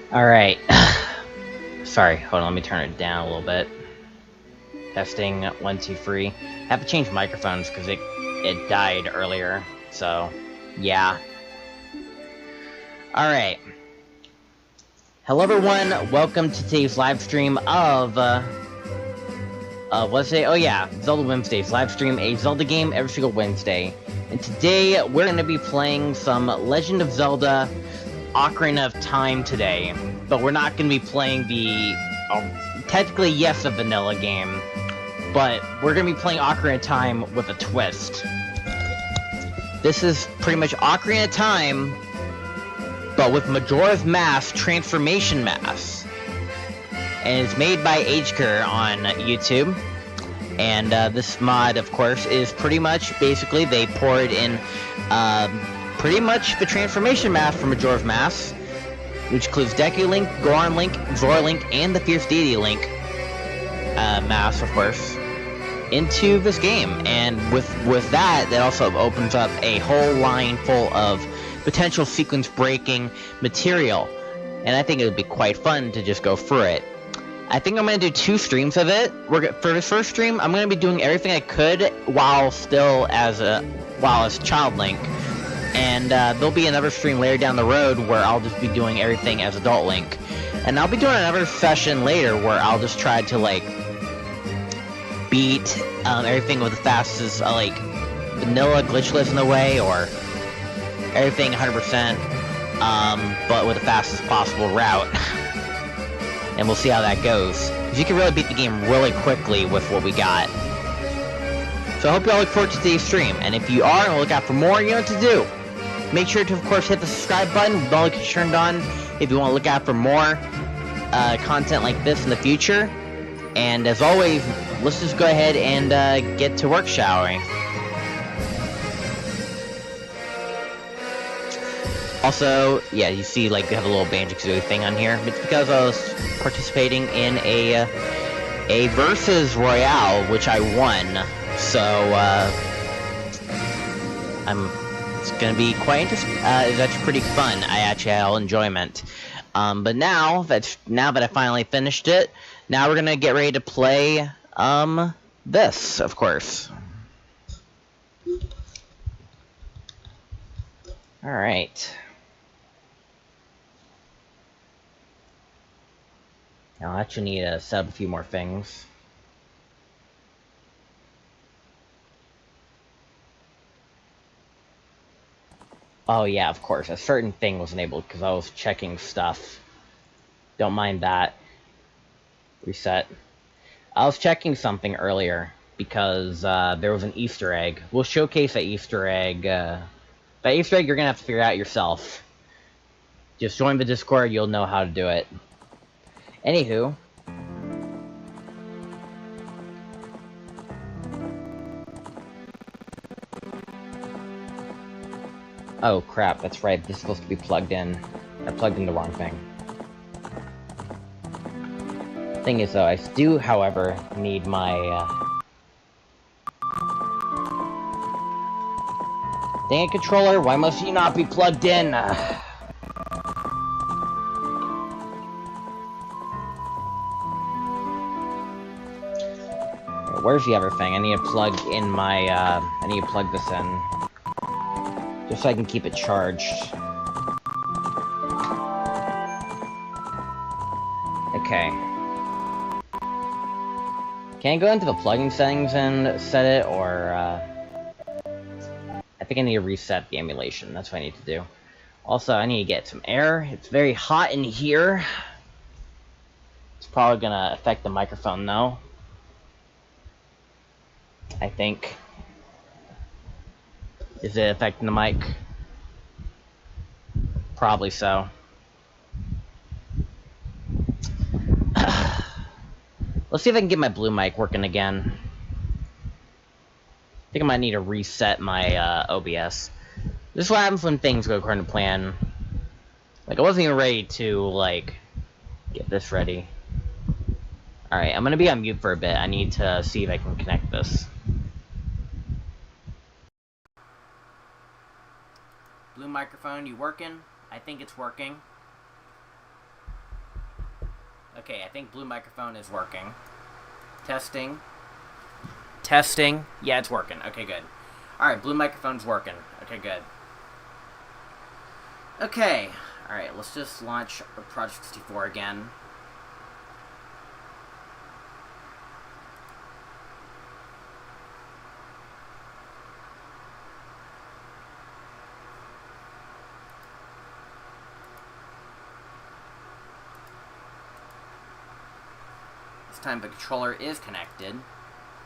Alright. Sorry, hold on, let me turn it down a little bit. Testing, 1, 2, 3. I have to change microphones because it died earlier, so yeah. Alright. Hello everyone, welcome to today's live stream of, what's it? Oh yeah, Zelda Wednesdays. Live stream a Zelda game every single Wednesday. And today, we're going to be playing some Legend of Zelda Ocarina of Time today. But we're not going to be playing the, technically yes, a vanilla game. But we're going to be playing Ocarina of Time with a twist. This is pretty much Ocarina of Time, but with Majora's Mask Transformation Mask. And it's made by HKer on YouTube. And this mod, of course, is pretty much, basically, they poured in pretty much the Transformation Mask from Majora's Mask, which includes Deku Link, Goron Link, Zora Link, and the Fierce Deity Link mask, of course, into this game. And with that also opens up a whole line full of potential sequence-breaking material. And I think it would be quite fun to just go through it. I think I'm going to do 2 streams of it. For the first stream, I'm going to be doing everything I could while still as Child Link. And there'll be another stream later down the road where I'll just be doing everything as Adult Link. And I'll be doing another session later where I'll just try to, like, beat everything with the fastest, vanilla glitchless in a way, or everything 100%, but with the fastest possible route. And we'll see how that goes. Because you can really beat the game really quickly with what we got. So I hope you all look forward to today's stream. And if you are and look out for more, you know what to do. Make sure to, of course, hit the subscribe button. The bell gets turned on if you want to look out for more content like this in the future. And as always, let's just go ahead and get to work, shall we? Also, yeah, you see, like, they have a little Banjo-Kazooie thing on here. It's because I was participating in a Versus Royale, which I won. So, It's gonna be quite interesting. It's actually pretty fun. I actually had all enjoyment. But now that I finally finished it, now we're gonna get ready to play this, of course. All right. Now I actually need to set up a few more things. Oh yeah, of course. A certain thing was enabled because I was checking stuff. Don't mind that. Reset. I was checking something earlier because there was an Easter egg. We'll showcase that Easter egg. That Easter egg you're gonna have to figure out yourself. Just join the Discord, you'll know how to do it. Anywho. Oh crap, that's right, this is supposed to be plugged in. I plugged in the wrong thing. Thing is though, I do, however, need my, Dang it, controller, why must you not be plugged in? Where's the other thing? I need to plug in my, I need to plug this in. Just so I can keep it charged. Okay. Can I go into the plugin settings and set it, or, I think I need to reset the emulation. That's what I need to do. Also, I need to get some air. It's very hot in here. It's probably gonna affect the microphone, though. I think. Is it affecting the mic? Probably so. Let's see if I can get my blue mic working again. I think I might need to reset my OBS. This is what happens when things go according to plan. Like, I wasn't even ready to, like, get this ready. Alright, I'm gonna be on mute for a bit. I need to see if I can connect this. Blue microphone, you working? I think it's working. Okay, I think blue microphone is working. Testing. Testing. Yeah, it's working. Okay, good. Alright, blue microphone's working. Okay, good. Okay. Alright, let's just launch Project 64 again. This time the controller is connected,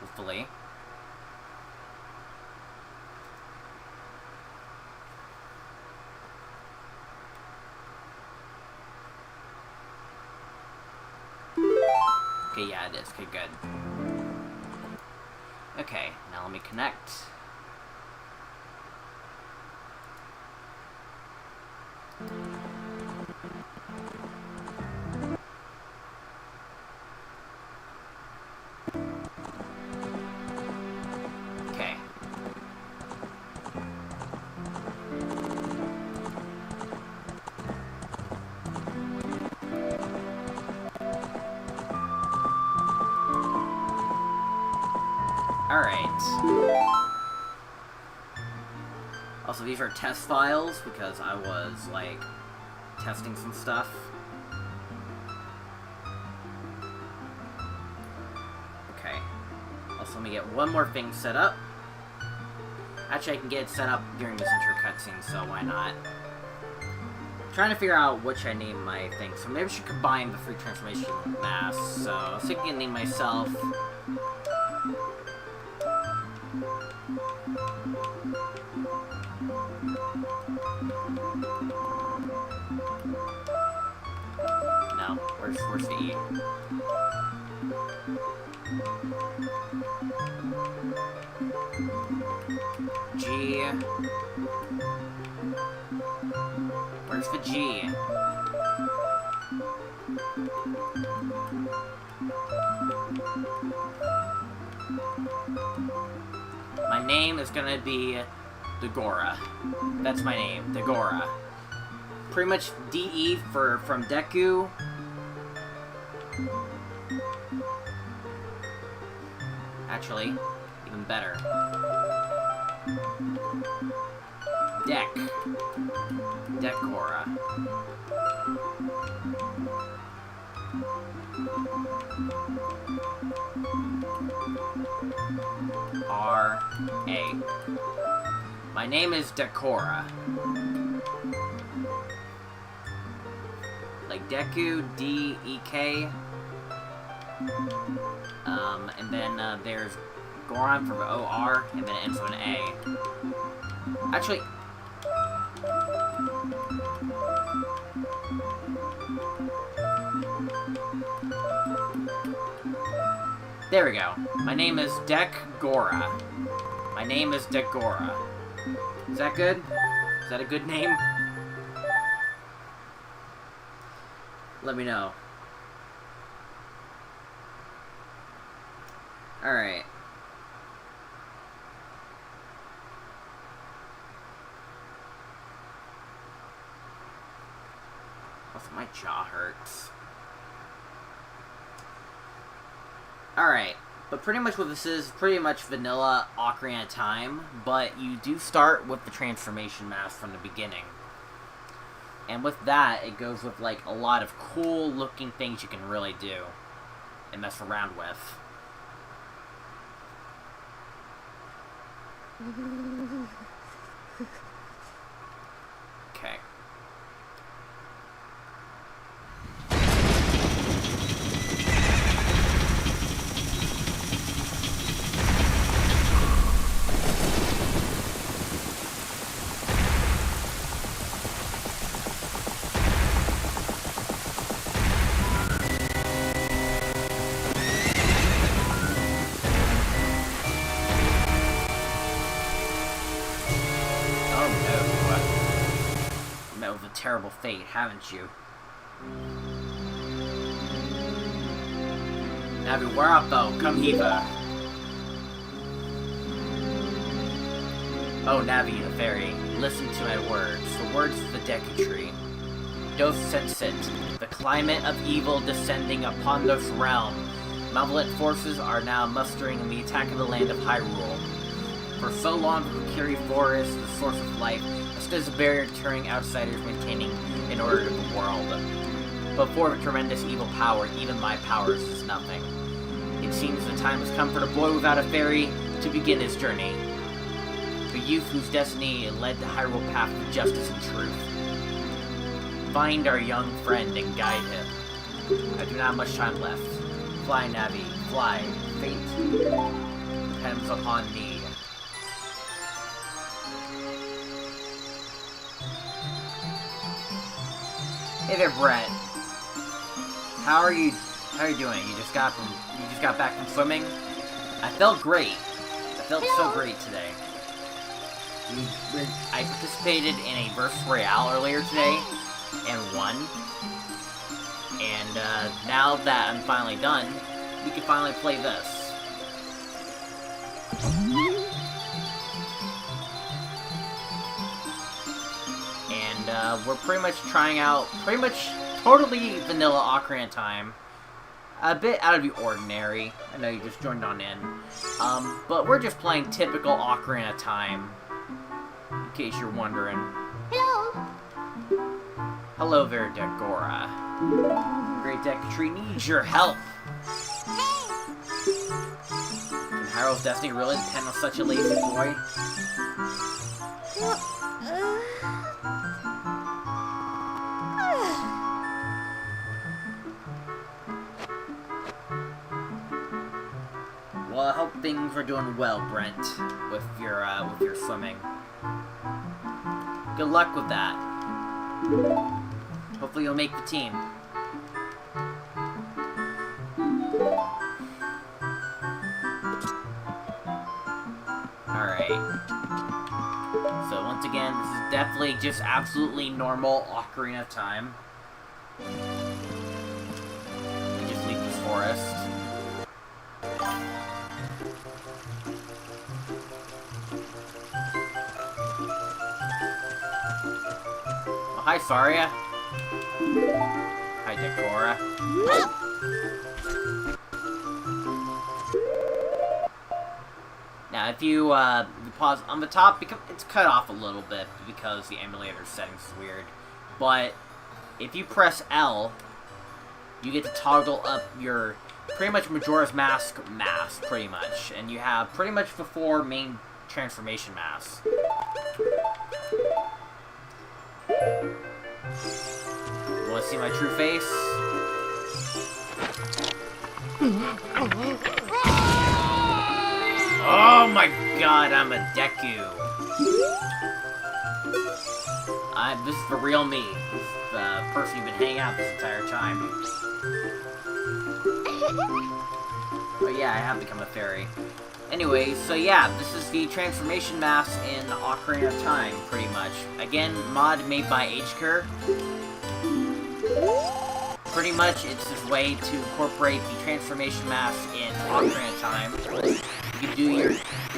hopefully. Okay, yeah, it is. Okay, good. Okay, now let me connect. Okay. Alright. Also, these are test files because I was, like, testing some stuff. Okay. Also, let me get one more thing set up. Actually, I can get it set up during this intro cutscene, so why not? I'm trying to figure out which I name my thing, so maybe I should combine the free transformation mass. So, I was thinking of name myself. No, where's the E? G. Where's the G? My name is gonna be Dagora. That's my name, Dagora. Pretty much DE from Deku. Actually, even better. Decora. R-A. My name is Decora. Like Deku, D-E-K. And then there's Goron from O-R, and then it ends with an A. Actually... There we go. My name is Decora. My name is Decora. Is that good? Is that a good name? Let me know. Alright. Also, my jaw hurts. Alright, but pretty much what this is, pretty much vanilla Ocarina of Time, but you do start with the transformation mask from the beginning. And with that, it goes with, like, a lot of cool looking things you can really do and mess around with. Okay. Terrible fate, haven't you? Navi, where art thou? Come hither. Oh, Navi, the fairy, listen to my words, the words of the Deku Tree. Doth sense it, the climate of evil descending upon this realm. Malevolent forces are now mustering in the attack of the land of Hyrule. For so long, the Kokiri Forest, the source of life, as a barrier deterring outsiders maintaining an order to the world. But for a tremendous evil power, even my powers is nothing. It seems the time has come for the boy without a fairy to begin his journey. The youth whose destiny led the Hyrule path of justice and truth. Find our young friend and guide him. I do not have much time left. Fly, Navi, fly. Fate depends upon me. Hey there, Brett. How are you doing? You just got back from swimming? I felt great. I felt so great today. I participated in a Versus Royale earlier today and won. And now that I'm finally done, we can finally play this. We're pretty much trying out totally vanilla Ocarina of Time. A bit out of the ordinary. I know you just joined on in. But we're just playing typical Ocarina of Time. In case you're wondering. Hello. Hello there, Decora. Great Deku Tree needs your help. Hey. Can Hyrule's destiny really depend on such a lazy boy? Well, I hope things are doing well, Brent, with your swimming. Good luck with that. Hopefully you'll make the team. Alright. So once again, this is definitely just absolutely normal Ocarina of Time. We just leave this forest. hi, Saria. Hi, Decora. Now, if you pause on the top, because it's cut off a little bit because the emulator settings is weird. But if you press L, you get to toggle up your pretty much Majora's Mask, pretty much, and you have pretty much the 4 main transformation masks. Want to see my true face? Oh my god, I'm a Deku. This is the real me. This is the person you've been hanging out this entire time. But yeah, I have become a fairy. Anyway, so yeah, this is the transformation mask in Ocarina of Time, pretty much. Again, mod made by HCur. Pretty much, it's his way to incorporate the transformation mask in Ocarina of Time. You can do your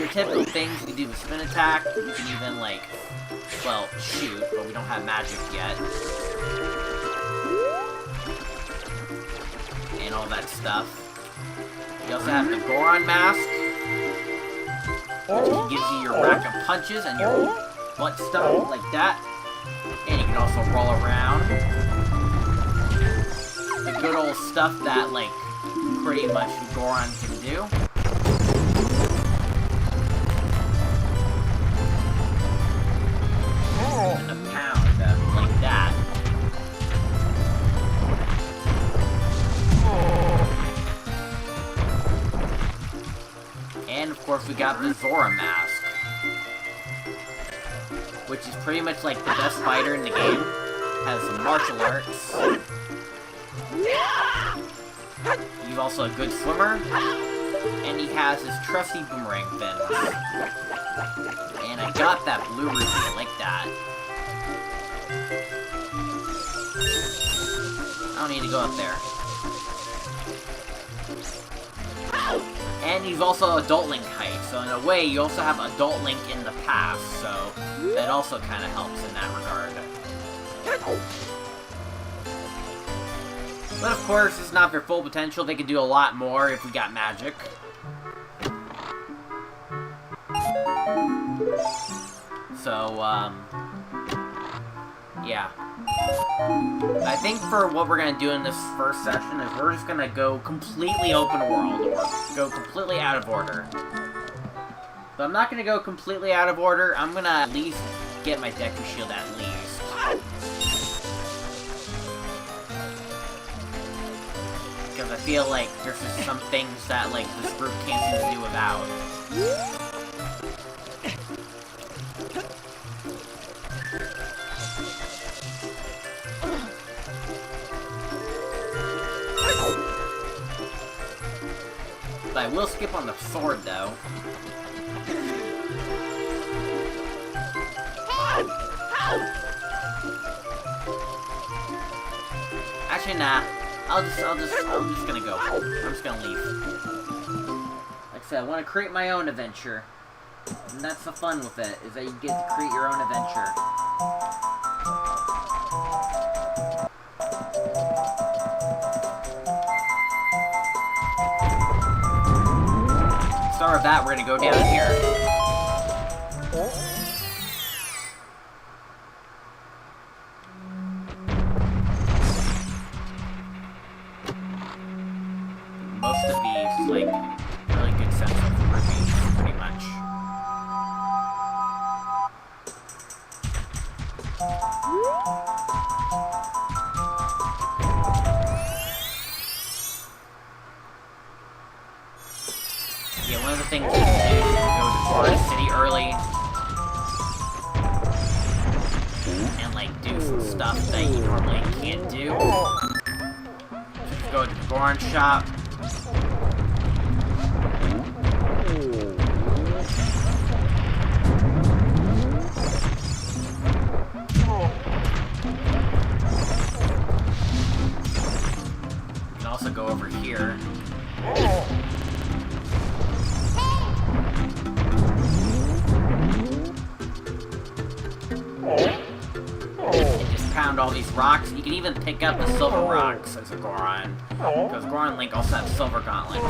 typical things. You can do the spin attack. You can even, like, well, shoot, but we don't have magic yet. And all that stuff. You also have the Goron mask, which gives you your rack of punches and your butt stuff like that. And you can also roll around. The good old stuff that, like, pretty much Goron can do. And a pound, like that. And of course we got the Zora mask, which is pretty much like the best fighter in the game. Has martial arts. He's also a good swimmer, and he has his trusty boomerang fins. And I got that blue ruby, I like that. I don't need to go up there. And he's also Adult Link height, so in a way, you also have Adult Link in the past, so that also kind of helps in that regard. But of course, it's not their full potential. They could do a lot more if we got magic. So, yeah. I think for what we're gonna do in this first session is we're just gonna go completely open world, or go completely out of order. But I'm not gonna go completely out of order. I'm gonna at least get my Deku Shield at least. Because I feel like there's just some things that, like, this group can't seem to do without. But I will skip on the sword, though. Actually, nah. I'm just gonna go. I'm just gonna leave. Like I said, I want to create my own adventure. And that's the fun with it, is that you get to create your own adventure. Start with that, we're gonna go down here. Most of these, like, really good sense of routine, pretty much. Yeah, one of the things you can do is go to Forest City early and, like, do some stuff that you normally can't do. Just go to the Goron shop. You can also go over here. And just pound all these rocks. You can even pick up the silver rocks as a Goron. Because Goron and Link also have silver gauntlets.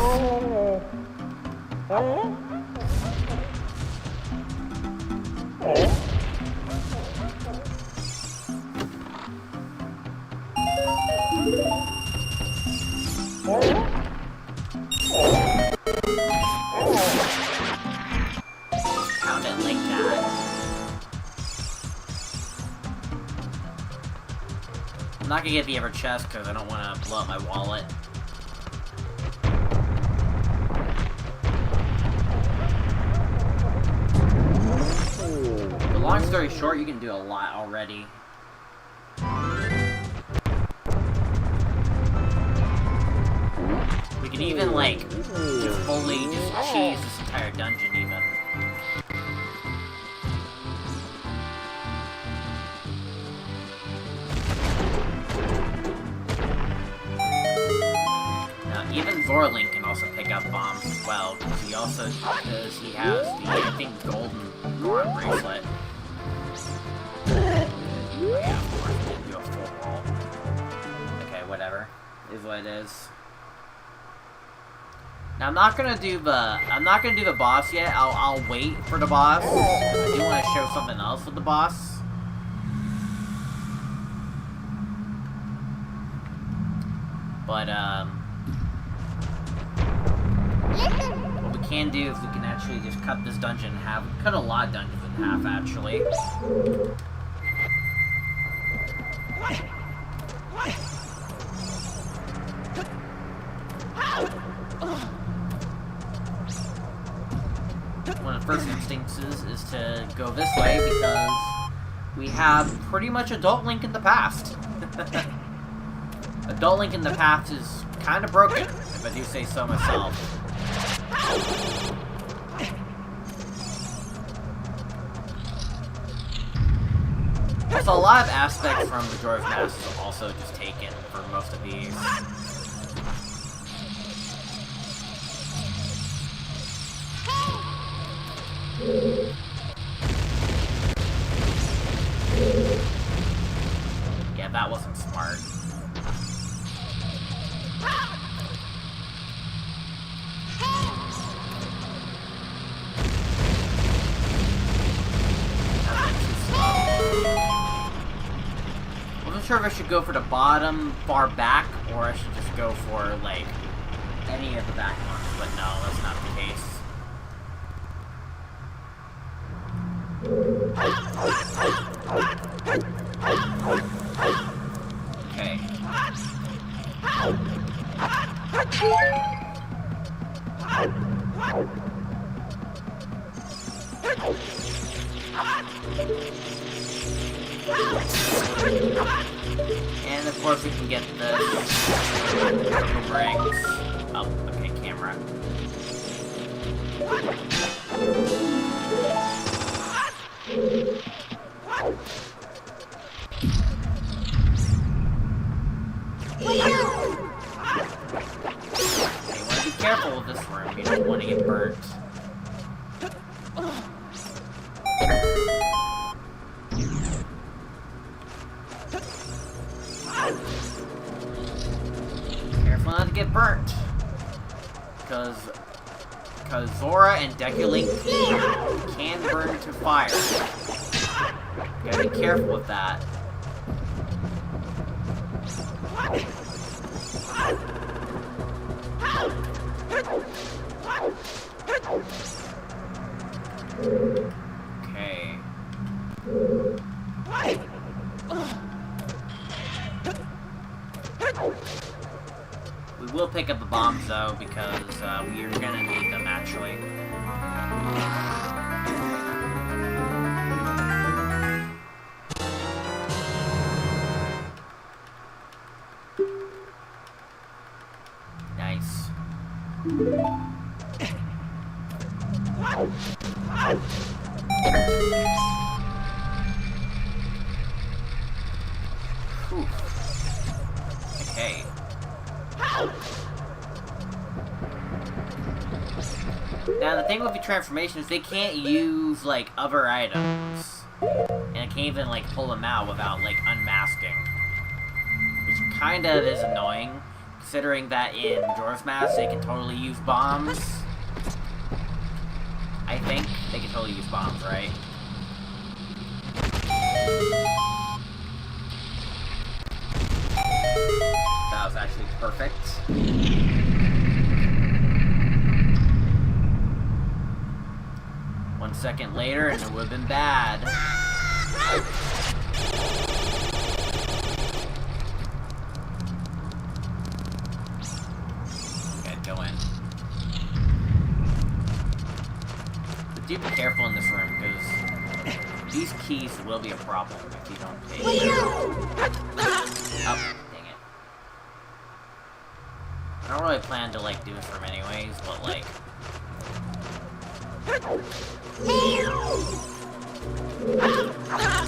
Pound it like that. I'm not gonna get the ever chest because I don't want to blow up my wallet. But long story short, you can do a lot already. We can even, like, just fully just cheese this entire dungeon, even. Now, even Zorlink can also pick up bombs as well, because he has the, I think, golden Goron bracelet. Oh yeah, of course, he didn't do a full roll. Okay, whatever. Is what it is. Now I'm not gonna do the boss yet. I'll wait for the boss. I do want to show something else with the boss. But what we can do is we can actually just cut this dungeon in half. Cut a lot of dungeons in half, actually. One of the first instincts is to go this way because we have pretty much Adult Link in the past. Adult Link in the past is kind of broken, if I do say so myself. There's a lot of aspects from Majora's Mask also just taken for most of these. Yeah, that wasn't smart. Wasn't sure if I should go for the bottom far back or I should just go for like any of the back ones, but no, that's not the case. Okay. And of course we can get the boomerangs. Oh, okay, camera. Okay, you want to be careful with this room. You don't want to get burnt. Careful not to get burnt. Because Zora and Deku Link can burn to fire. You gotta be careful with that. Okay. We will pick up the bombs though, because we are gonna need them actually. Nice. Whew. Okay. Now the thing with the transformation is they can't use like other items, and it can't can't even, like, pull them out without, like, unmasking. Which kind of is annoying, considering that in Majora's Mask, they can totally use bombs. I think they can totally use bombs, right? That was actually perfect. 1 second later, and it would have been bad. Okay, go in. But do be careful in this room, because these keys will be a problem if you don't take them. Oh, dang it. I don't really plan to, like, do this room anyways, but, like...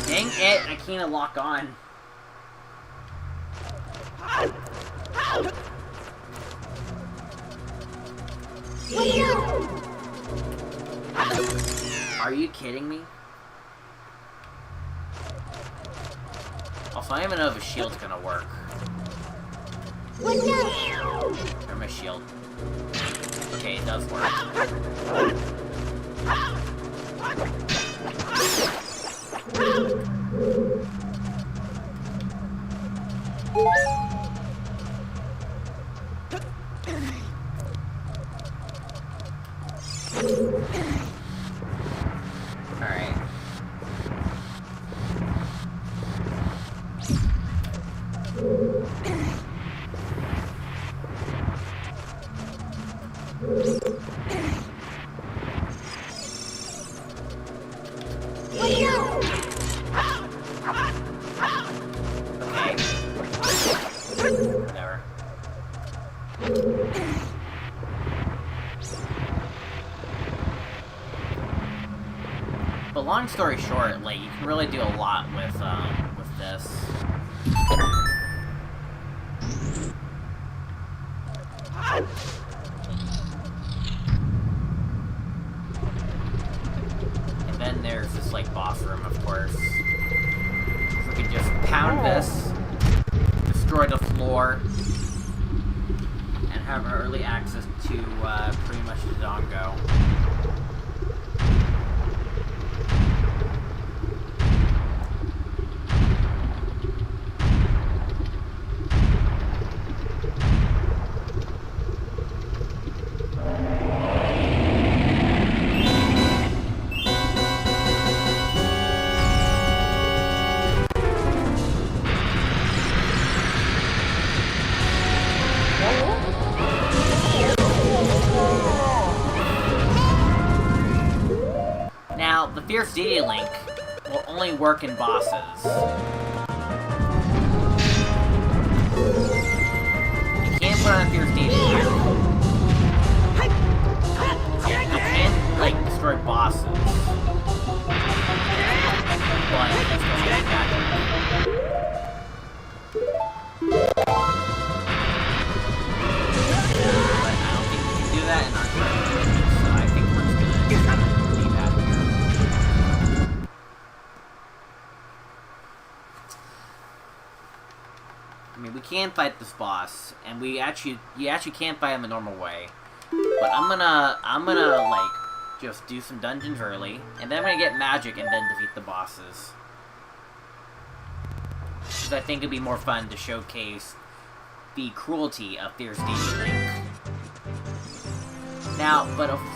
Dang it! I can't lock on. Are you kidding me? Also, I don't even know if a shield's gonna work. Where's my shield? Okay, it does work. Alright. Whatever. But long story short, like, you can really do a lot with this. And then there's this, like, boss room, of course. So we can just pound this, destroy the floor, and have early access to, pretty much the Dongo. Now, the Fierce Deity Link will only work in bosses. You can't put on a Fierce Deity here. You can, like, destroy bosses. But it's going to be magic. But I don't think we can do that in our current, so I think we're just gonna leave that here. I mean, we can fight this boss, and you actually can't fight him the normal way. But I'm gonna like just do some dungeons early, and then I'm gonna get magic and then defeat the bosses. Because I think it'd be more fun to showcase the cruelty of Fierce Deity Link. Now,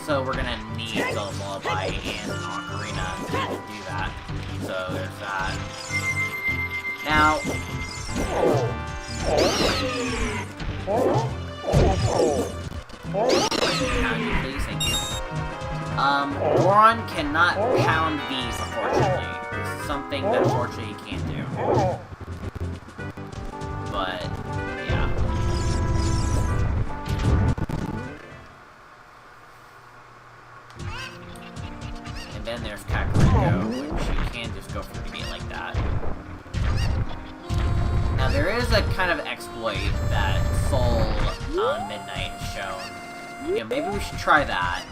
so we're gonna need Zelda Lullaby and Ocarina to do that. So there's that. Now, pound you, please, thank you. Goron cannot pound these, unfortunately. This is something that unfortunately you can't do. But, yeah. And then there's Kakariko, which you can just go for the gate like that. Now there is a kind of exploit that Soul Midnight has shown. Yeah, maybe we should try that.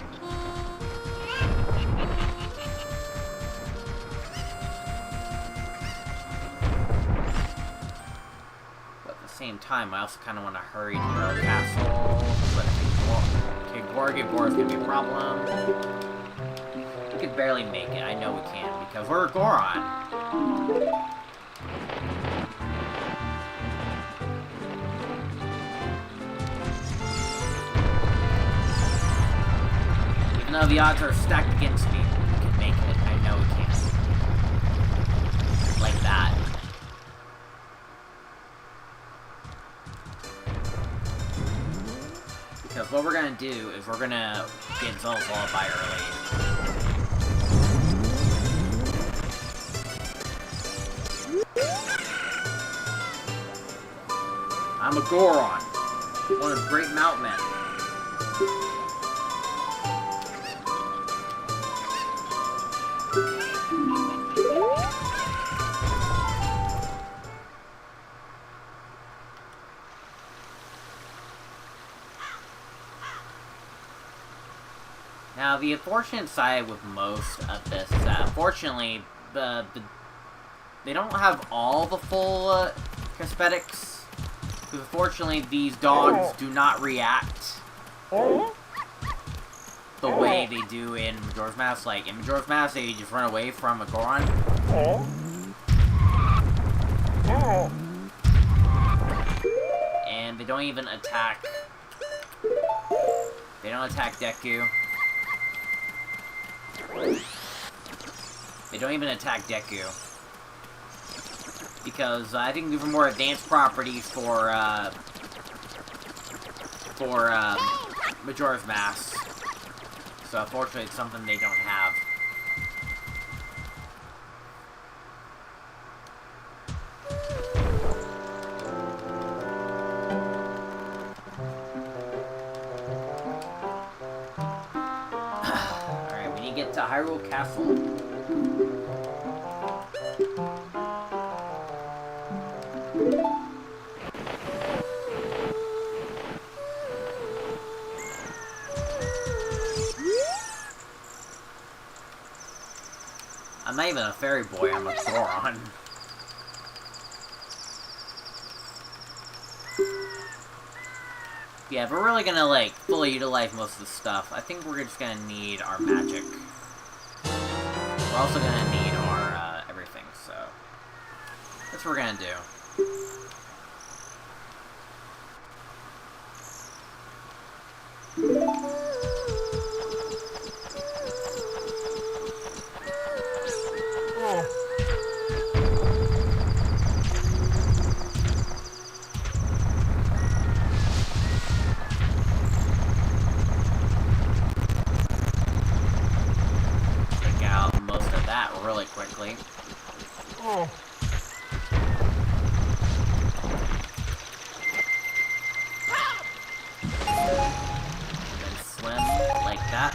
same time, I also kind of want to hurry to Hero Castle. But okay, Gorgibor is going to be a problem. We could barely make it. I know we can, because we're Goron. Even though the odds are stacked against me, we can make it. I know we can. Like that. Because what we're gonna do is we're gonna get Zelda's Lullaby early. I'm a Goron, one of the great mountain men. Now, the unfortunate side with most of this is that, unfortunately, they don't have all the full cosmetics. Because, unfortunately, these dogs do not react the way they do in Majora's Mask. Like, in Majora's Mask, they just run away from a Goron. And they don't even attack... They don't attack Deku. They don't even attack Deku. Because I think these are more advanced properties for Majora's Mask. So unfortunately it's something they don't have. Alright, we need to get to Hyrule Castle. I'm not even a fairy boy, I'm a Goron. Yeah, if we're really gonna, like, fully utilize most of the stuff, I think we're just gonna need our magic. We're also gonna need our, everything, so... That's what we're gonna do. Really quickly. And then swim like that.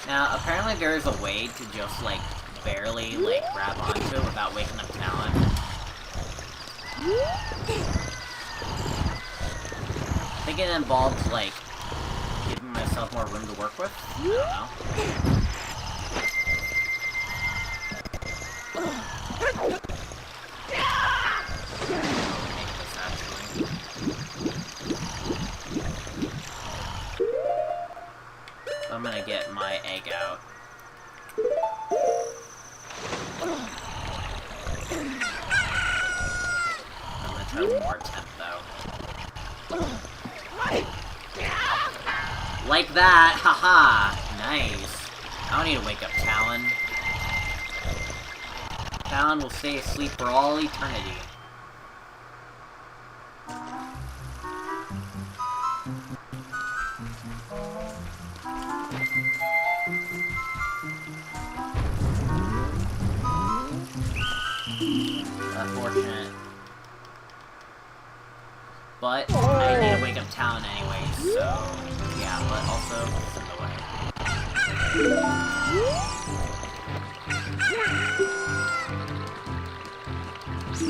Now, apparently there is a way to just, like, barely, like, grab onto it without waking up Talon. I think it involves, like, giving myself more room to work with. I don't know. Make this, actually. So I'm gonna get my egg out. Try one more attempt, though. Like that! Haha! Nice. I don't need to wake up Talon. Talon will stay asleep for all eternity. Unfortunate. But I need to wake up Talon anyways, so yeah, but also in the way.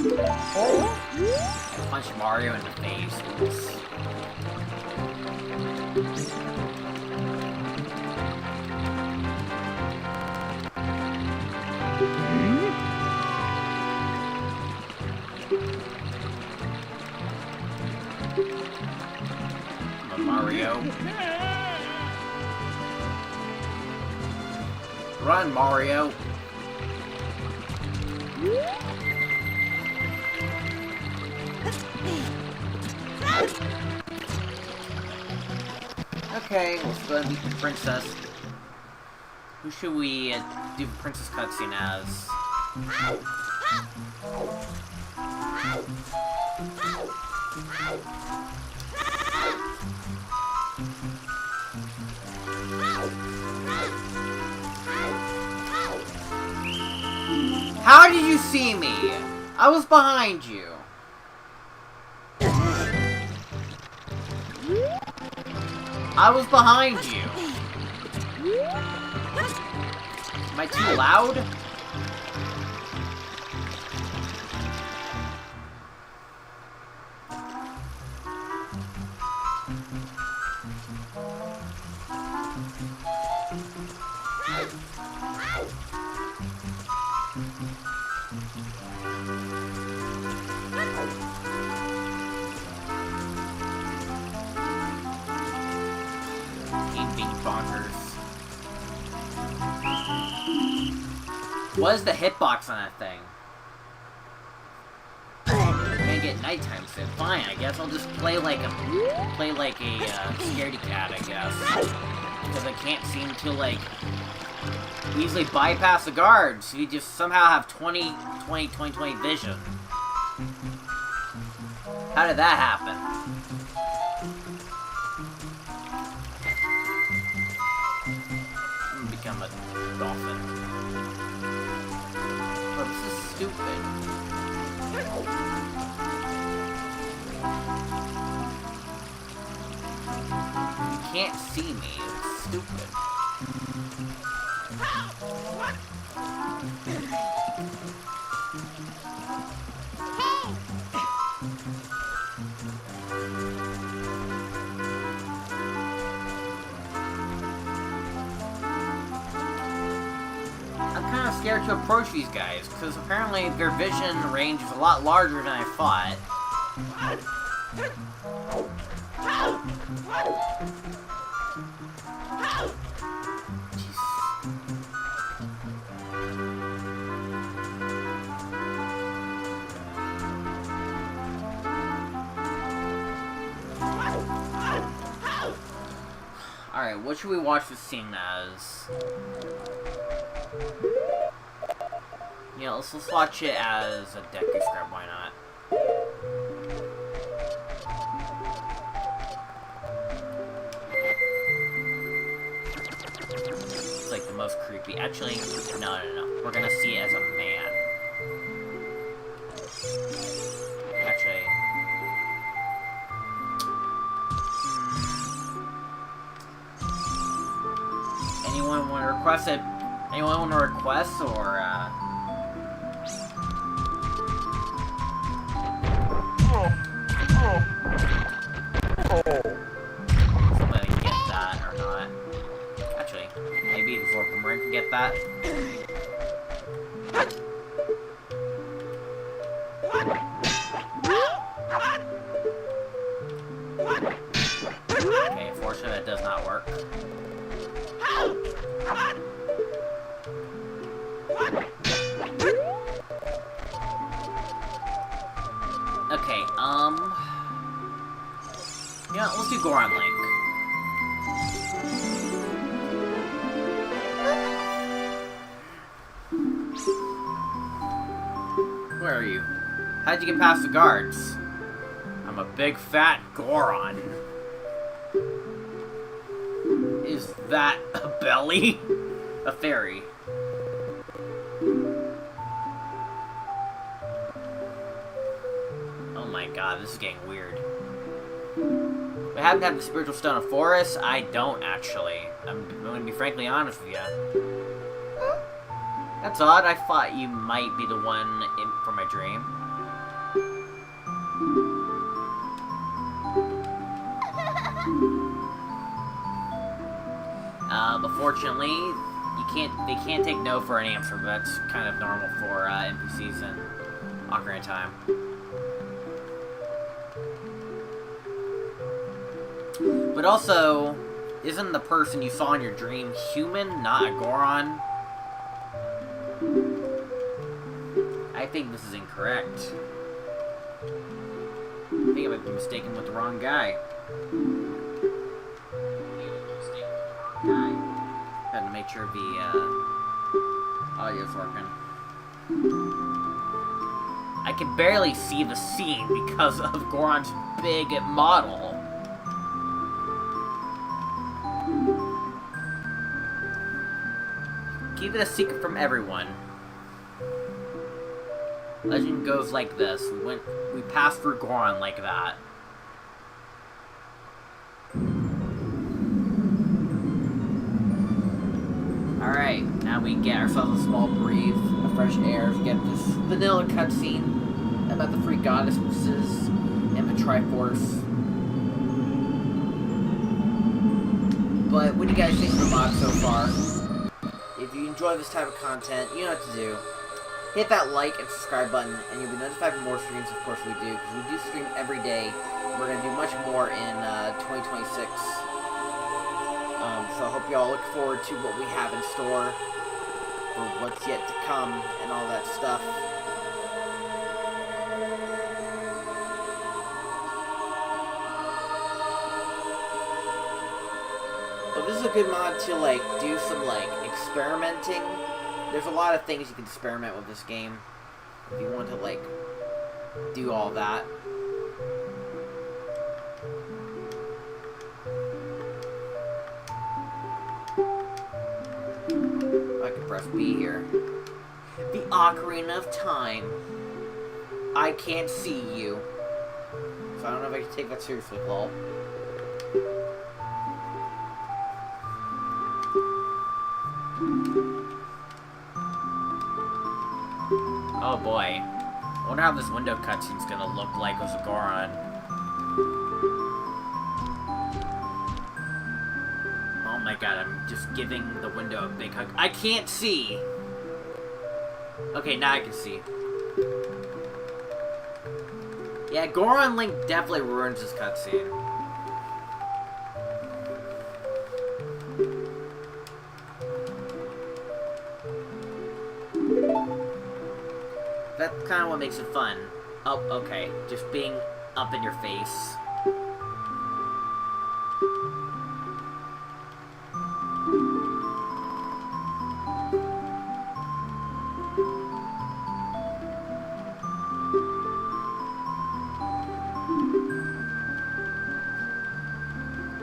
I punched Mario in the face. Oops. Mario. Run, Mario. Okay, let's go ahead and beat the princess. Who should we do the princess cutscene as? How did you see me? I was behind you. I was behind you. Am I too loud? What is the hitbox on that thing? I'm gonna get nighttime soon. Fine, I guess I'll just play like a scaredy cat, I guess. Because I can't seem to like easily bypass the guards. You just somehow have 20 vision. How did that happen? I'm gonna become a dolphin. Oh, this is stupid. You can't see me. It's stupid. I'm kind of scared to approach these guys, because apparently their vision range is a lot larger than I thought. Alright, what should we watch this scene as? Yeah, let's watch it as a Deku Scrub, why not? It's like the most creepy. Actually, no. We're gonna see it as a man. Actually... Anyone want to request it? Anyone want to request, or, somebody can get that, or not. Actually, maybe the Zorpamrin can get that. Okay, unfortunately that does not work. Okay, yeah, let's do Goron Link. Where are you? How'd you get past the guards? I'm a big fat Goron. Is that a belly? A fairy. Oh my god, this is getting weird. I happen to have the Spiritual Stone of Forest. I don't, actually. I'm going to be frankly honest with you. That's odd. I thought you might be the one for my dream. But fortunately, they can't take no for an answer, but that's kind of normal for NPCs in Ocarina of Time. But also, isn't the person you saw in your dream human, not a Goron? I think this is incorrect. I think I might be mistaken with the wrong guy. Had to make sure the audio's working. I can barely see the scene because of Goron's big model. Keep it a secret from everyone. Legend goes like this. We passed through Goron like that. Alright, now we get ourselves a small breathe of fresh air to get this vanilla cutscene about the three goddesses and the Triforce. But what do you guys think of the mod so far? If you enjoy this type of content, you know what to do. Hit that like and subscribe button, and you'll be notified for more streams. Of course we do, because we do stream every day. We're going to do much more in 2026. So I hope you all look forward to what we have in store for what's yet to come and all that stuff. But this is a good mod to like do some like experimenting. There's a lot of things you can experiment with this game if you want to like do all that. I can press B here. The Ocarina of Time. I can't see you. So I don't know if I can take that seriously, lol. Oh boy. I wonder how this window cutscene's gonna look like with Goron. Oh my god, I'm just giving the window a big hug. I can't see! Okay, now I can see. Yeah, Goron Link definitely ruins this cutscene. That's kind of what makes it fun. Oh, okay. Just being up in your face.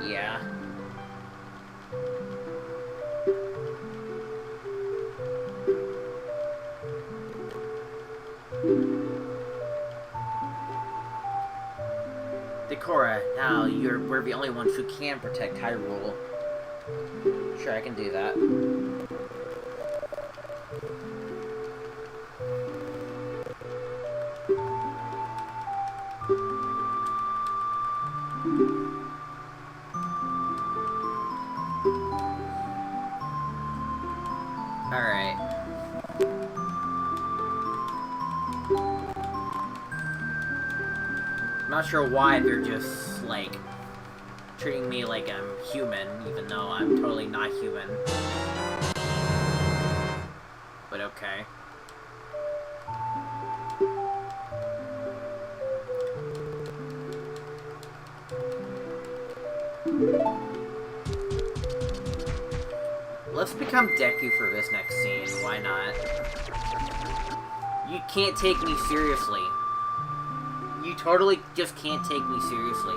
Yeah. Decora, now we're the only ones who can protect Hyrule. Sure, I can do that. Alright. I'm not sure why they're just, like, treating me like I'm human, even though I'm totally not human. But okay. Let's become Deku for this next scene, why not? You can't take me seriously. You totally just can't take me seriously.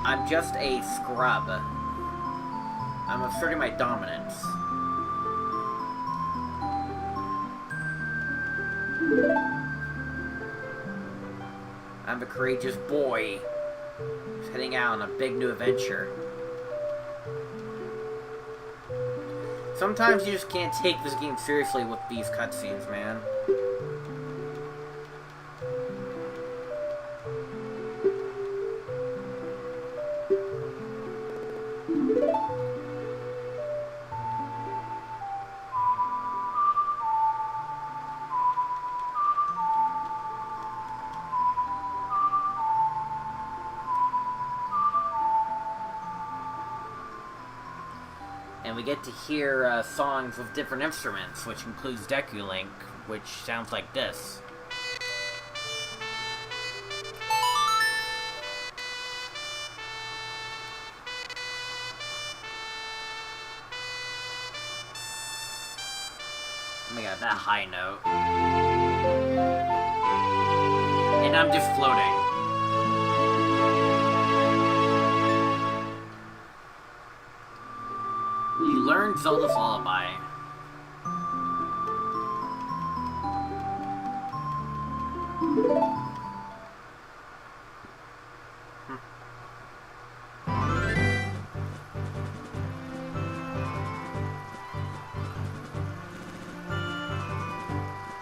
I'm just a scrub. I'm asserting my dominance. I'm a courageous boy, heading out on a big new adventure. Sometimes you just can't take this game seriously with these cutscenes, man. we get to hear songs with different instruments, which includes Deku Link, which sounds like this. Oh my god, that high note. And I'm just floating. You learned Zelda's Lullaby.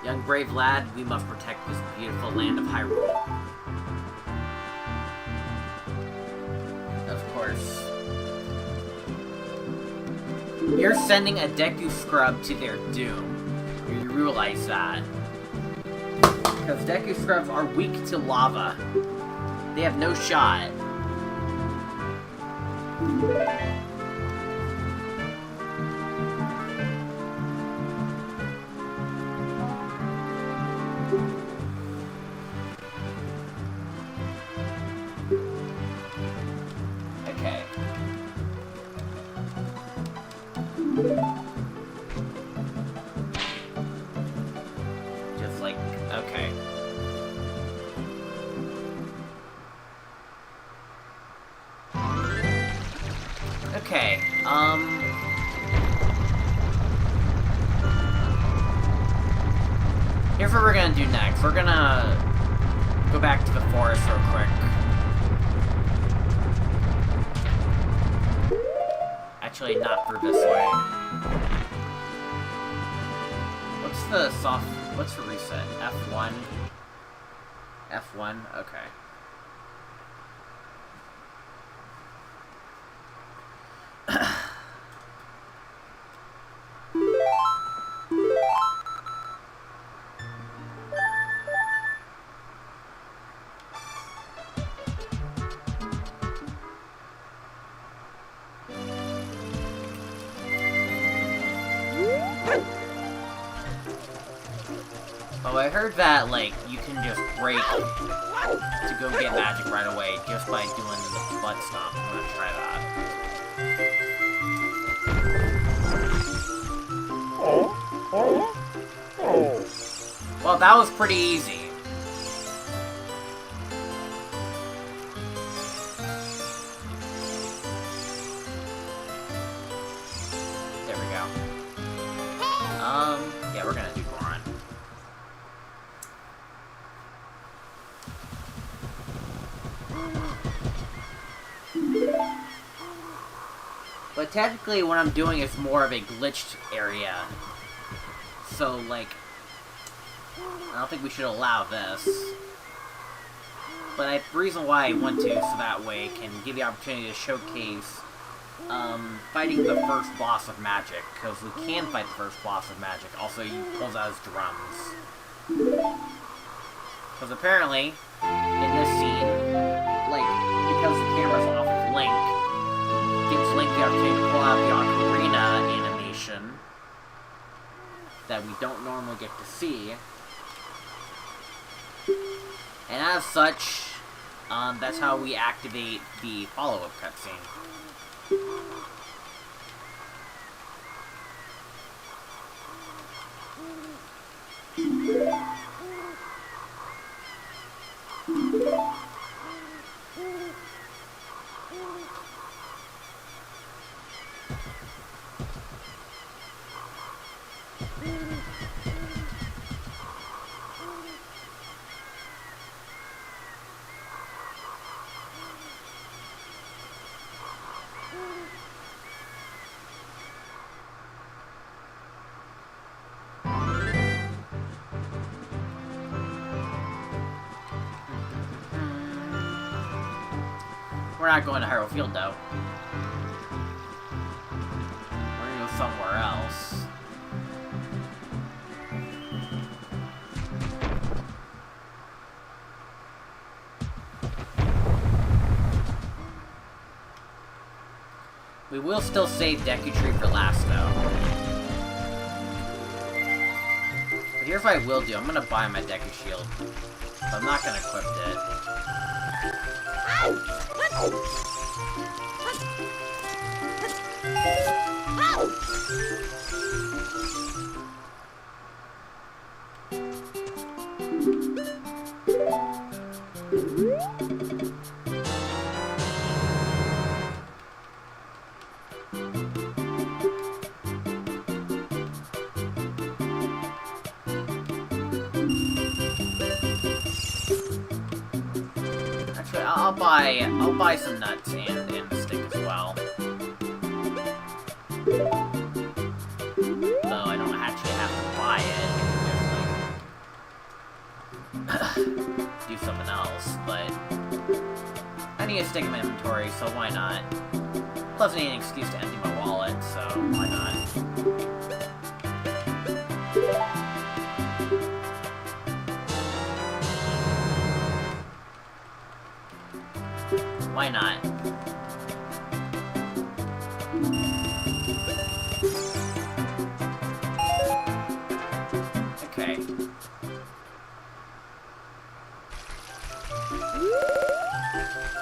Young brave lad, we must protect this beautiful land of Hyrule. Of course. You're sending a Deku Scrub to their doom. You realize that. Because Deku Scrubs are weak to lava. They have no shot. Okay. Just like, okay. Okay, here's what we're gonna do next. We're gonna go back to the forest real quick. Actually, not through this way. What's the reset? F1? F1? Okay. Oh, I heard that, like, you can just break to go get magic right away just by doing the butt stomp. I'm gonna try that. Well, that was pretty easy. There we go. Yeah, we're gonna do Goron. But technically what I'm doing is more of a glitched area. So, like, I don't think we should allow this. But the reason why I want to, so that way it can give you the opportunity to showcase fighting the first boss of magic. Because we can fight the first boss of magic. Also, he pulls out his drums. Because apparently, in this scene, like, because the camera's off of Link, gives Link the opportunity to pull out the Ocarina animation that we don't normally get to see. And as such, that's how we activate the follow-up cutscene. We're not going to Hyrule Field, though. We're gonna go somewhere else. We will still save Deku Tree for last, though. But here's what I will do. I'm gonna buy my Deku Shield. But I'm not gonna equip it. Actually, I'll buy some nuts and a stick as well. Though I don't actually have to buy it. Just, like, do something else, but I need a stick in my inventory, so why not? Plus, I need an excuse to empty my wallet, so why not? Why not? Okay.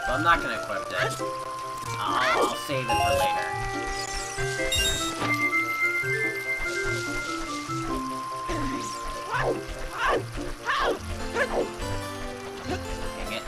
But I'm not gonna equip it. I'll save it for later. Dang it.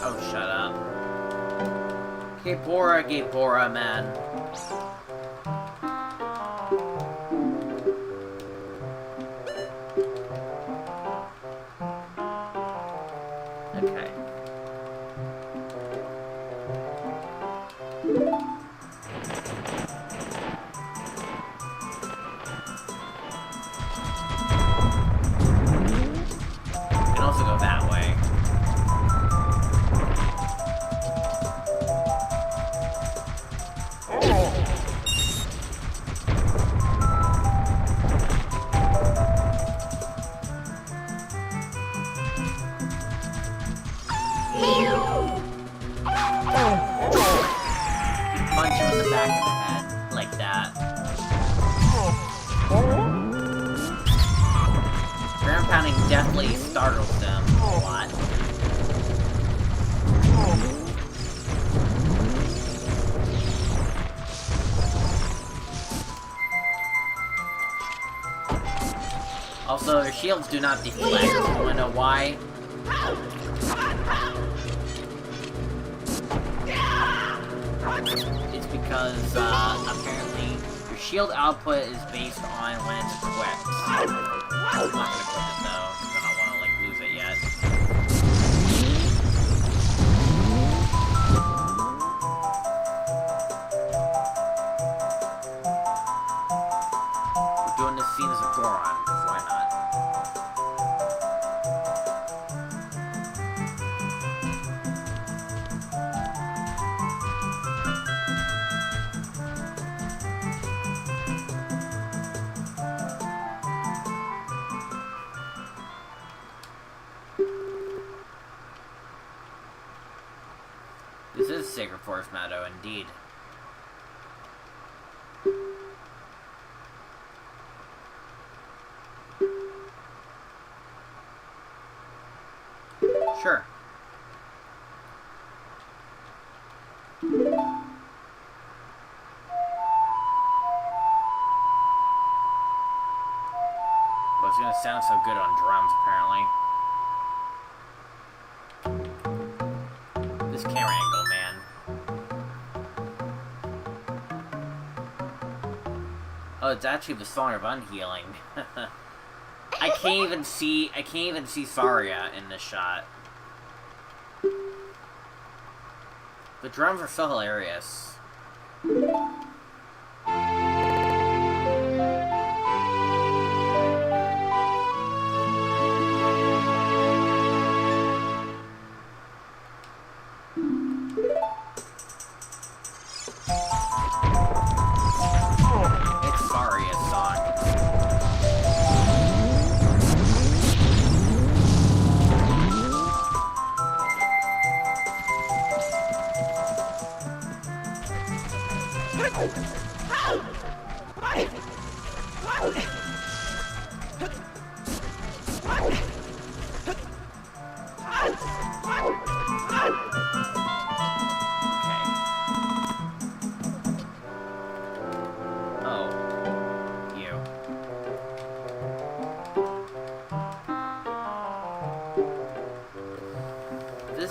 Oh, shut up. Gabora, man. Okay. You can also go that way. Punch him in the back of the head, like that. Ground pounding definitely startles them a lot. Also, their shields do not deflect. You wanna know why? It's because, apparently, your shield output is based on when it's equipped. I'm not gonna equip it, though, because I don't want to, like, lose it yet. We're doing this scene as a Goron, because why not? This is Sacred Forest Meadow, indeed. Sure. Well, it's gonna sound so good on drums, apparently. This camera angle, man. Oh, it's actually the Song of Unhealing. I can't even see Saria in this shot. The drums are so hilarious.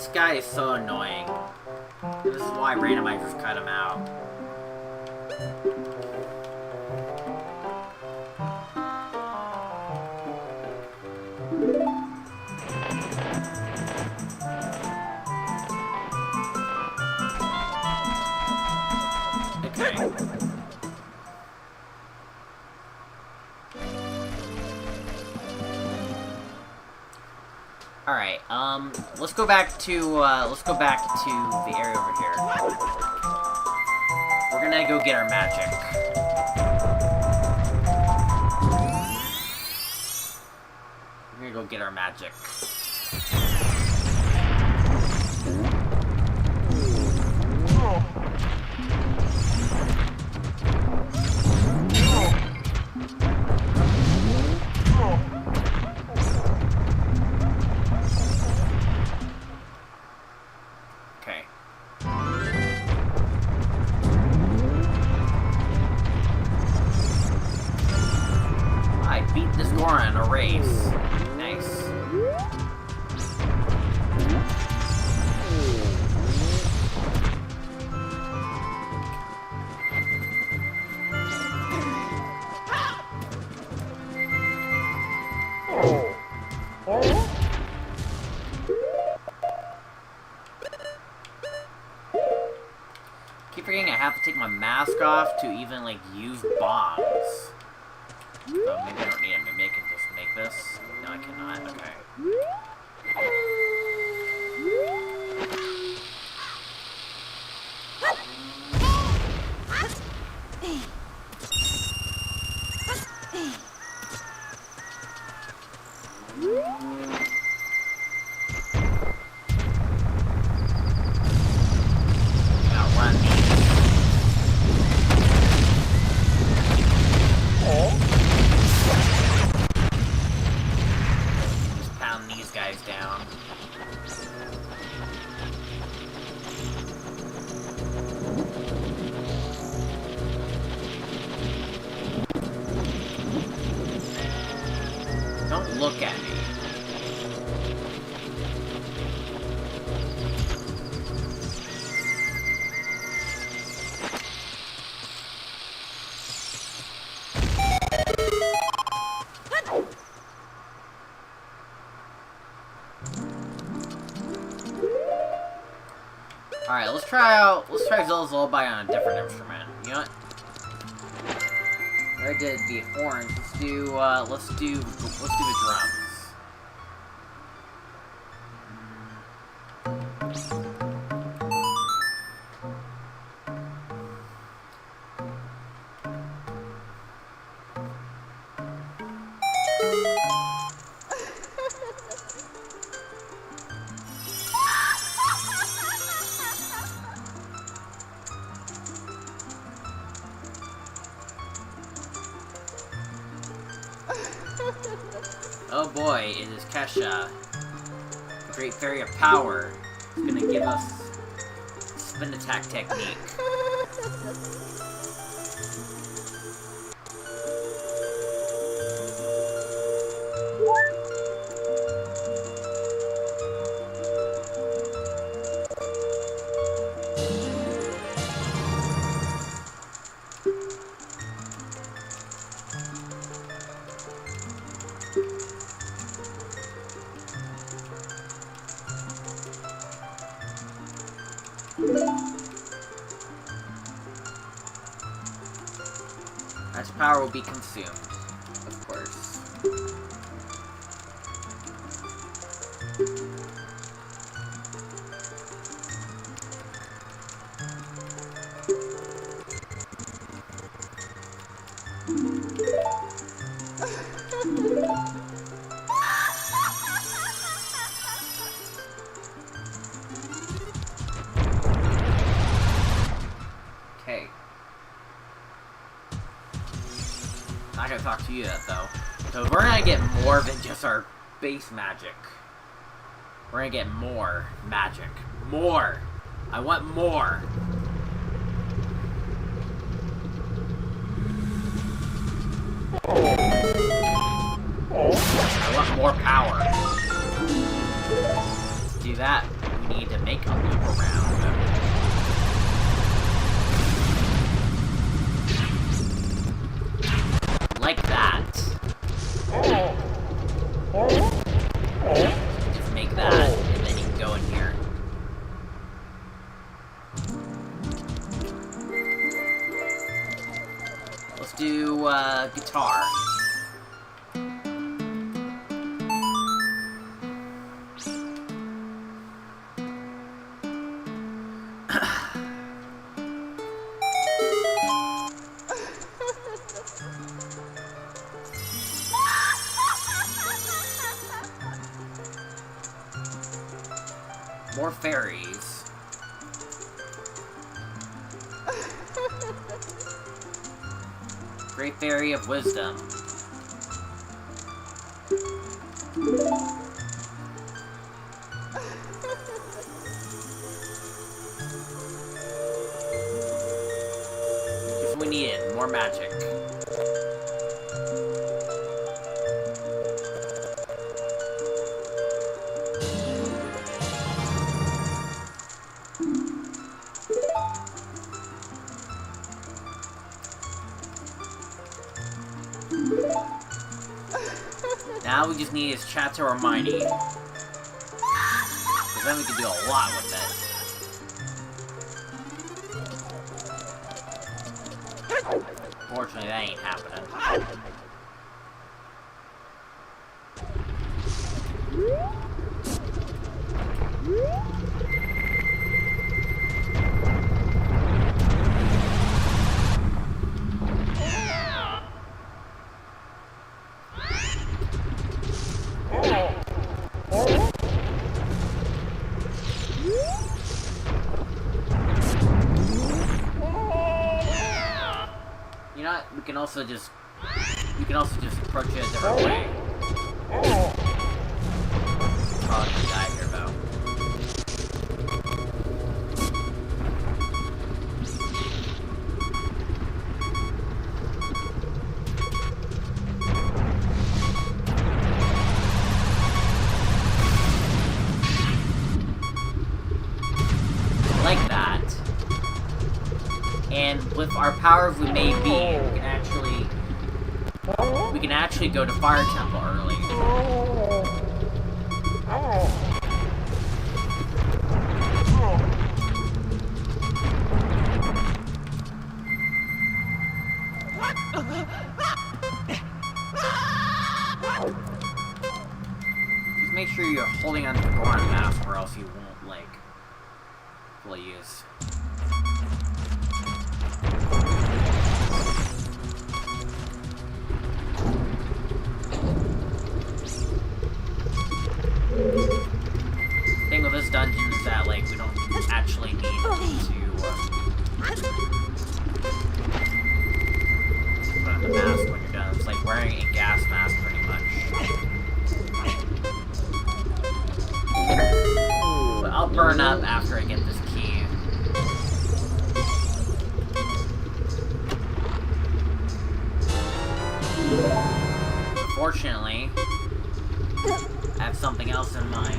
This guy is so annoying. This is why randomizers cut him out. Okay. Alright, let's go back to the area over here. We're gonna go get our magic. We're gonna go get our magic. Beat this Gora in a race. Nice. Keep forgetting I have to take my mask off to even, like, use bombs. Oh, maybe I don't need them. Maybe I can just make this. No, I cannot. Okay. Now run these. These guys down. Don't look at me. Alright, let's try Zelda's Lullaby on a different instrument. You know what? I already did the horns. Let's do the drums. Oh boy, it is Kesha, the great fairy of power. It's gonna give us spin attack technique. As power will be consumed, of course. Okay. Not gonna talk to you yet, though. So we're gonna get more than just our base magic. We're gonna get more magic. More! I want more! I want more power. To do that, we need to make a loop around. Like that. Just make that, and then you can go in here. Let's do, guitar. More fairies. Great Fairy of Wisdom. Just we needed more magic. Now we just need his Chateau or Mighty. Because then we can do a lot with it. Fortunately, that ain't happening. You know what? We can also just approach it a different way. Probably gonna die here though. Like that. And with our powers we may be, we can actually go to Fire Temple early. Just make sure you're holding onto the Goron mask or else you won't, like, fully use. Thing with this dungeon is that, like, we don't actually need to put on the mask when you're done. It's like wearing a gas mask, pretty much. But I'll burn up after I get this key. Unfortunately, I have something else in mind.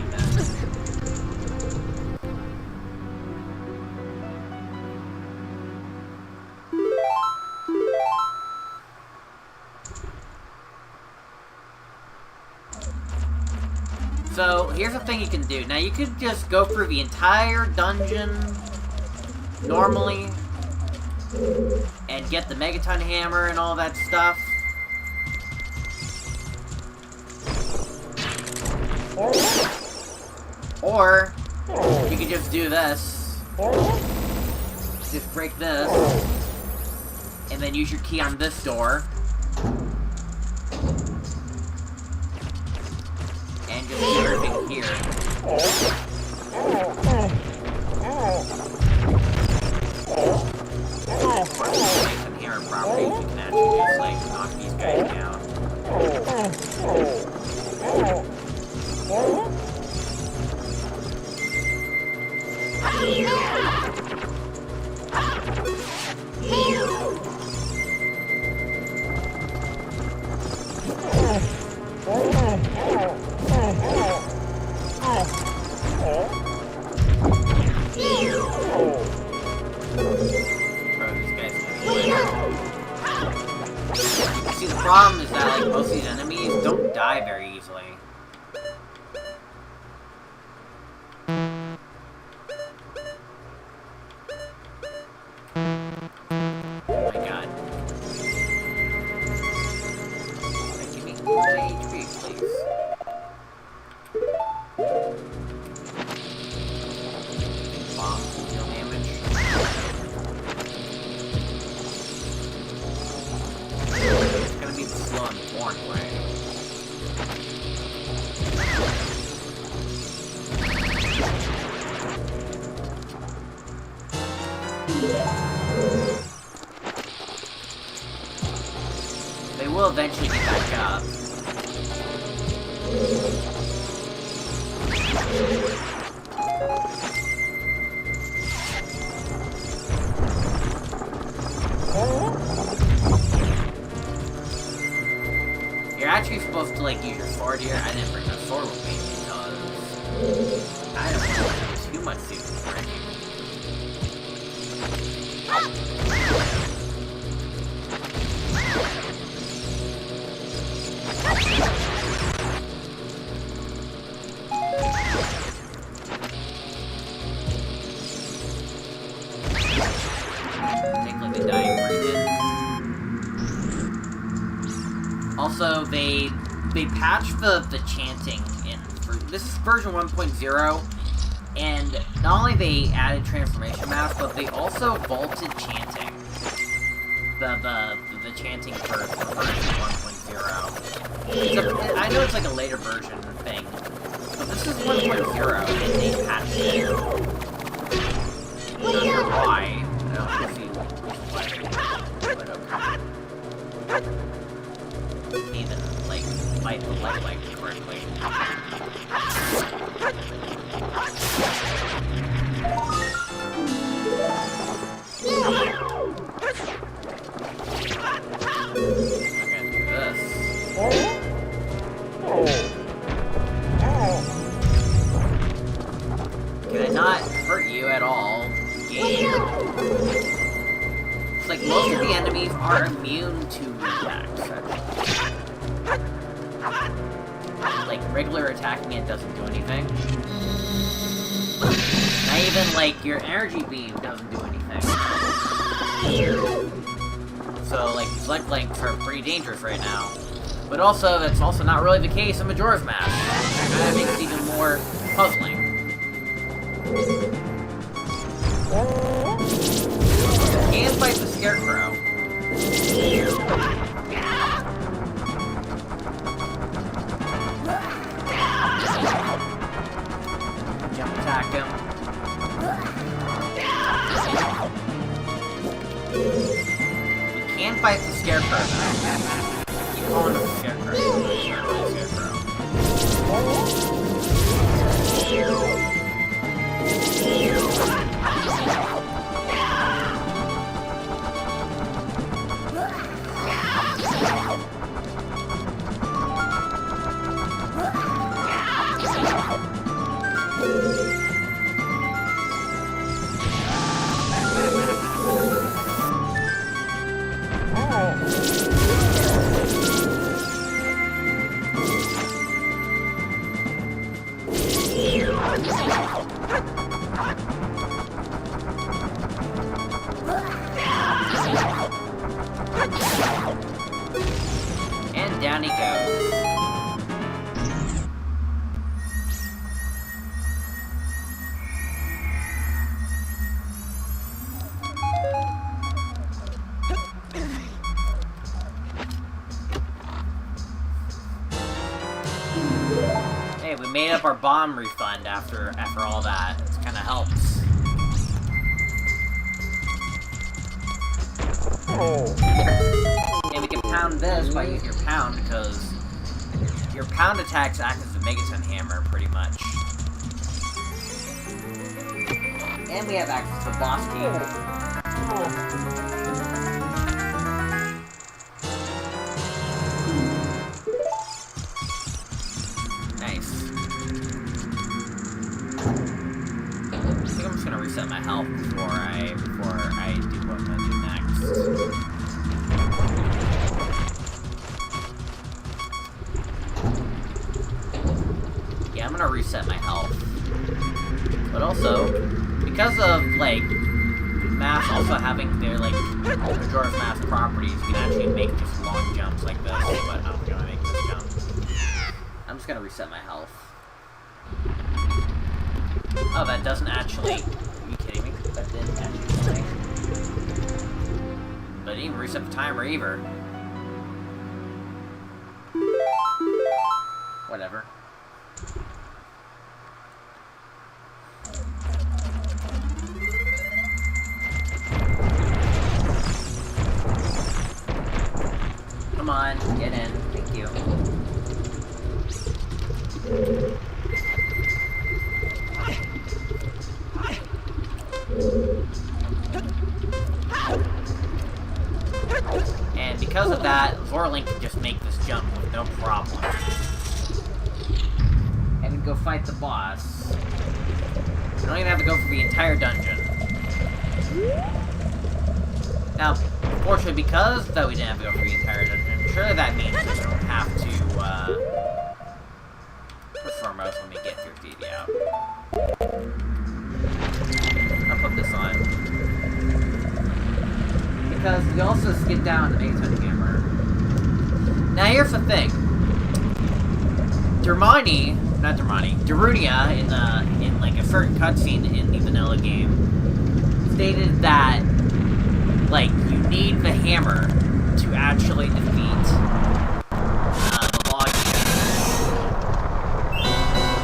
So, here's the thing you can do. Now, you could just go through the entire dungeon normally and get the Megaton Hammer and all that stuff. Or, you can just do this. Just break this. And then use your key on this door. And just do everything here. Make some hammer properties, you can actually just, like, knock these guys down. die very easily. Oh my god. Give me my HP, please. Bomb, no damage. It's gonna be the slow and boring way. They will eventually get back up. You're actually supposed to, like, use your sword here. I didn't bring my sword with me because I don't want to do too much season breaking. Technically dying breathing. Also, they patched the chanting in. This is version 1.0, and not only they added transformation maps, but they also vaulted chanting. The chanting for version 1.0. I know it's like a later version thing, but this is 1.0, and they patched it. Not sure why. I don't see why. But okay. Even, like, light the light like correctly. Can I not hurt you at all? Game. It's like most of the enemies are immune to attacks. Like, regular attacking it doesn't do anything. Not even, like, your energy beam doesn't do anything. So, like, Select Blinks are pretty dangerous right now. But also, that's also not really the case in Majora's Mask. That kind of makes it even more puzzling. And fight the Scarecrow. Jump attack him. We can fight the Scarecrow though. Keep calling him the Scarecrow. He's not really a Scarecrow. And down he goes. Hey, we made up our bomb refund after all that. It kind of helps. And we can pound this by using your pound, because your pound attacks act as a Megaton hammer, pretty much. And we have access to boss key. Nice. I think I'm just gonna reset my health before I do what I'm gonna do next. Yeah, I'm gonna reset my health. But also, because of, like, Mass also having their, like, Majora's Mask properties, you can actually make just long jumps like this, but I'm gonna make this jump. I'm just gonna reset my health. Oh, that doesn't actually... Are you kidding me? That didn't actually play. But it didn't even reset the timer either. Whatever. Come on, get in. Thank you. And because of that, Zorlink can just make this jump with no problem. And we go fight the boss. We don't even have to go for the entire dungeon. Now, fortunately, because though we didn't have to go for the entire dungeon, surely that means that we don't have to, first and foremost, let me get your DD out. I'll put this on. Because we also skip down to Mason Hammer. Now here's the thing. Darunia in like a certain cutscene in the vanilla game stated that like you need the hammer to actually defeat the log.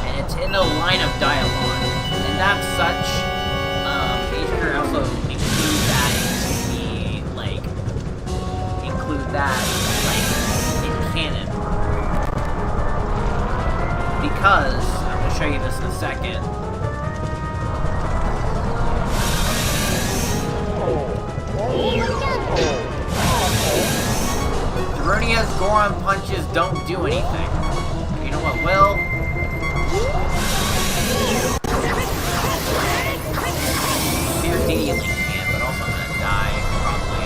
And it's in a line of dialogue. And that's such Acer also include that in canon. Because, I'm going to show you this in a second. Darunia's Goron punches don't do anything. You know what will? Here's DD Link can, but also I'm going to die, probably.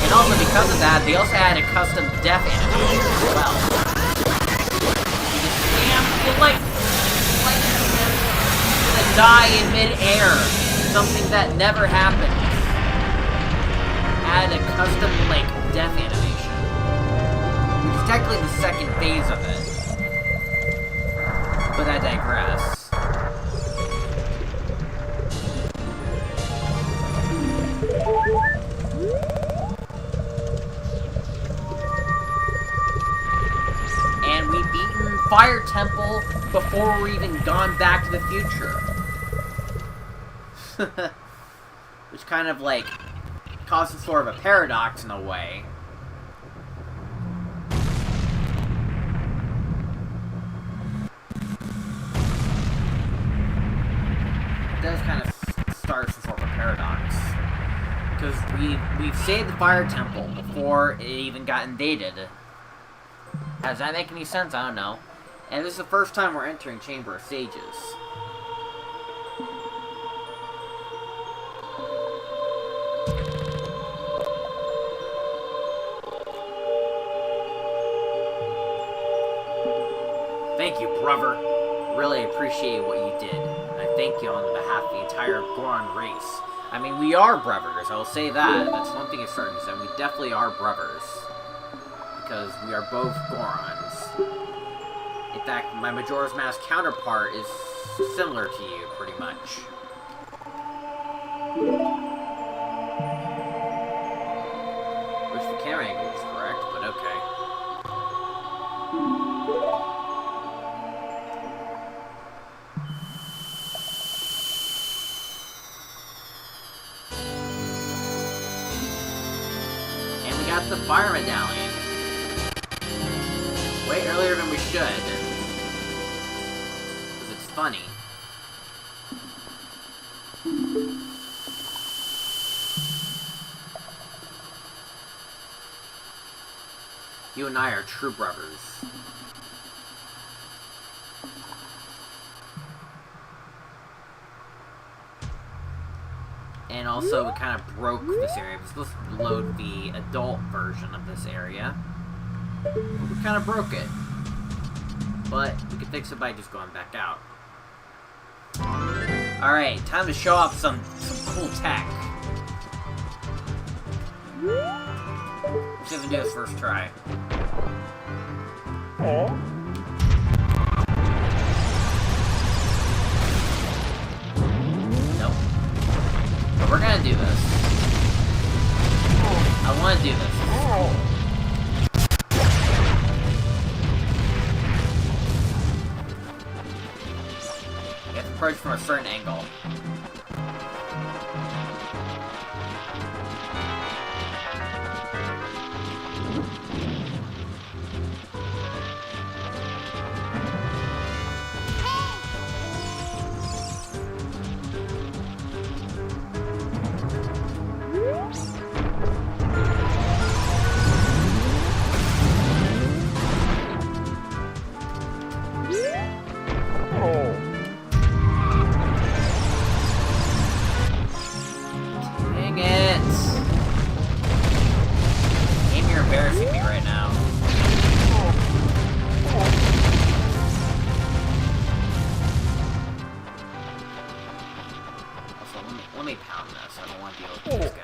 And also because of that, they also had a custom death animation as well. You're like gonna die in mid-air. Something that never happened. Add a custom, like, death animation. Which is technically the second phase of it. But I digress. Fire Temple before we're even gone back to the future. Which kind of, like, causes sort of a paradox in a way. It does kind of start some sort of a paradox. Because we've saved the Fire Temple before it even got invaded. Does that make any sense? I don't know. And this is the first time we're entering Chamber of Sages. Thank you, brother. Really appreciate what you did. And I thank you on behalf of the entire Goron race. I mean, we are brothers, I will say that. That's one thing is certain, so we definitely are brothers. Because we are both Gorons. In fact, my Majora's Mask counterpart is similar to you, pretty much. Wish the camera angle was correct, but okay. And we got the Fire Medallion. Way earlier than we should. Because it's funny. You and I are true brothers. And also, we kind of broke this area. We're supposed to load the adult version of this area. We kind of broke it. but we can fix it by just going back out. Alright, time to show off some cool tech. Let's see if we can do this first try. Nope. But we're gonna do this. I wanna do this. You have to approach from a certain angle. Dang it! Game, you're embarrassing me right now. Also, let me pound this. I don't want to deal with these guys.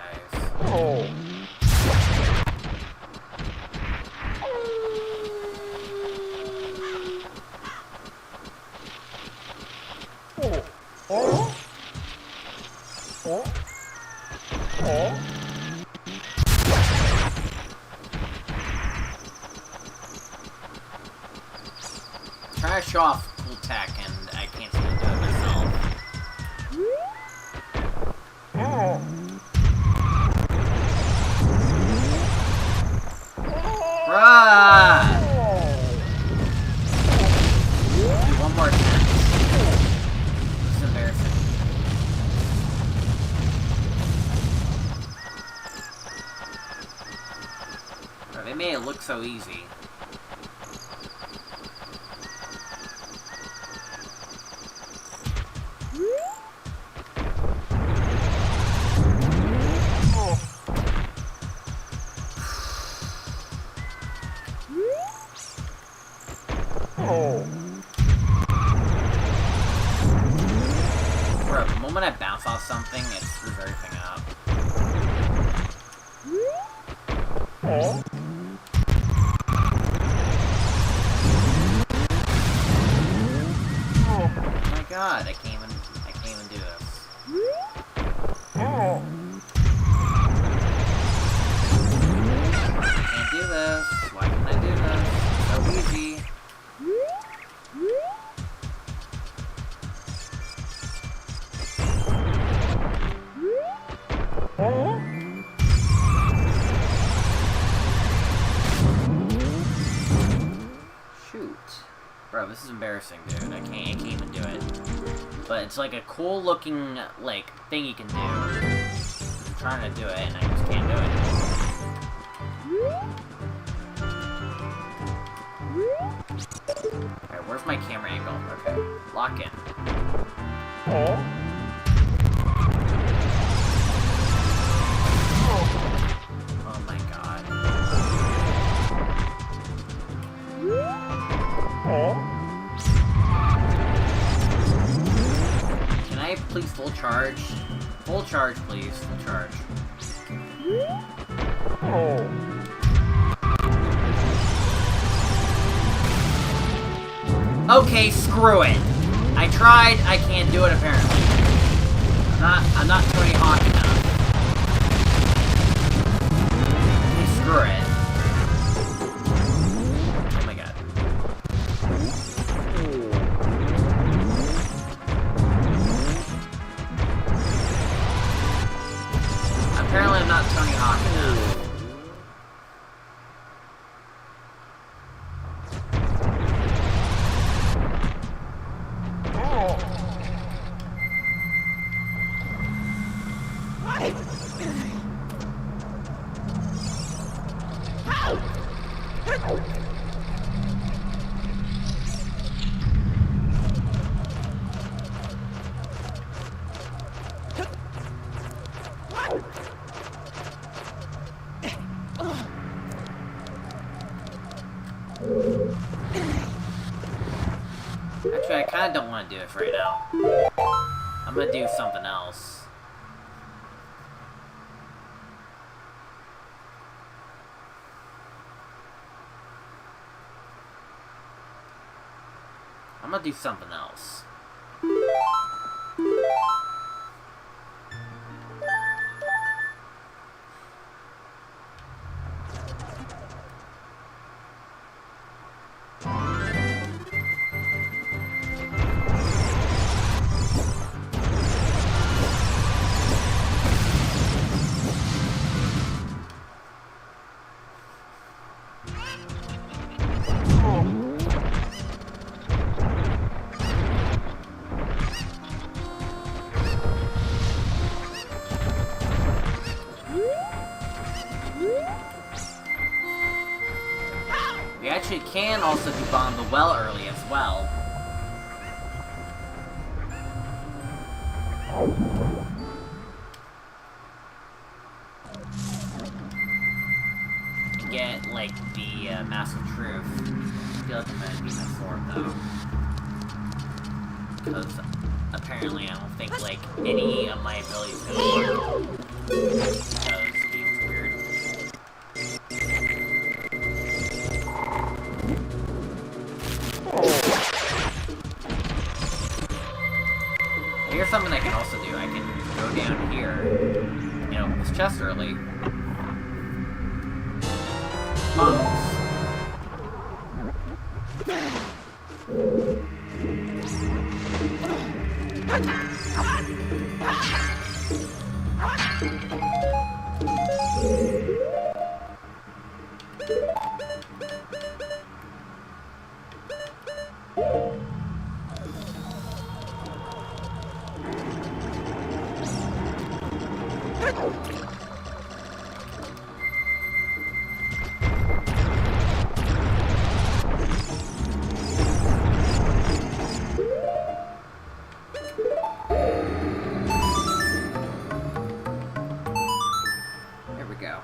Try to show off cool tech, and I can't seem to do it myself. Bruh! Do one more attempt. This is embarrassing. Bro, they made it look so easy. Bro, the moment I bounce off something, it screws everything up. Oh my god, I can't even do this. I can't do this. Why can't I do this? So easy. Shoot. Bro, this is embarrassing, dude. I can't even do it. But it's like a cool looking, like, thing you can do. I'm trying to do it, and I just can't do it. Alright, where's my camera angle? Okay. Lock in. Oh my god. Can I please full charge? Full charge, please. Full charge. Okay, screw it. I tried, I can't do it apparently. I'm not Tony Hawk enough. Okay, screw it. Oh my god. Apparently I'm not Tony Hawk enough. Actually, I kind of don't want to do it right now. I'm gonna do something else. I'm gonna do something else. We actually can also do Bomb the Well early as well. And get, like, the Mask of Truth. I feel like I'm gonna be my sword, though. Because apparently I don't think, like, any of my abilities gonna work. Because the game's weird. Here's something I can also do. I can go down here and open this chest early. Bombs. There we go.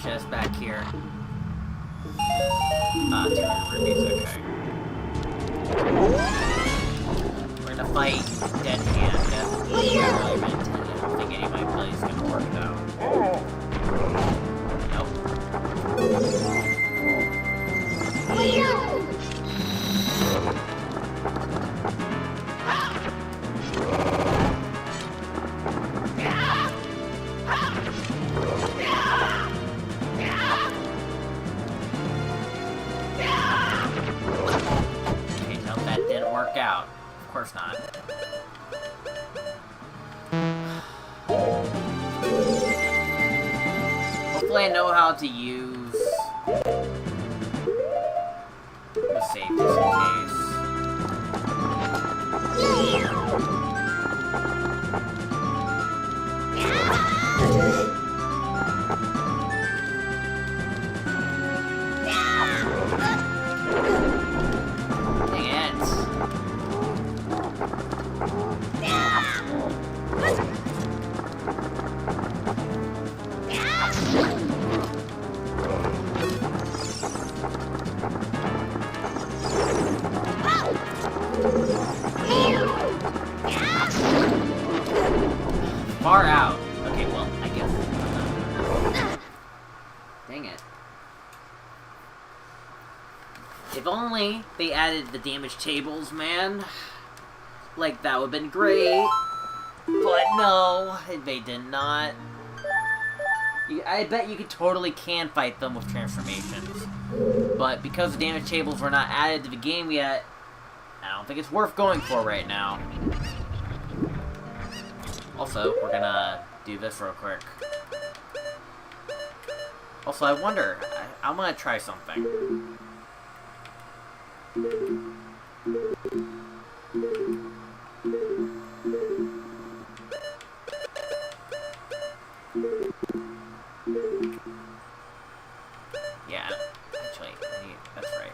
Chest back here. 200 rupees, okay. We're gonna fight Dead Hand. I don't think any of my plays gonna work though. Nope. Okay, nope, that didn't work out. Of course not. Hopefully I know how to use... Let's save just in case. Dang it. Far out. Okay, well, I guess. Dang it. If only they added the damage tables, man. Like, that would've been great. But no, they did not. I bet you totally can fight them with transformations. But because the damage tables were not added to the game yet, I don't think it's worth going for right now. Also, we're gonna do this real quick. Also, I wonder, I'm gonna try something. Yeah, actually, that's right.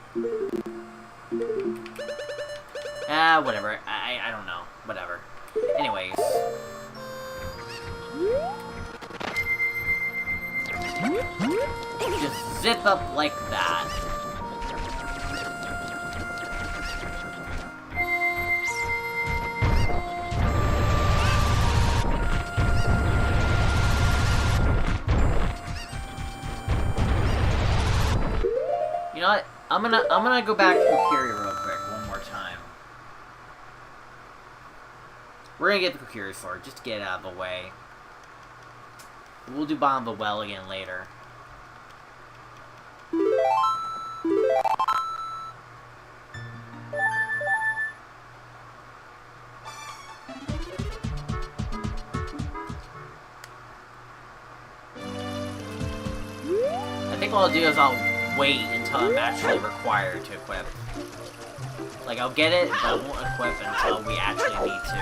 Whatever. I don't know. Whatever. Anyways. Just zip up like that. You know what? I'm gonna go back to Kokiri real quick one more time. We're gonna get the Kokiri sword just to get it out of the way. We'll do Bottom of the Well again later. I think what I'll do is I'll wait until I'm actually required to equip. Like, I'll get it, but I won't equip until we actually need to.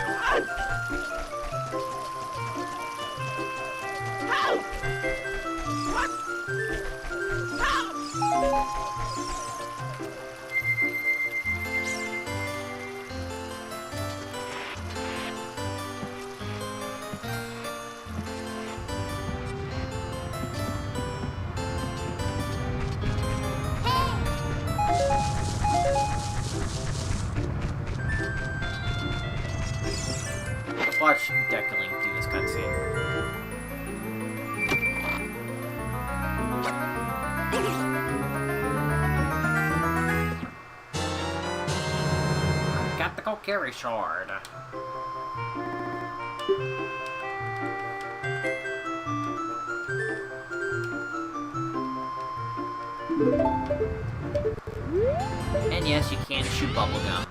Let's watch Decalink do this cutscene. Got the Kokiri sword. And yes, you can shoot bubblegum.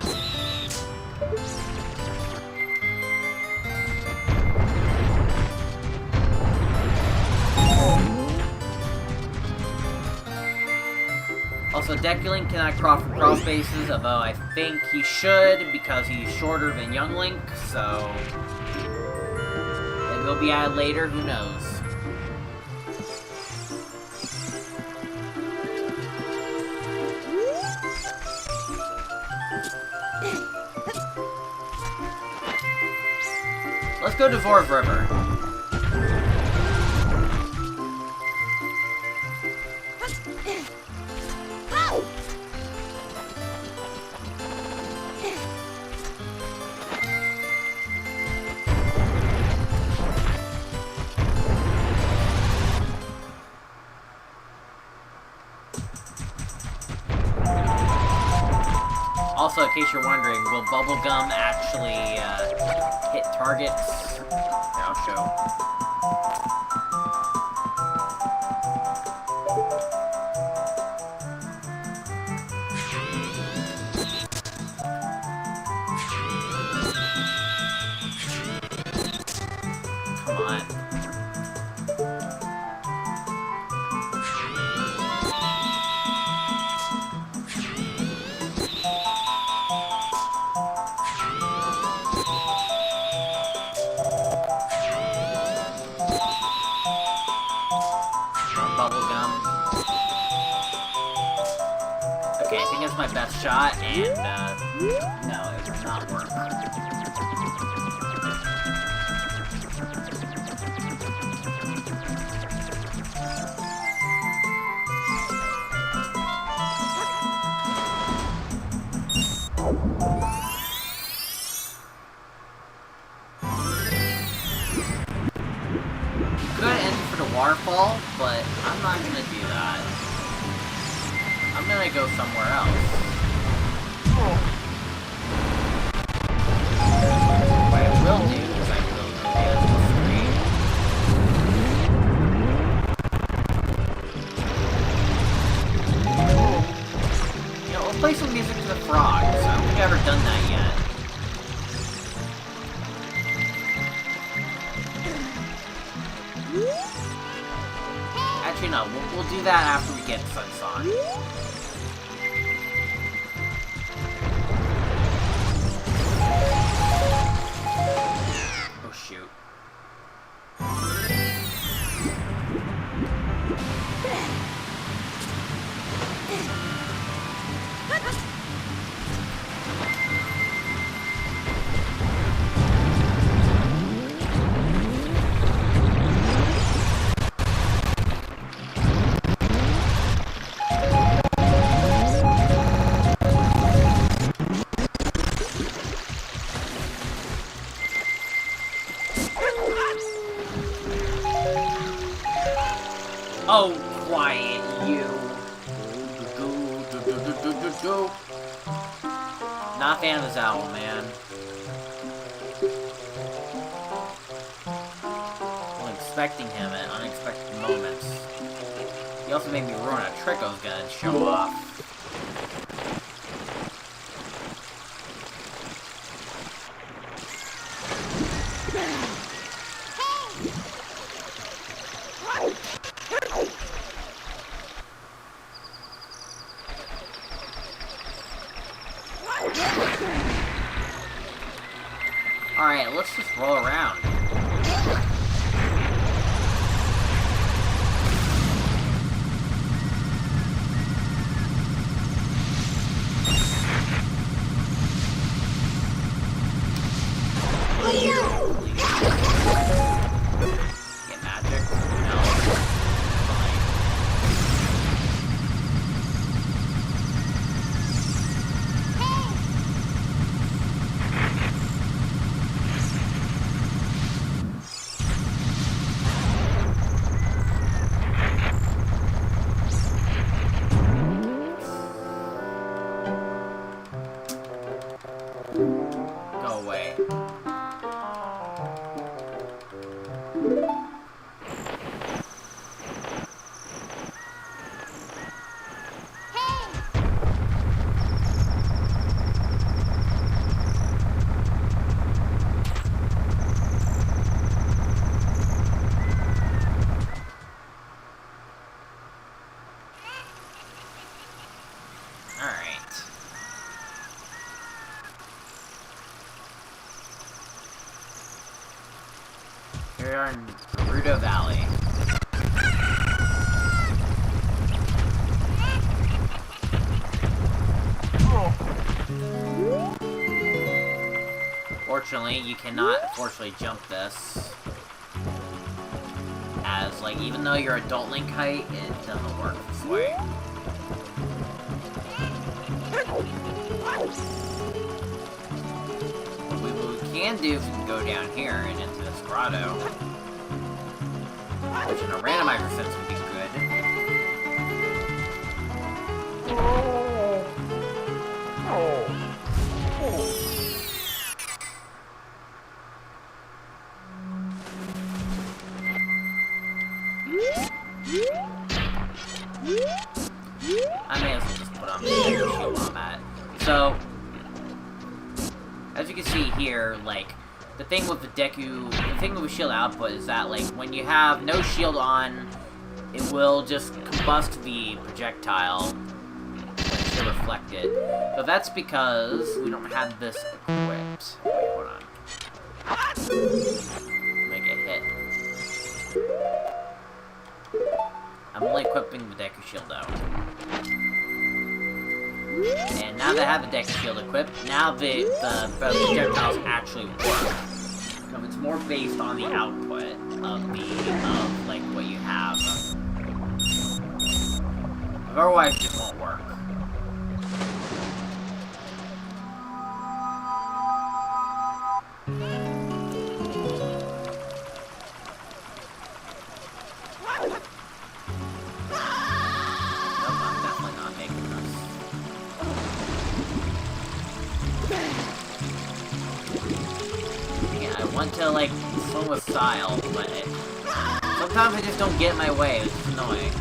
Also, Decalink cannot cross spaces, although I think he should because he's shorter than Young Link, so maybe he'll be added later, who knows. Let's go to Vorv River. Also, in case you're wondering, will bubblegum actually hit targets? Here, I'll show. Come on. Okay, I think that's my best shot, and, no, it will not work. Could end for the waterfall, but I'm not gonna do that. I'm gonna go somewhere else. What I will do is I will do the screen. Actually, no. We'll do that after we get Sense on. Oh, shoot. Oh, quiet, you. Go. Not a fan of this owl, man. I'm expecting him at unexpected moments. He also made me ruin a trick I was gonna show off. Alright, let's just roll around. Get magic? No. Fine. Go away. Alright. Here we are in Gerudo Valley. Fortunately, you cannot jump this. As, like, even though you're adult Link height, it doesn't work this way. What we can do is we can go down here and into this grotto. Which in a randomizer sense would be good. I may as well just put on the shield while I'm at it. So, as you can see here, like, the thing with the shield output is that, like, when you have no shield on, it will just combust the projectile to reflect it. So that's because we don't have this equipped. Wait, hold on. Make it hit. I'm only equipping the Deku Shield, though. And now that I have the Deku Shield equipped, now the projectiles actually work. So it's more based on the output of like, what you have. Otherwise, it just won't work. To like swim with style, but sometimes I just don't get in my way. It's just annoying.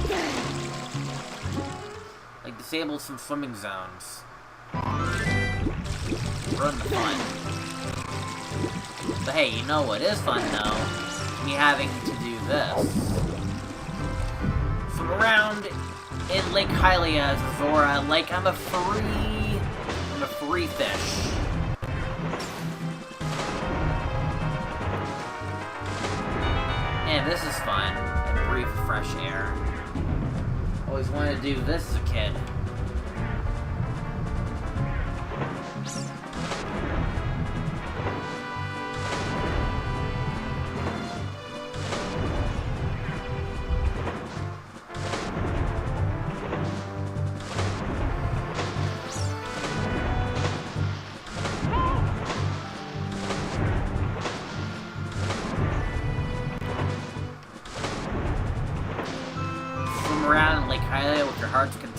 Like disable some swimming zones. Ruin the fun. But hey, you know what is fun though? Me having to do this. Lake Hylia, Zora, like I'm a free fish. Yeah, this is fun. Breathe fresh air. Always wanted to do this as a kid. Around in Lake Hylia with your heart's content.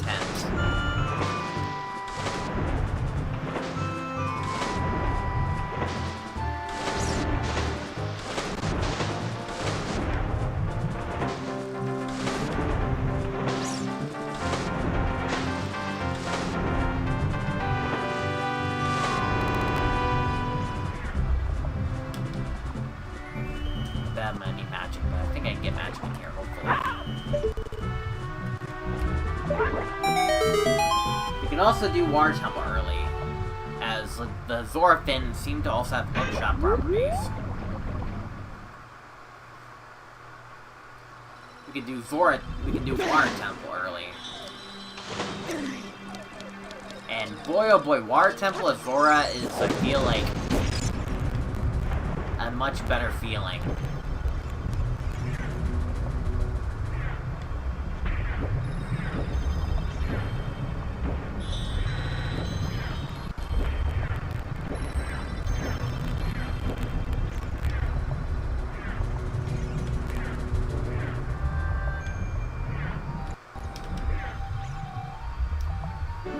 That might need magic, but I think I can get magic in here, hopefully. We can also do Water Temple early, as the Zora fins seem to also have one-shot properties. We can do Water Temple early. And boy oh boy, Water Temple as Zora is, I feel like, a much better feeling.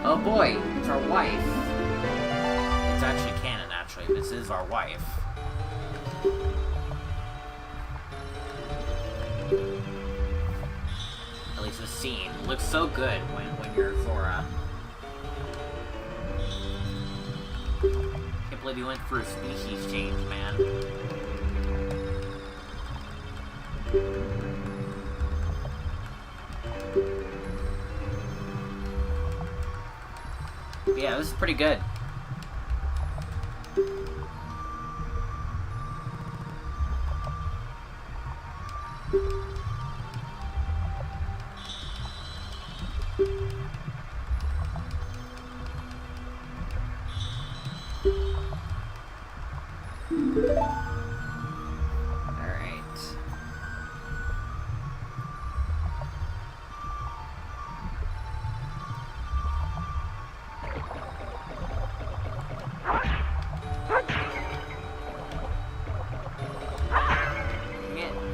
Oh boy, it's our wife. It's actually canon, actually. This is our wife. At least this scene looks so good when you're Zora. Can't believe you went through a species change, man. Yeah, this is pretty good.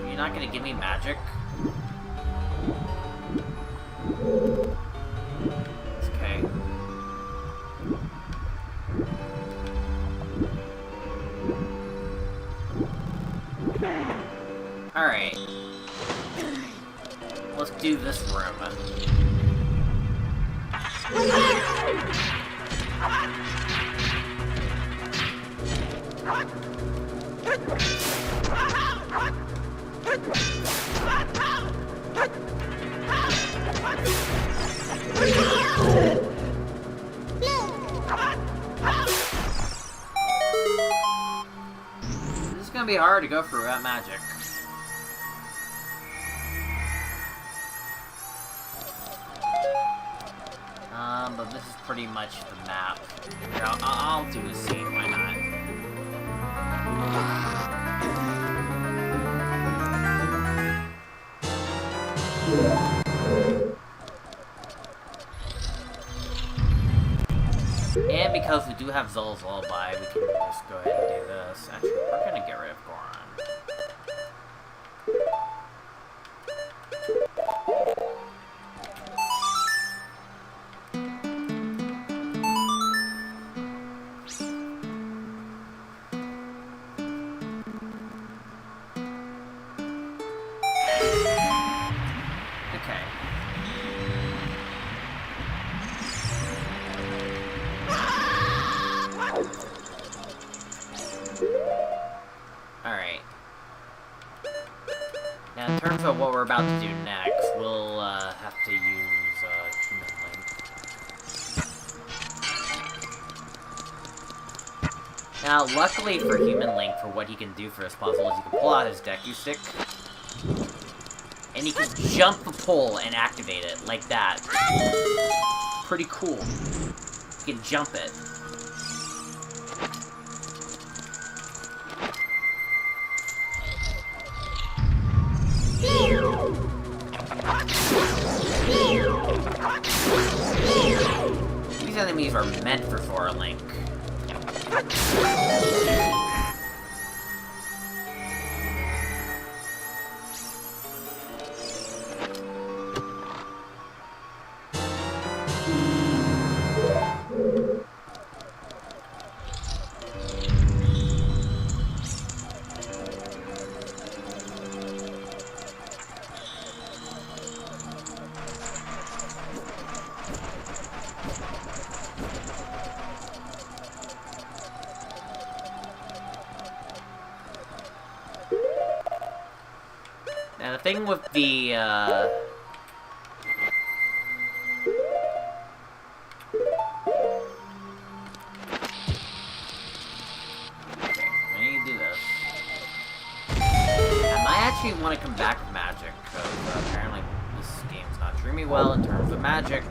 You're not gonna give me magic? It's okay. Alright. Let's do this room. This is gonna be hard to go through without magic. But this is pretty much the map. Here, I'll do a scene, why not? And because we do have Zelda's Lullaby, we can just go ahead and do this. Actually, we're gonna get rid of Goron. Alright. Now, in terms of what we're about to do next, we'll have to use Now, luckily for Human Link, for what he can do for this puzzle, is he can pull out his Deku Stick, and he can jump the pole and activate it, like that. Pretty cool. He can jump it. These enemies are meant for Sora Link. Now the thing with the, okay, I need to do this. I might actually want to come back with magic, because apparently this game's not treating me well in terms of magic.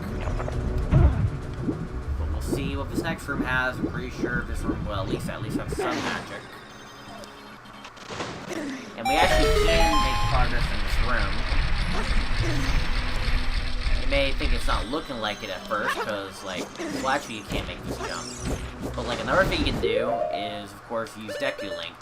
But we'll see what this next room has. I'm pretty sure this room will at least have some magic. And we actually can make progress in this room. You may think it's not looking like it at first, because, like, well, actually you can't make this jump. But, like, another thing you can do is, of course, use Deku Link.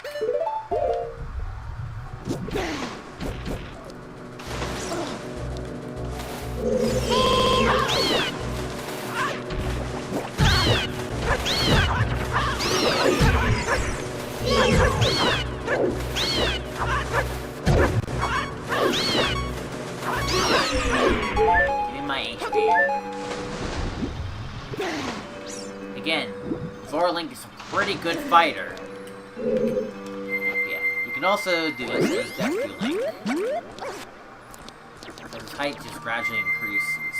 Give me my HP. Again, Sora Link is a pretty good fighter. Yeah, you can also do this with Deku Link. So his height just gradually increases.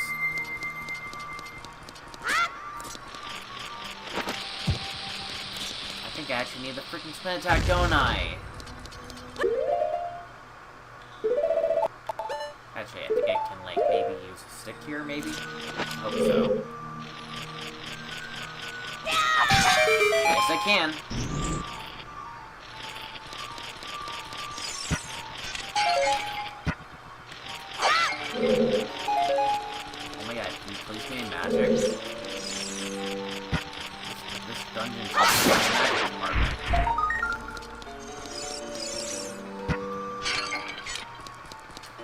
I think I actually need the freaking spin attack, don't I? Actually, I think I can, like, maybe use a stick here, maybe? Hope so. Yes, I can. Oh my god, can you please give me magic? This dungeon is a magic department.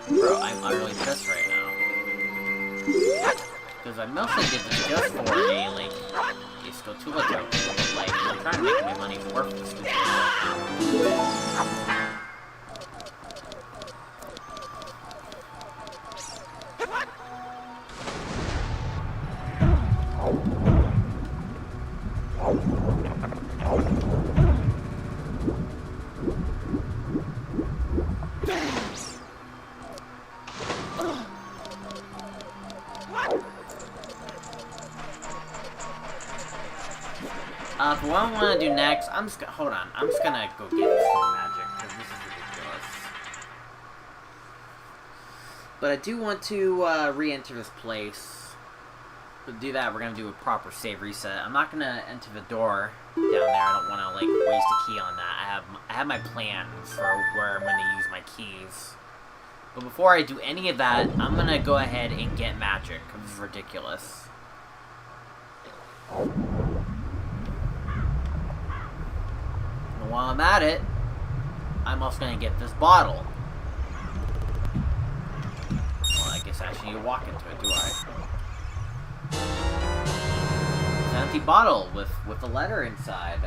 Bro, I'm utterly pissed right now. Because I mostly did this just for a, like, a Skotula token. Like, I'm trying to make my money worth this Skotula. For what I want to do next, I'm just gonna, hold on, I'm just gonna go get some magic, because this is ridiculous. But I do want to, re-enter this place. To do that, we're gonna do a proper save reset. I'm not gonna enter the door down there, I don't want to, like, waste a key on that. I have my plans for where I'm gonna use my keys. But before I do any of that, I'm gonna go ahead and get magic, because this is ridiculous. And while I'm at it, I'm also gonna get this bottle. Well, I guess I actually need to walk into it, do I? It's an empty bottle with a letter inside.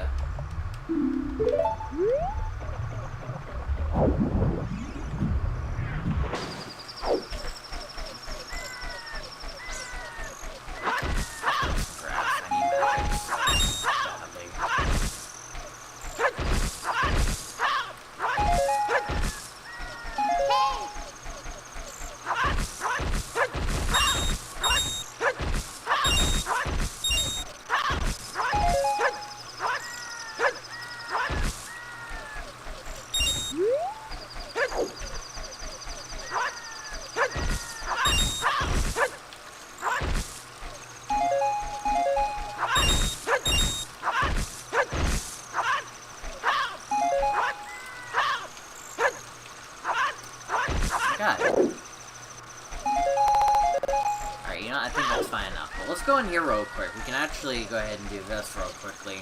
know, I think that's fine enough. But let's go in here real quick. We can actually go ahead and do this real quickly.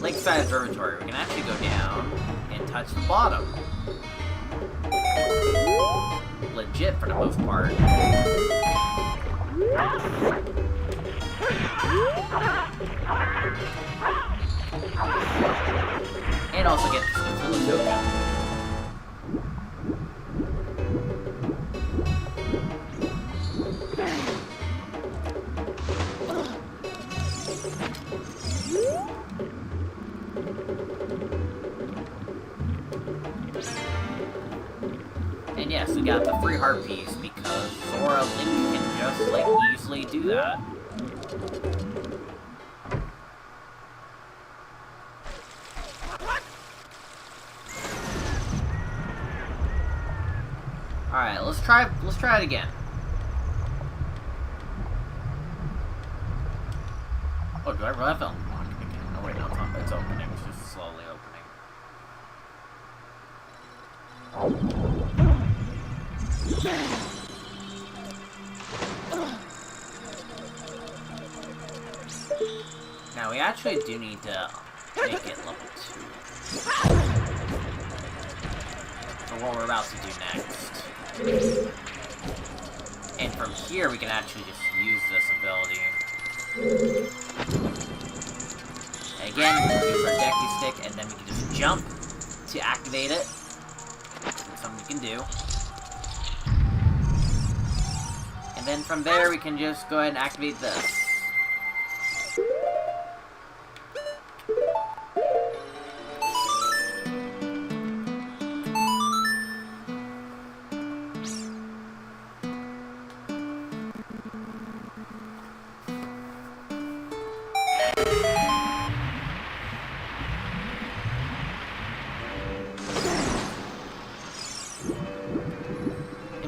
Lakeside Observatory. We can actually go down and touch the bottom. Legit for the most part. And also get the Cthulhu token. And yes, we got the free heart piece because Sora Link can just, like, easily do that. Alright, let's try it again. Oh, do I really have to unlock it again? Oh wait, no, it's opening. It's just slowly opening. Now, we actually do need to make it level 2. For what we're about to do next. And from here, we can actually just use this ability. And again, we'll use our decky stick, and then we can just jump to activate it. That's something we can do. And then from there, we can just go ahead and activate this.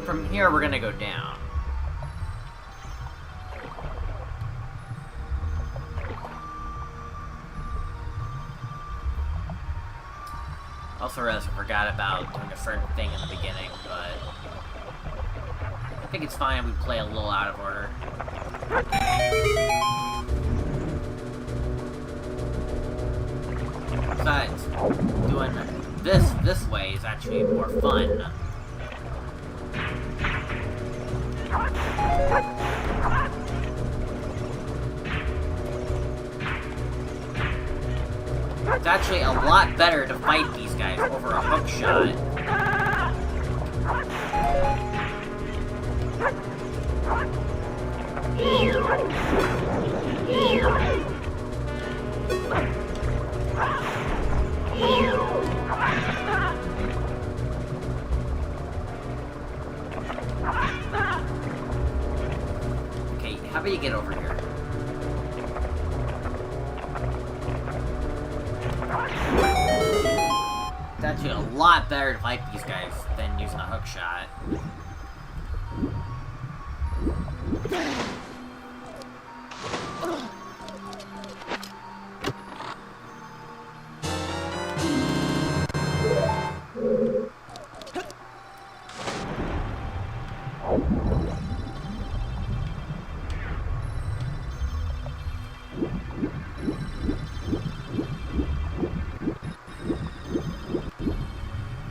From here, we're gonna go down. Also realized I forgot about doing a certain thing in the beginning, but I think it's fine we play a little out of order. Besides, doing this way is actually more fun. It's actually a lot better to fight these guys over a hook shot. Okay, how about you get over here? It's actually a lot better to fight these guys than using a hook shot.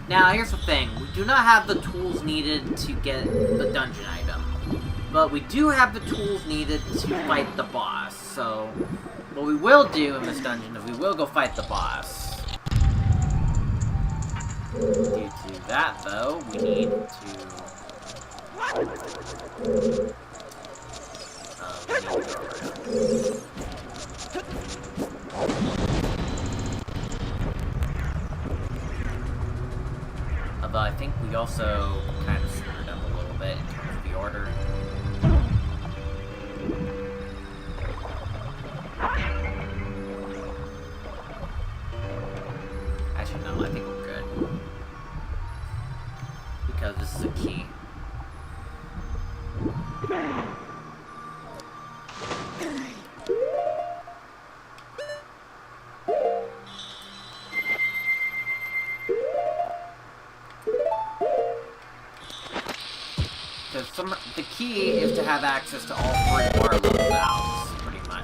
Now, here's the thing. We do not have the tools needed to get the dungeon item. But we do have the tools needed to fight the boss. So, what we will do in this dungeon is we will go fight the boss. Due to that, though, we need to... Although I think we also kind of screwed up a little bit in terms of the order. Actually, no, I think we're good. Because this is a key. the key is to have access to all 3 water level valves, pretty much.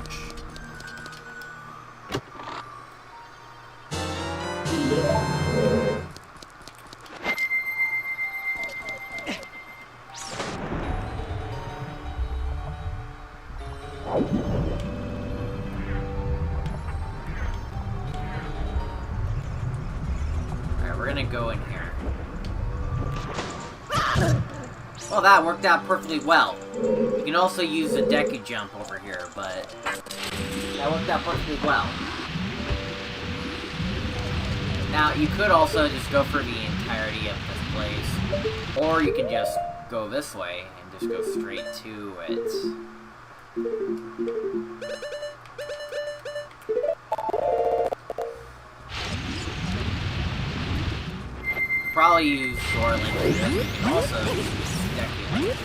Alright, we're gonna go in here. Well, that worked out perfectly well. You can also use the Deku Jump over here, but that worked out perfectly well. Now, you could also just go for the entirety of this place, or you can just go this way and just go straight to it. Probably use Sword Link, but you can also use Deku Link.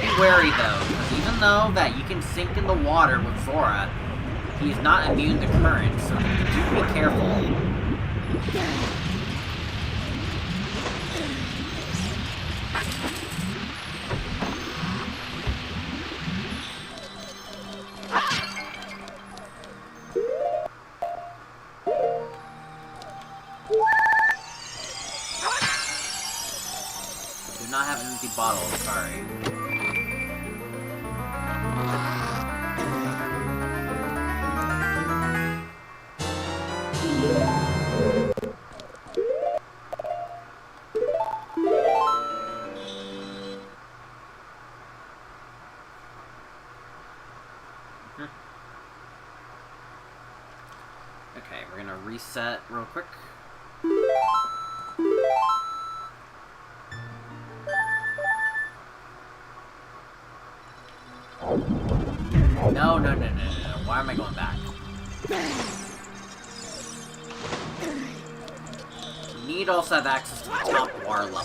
Be wary though, because even though that you can sink in the water with Zora, he's not immune to current, so do be careful. Do not have an empty bottle, sorry. Okay, we're gonna reset real quick. No. Why am I going back? You need also have access to the top water level.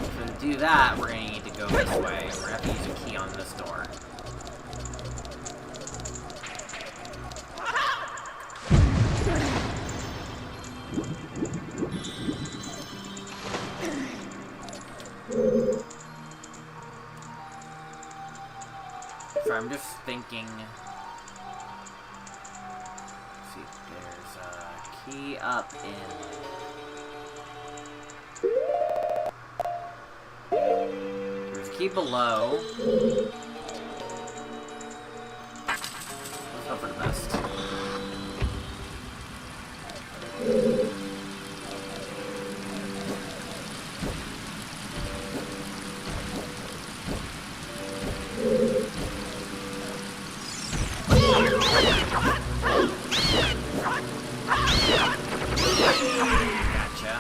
So to do that, we're gonna need to go this way. We're gonna have to use a key on this door. So I'm just thinking. Let's see, there's a key up in. There's a key below. Let's hope for the best. Gotcha.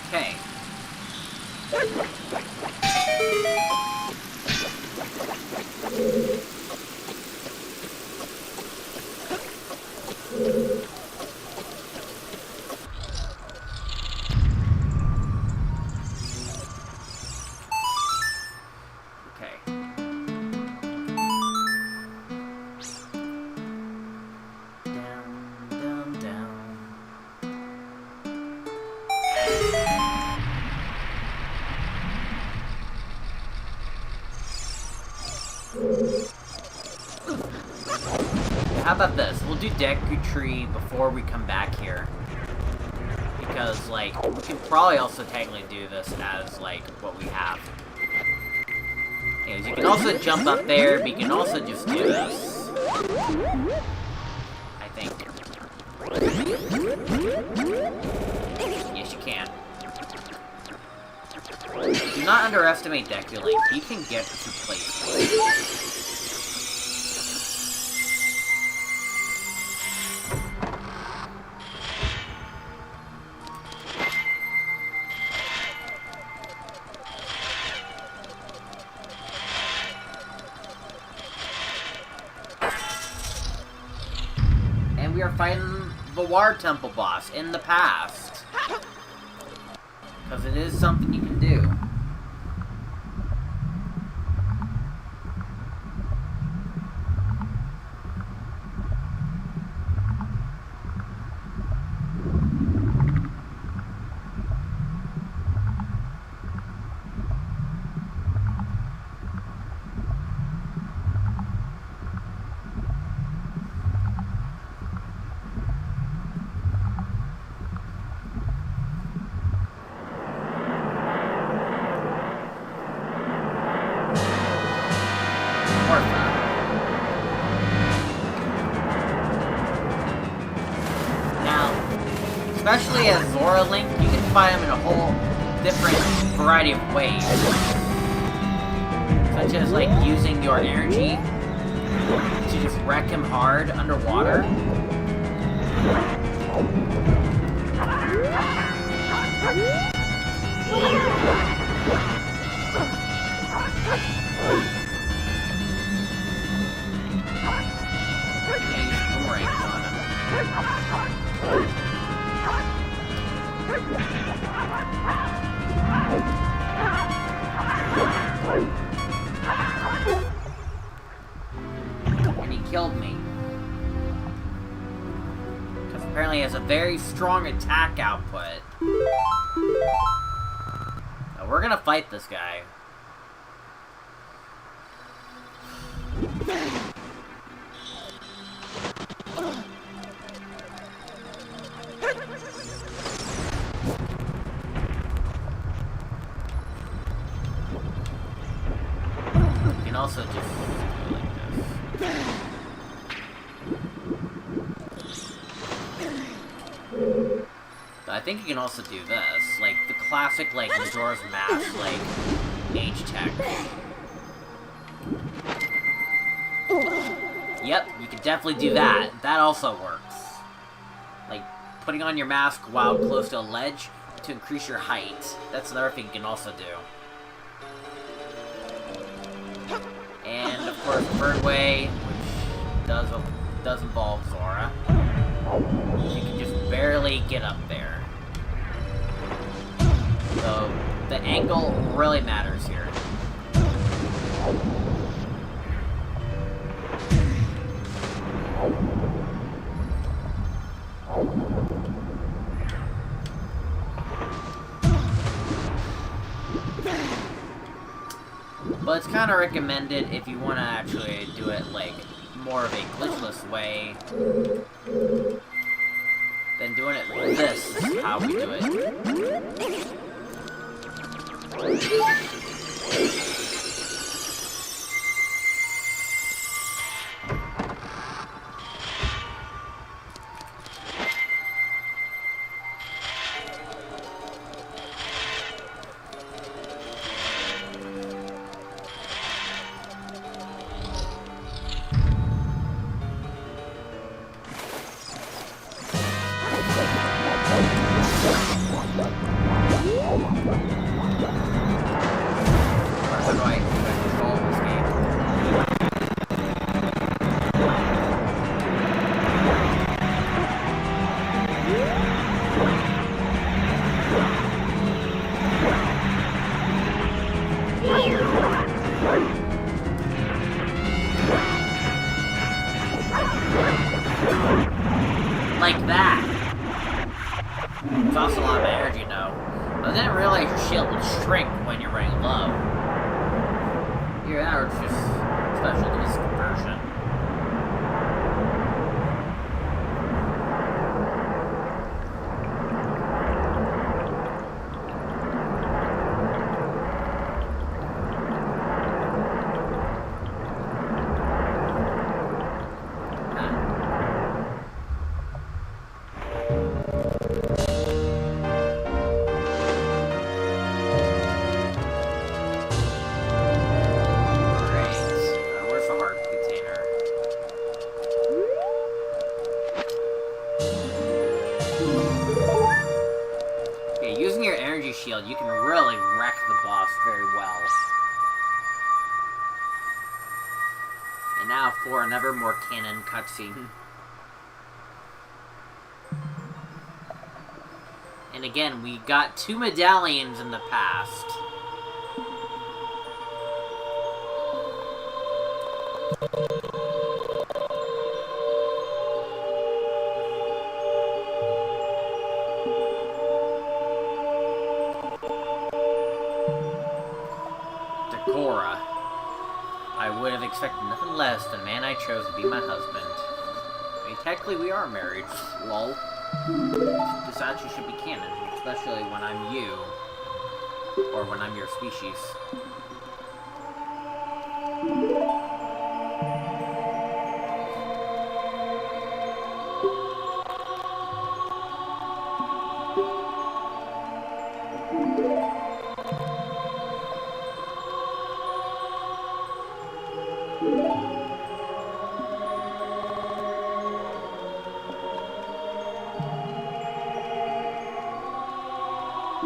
Okay. How about this? We'll do Deku Tree before we come back here. Because, like, we can probably also technically do this as, like, what we have. Anyways, you can also jump up there, but you can also just do this. I think. Yes, you can. Do not underestimate Deku Link. He can get to places. We are fighting the War Temple boss in the past. Because it is something you can do. Zora Link, you can fight him in a whole different variety of ways. Such as, like, using your energy to just wreck him hard underwater. And he killed me. Because apparently he has a very strong attack output. Now we're gonna fight this guy. You can also just do it like this. But I think you can also do this, like the classic, like Majora's Mask, like H tech. Yep, you can definitely do that. That also works. Like putting on your mask while close to a ledge to increase your height. That's another thing you can also do. And of course, the third way, which does involve Zora. You can just barely get up there. So the angle really matters here. But it's kind of recommended if you want to actually do it like more of a glitchless way. Then doing it like this is how we do it. Like that. It's also a lot of energy, though. I didn't realize your shield would shrink when you're running low. Either that or it's just special to this conversion. Shield, you can really wreck the boss very well. And now for another more canon cutscene. And again, we got 2 medallions in the past. I would have expected nothing less than the man I chose to be my husband. I mean, technically we are married, lol. This actually should be canon, especially when I'm you. Or when I'm your species. My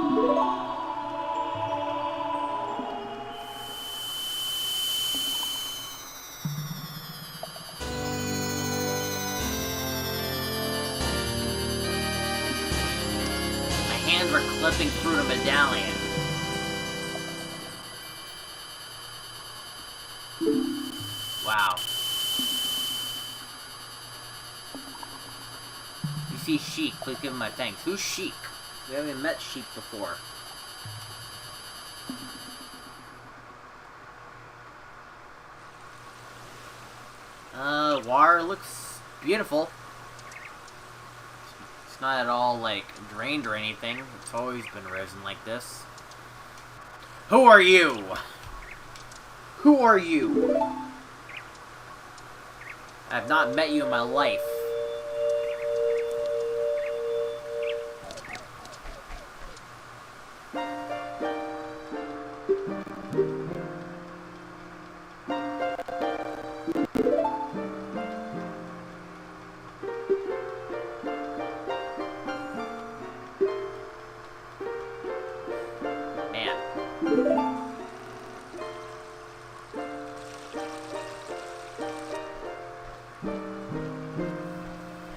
hands are clipping through the medallion. Wow. You see Sheik, please give him my thanks. Who's Sheik? We haven't met Sheik before. Water looks beautiful. It's not at all, like, drained or anything. It's always been risen like this. Who are you? Who are you? I have not met you in my life.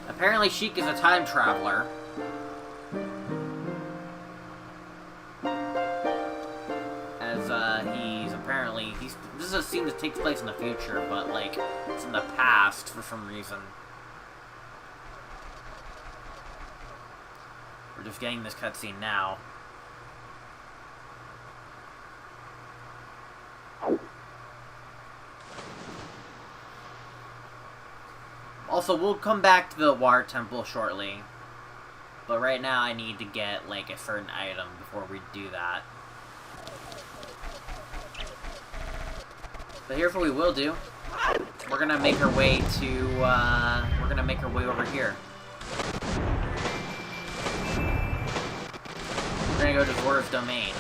Apparently Sheik is a time traveler. As, this does seem to take place in the future, but, like, it's in the past for some reason. We're just getting this cutscene now. Also, we'll come back to the water temple shortly. But right now I need to get, like, a certain item before we do that. But here's what we will do. We're gonna make our way to, we're gonna make our way over here. We're gonna go to Zora's Domain.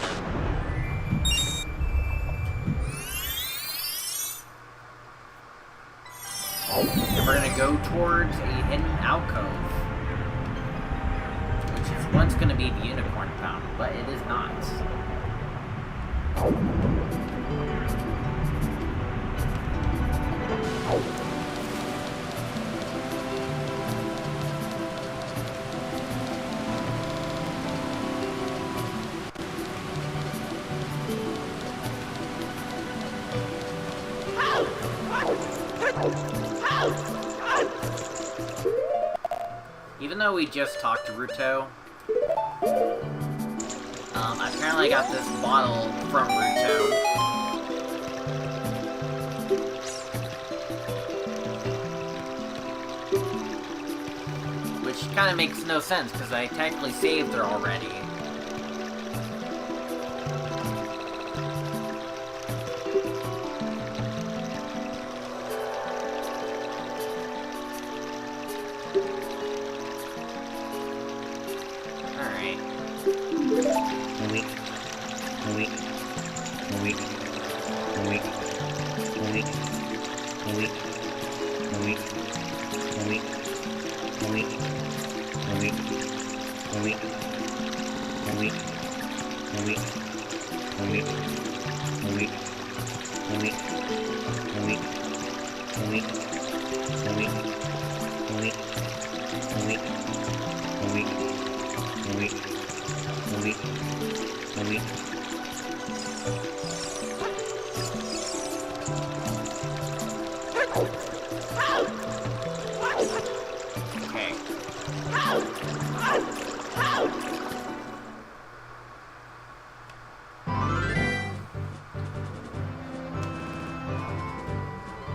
And we're gonna go towards a hidden alcove. Which is once gonna be the Unicorn Fountain, but it is not. Even though we just talked to Ruto, apparently I got this bottle from Ruto. Which kind of makes no sense, because I technically saved her already.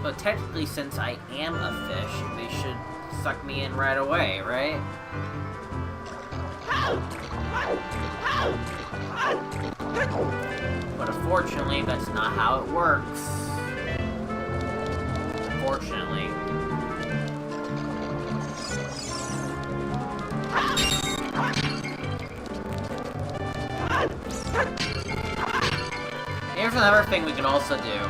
But technically, since I am a fish, they should suck me in right away, right? But unfortunately, that's not how it works. Unfortunately. Here's another thing we can also do.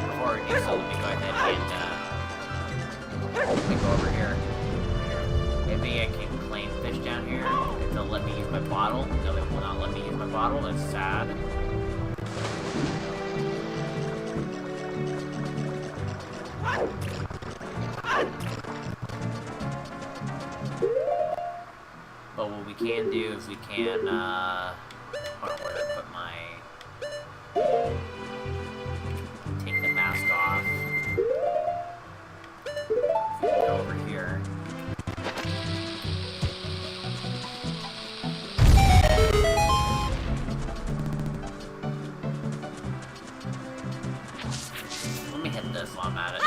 Before we do so, let me go ahead and let me go over here. Give me a bottle. That's sad. But what we can do is we can, hold on, where did I put my... Take the mask off. We can go over here. Let me hit this while I'm at it.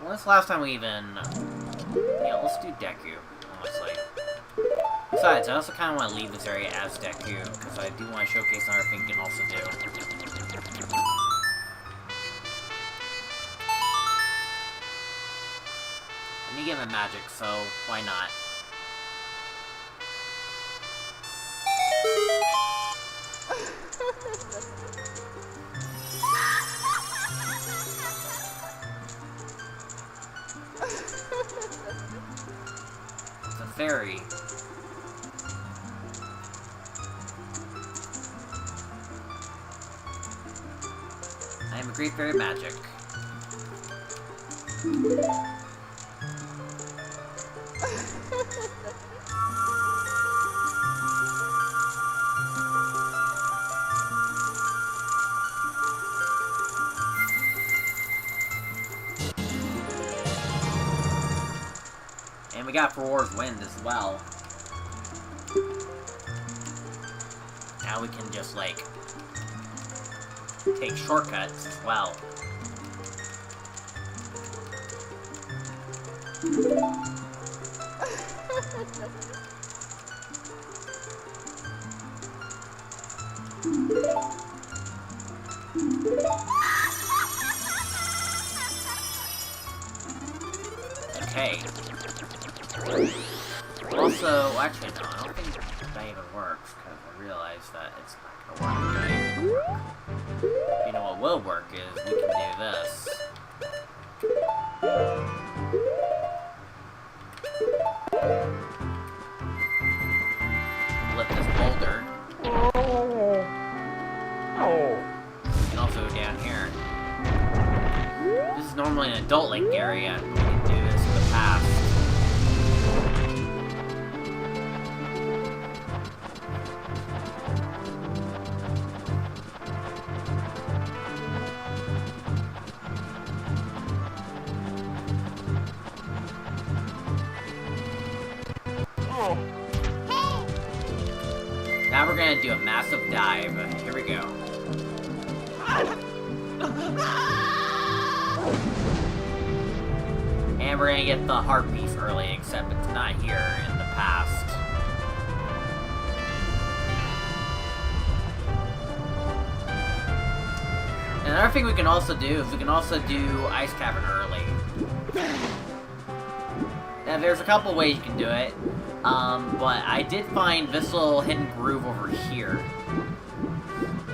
When's the last time we even... Yeah, let's do Deku, honestly. Besides, I also kind of want to leave this area as Deku, because I do want to showcase another thing you can also do. And you give him magic, so why not? It's a fairy. I am a great fairy of magic. And we got Roar's Wind as well. Now we can just, like, take shortcuts as well. Okay. Also, actually, no, I don't think that even works, because I realized that it's not gonna work. You know what will work is we can do this. Lift this boulder. And also down here. This is normally an adult lake area, and we can do this in the past. Now we're gonna do a massive dive. Here we go. And we're gonna get the heart piece early, except it's not here in the past. And another thing we can also do is we can also do Ice Cavern early. Now there's a couple ways you can do it. But I did find this little hidden groove over here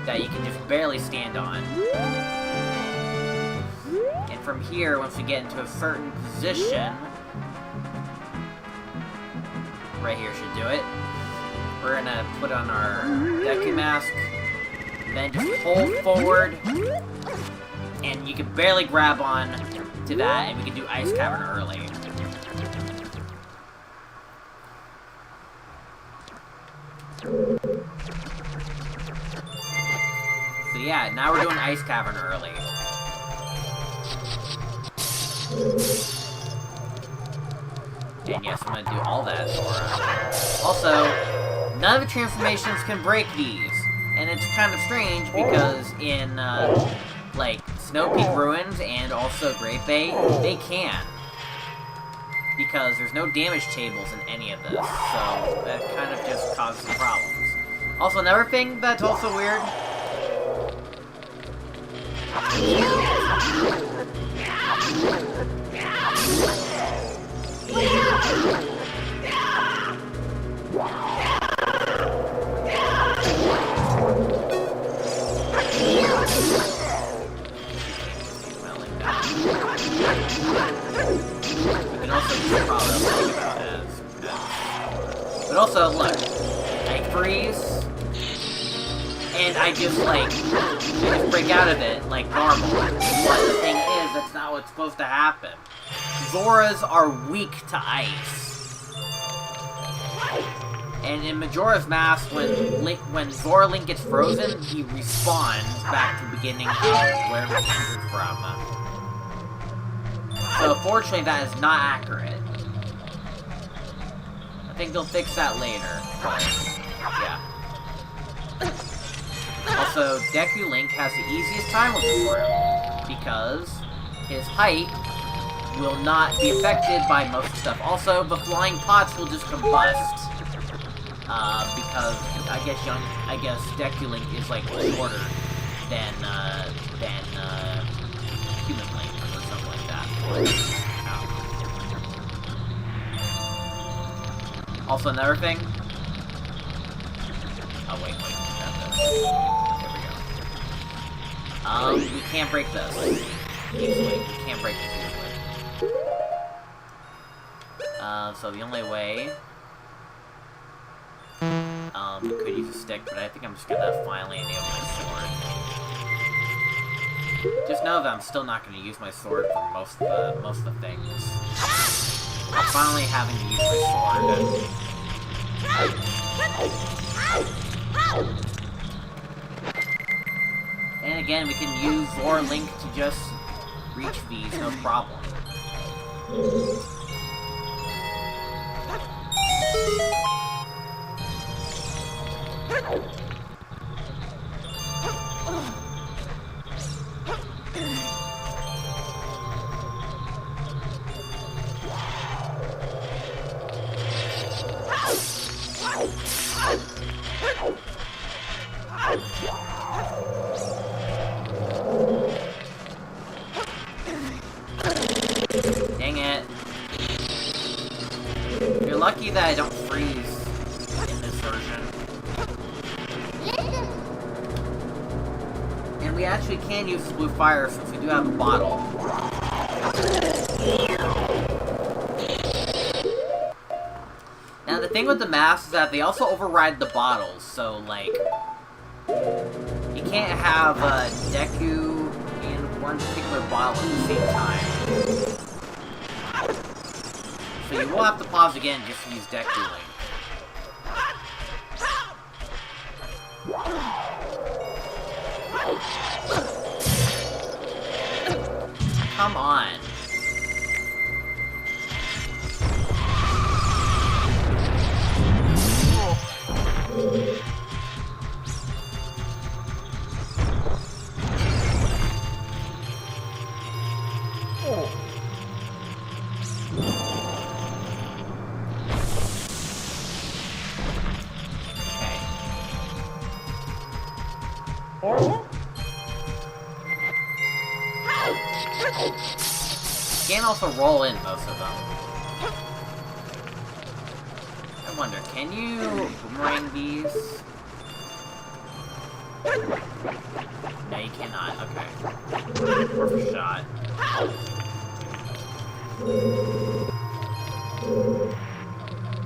that you can just barely stand on. And from here, once we get into a certain position, right here should do it. We're gonna put on our Deku mask, then just hold forward, and you can barely grab on to that, and we can do Ice Cavern early. So yeah, now we're doing Ice Cavern early. And yes, I'm gonna do all that, Sora. Also, none of the transformations can break these. And it's kind of strange because in, like, Snow Peak Ruins and also Great Bay, they can. Because there's no damage tables in any of this, so that kind of just causes some problems. Also, another thing that's also weird. freeze, and I just break out of it like normal. But the thing is, that's not what's supposed to happen. Zoras are weak to ice. And in Majora's Mask, when Zora Link gets frozen, he respawns back to the beginning of wherever he entered from. So fortunately, that is not accurate. I think they'll fix that later. Yeah. Also, Deku Link has the easiest time with this room, because his height will not be affected by most stuff. Also, the flying pots will just combust. Because I guess Deku Link is like shorter than Human Link or something like that. Ow. Also, another thing. Oh wait, there we go. We can't break this easily. We can't break this easily. So the only way. We could use a stick, but I think I'm just gonna finally enable my sword. Just know that I'm still not gonna use my sword for most of the things. I'm finally having to use my sword. And again, we can use Zora Link to just reach these, no problem. Dang it. You're lucky that I don't freeze in this version. And we actually can use blue fire since we do have a bottle. Now the thing with the masks is that they also override the bottles, so like you can't have Deku in one particular bottle at the same time. So you will have to pause again just to use Deku Link. Come on. You can also roll in most of them. I wonder, can you boomerang these? No, you cannot. Okay. Worth a shot.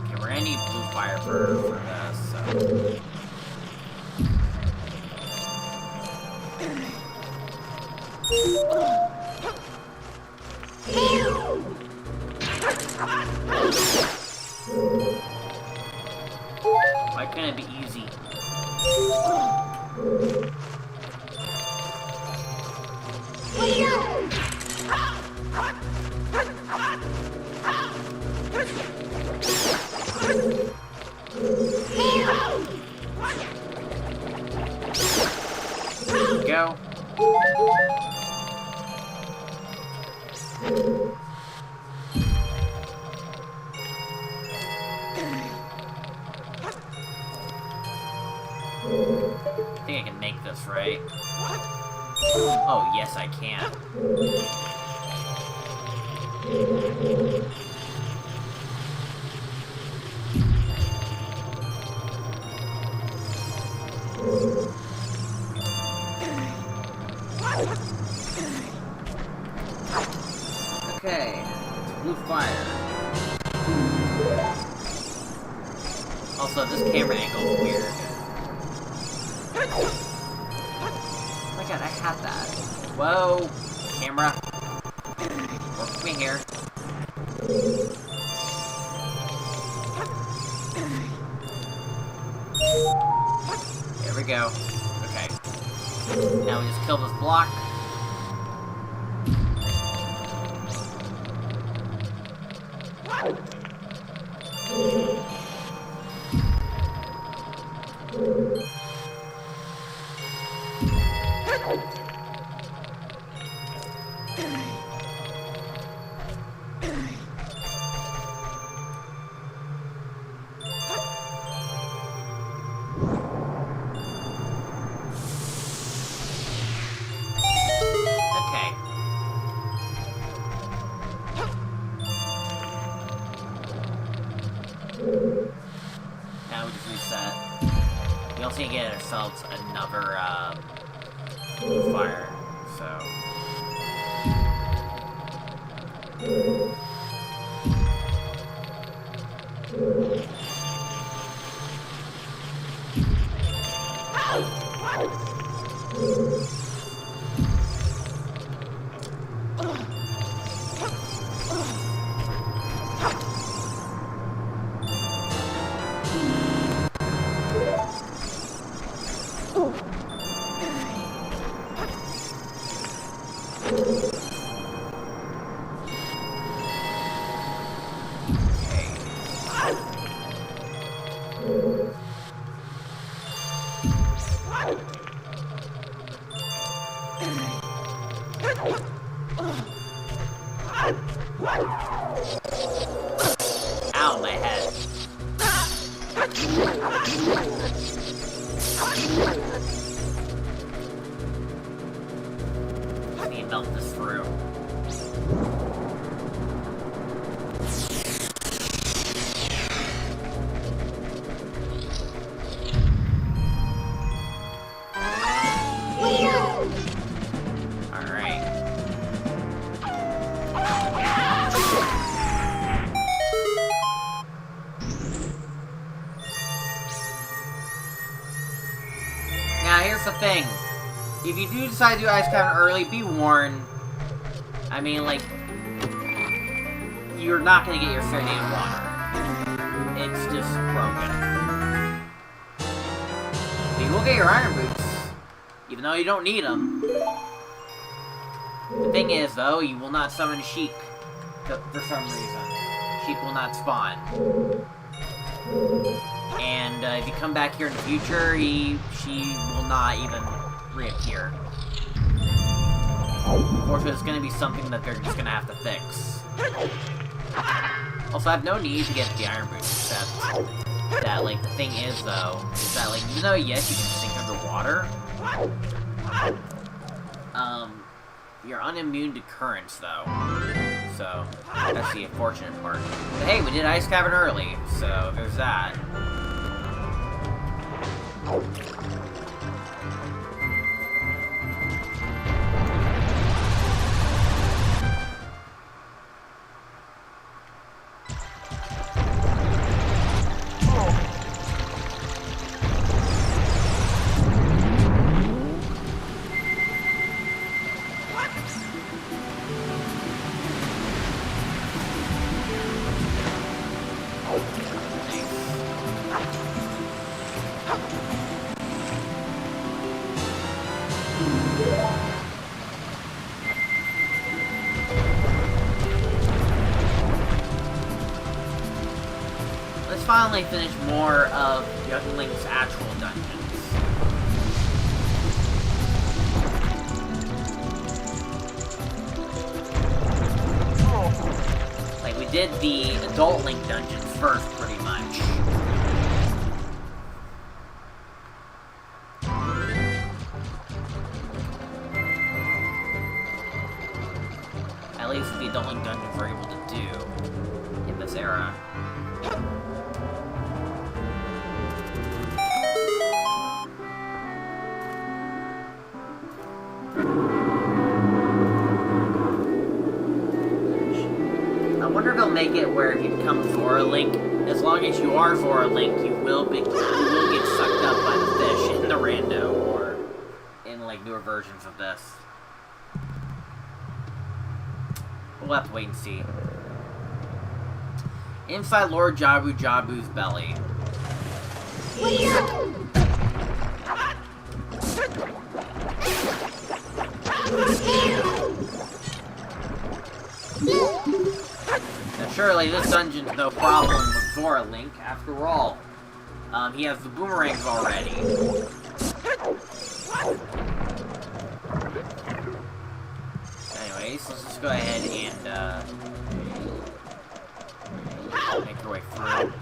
Okay, we're gonna need blue fire for this, so. Why couldn't it be easy? There we go. I think I can make this, right? Oh, yes, I can. Okay, it's blue fire. Also, this camera angle angle's weird. Oh my god, I had that. Whoa! Camera. Work with me here. There we go. Okay. Now we just kill this block. Now we just reset. We also need to get ourselves another fire, so. Ow, my head. I need to melt this through. Now, here's the thing. If you do decide to do Ice Cavern early, be warned. I mean, like, you're not gonna get your fair damn water. It's just broken. But you will get your iron boots, even though you don't need them. The thing is, though, you will not summon Sheik for some reason. Sheik will not spawn. And if you come back here in the future, she will not even reappear. Unfortunately, it's going to be something that they're just going to have to fix. Also, I have no need to get the iron boots, except that, like, the thing is, though, is that, like, even though, yes, you can sink underwater, you're unimmune to currents, though. So, that's the unfortunate part. But hey, we did Ice Cavern early, so there's that. Let's finally finish more of Young Link's actual dungeons. Like, we did the Adult Link dungeons first, pretty much. At least the Adult Link dungeons we're able to do in this era. I wonder if they'll make it where if you become Zora Link, as long as you are Zora Link, you will get sucked up by the fish in the rando, or in, like, newer versions of this. We'll have to wait and see. Inside Lord Jabu Jabu's belly. Now surely this dungeon's no problem with Zora Link, after all. He has the boomerangs already. Anyways, let's just go ahead and, make our way through.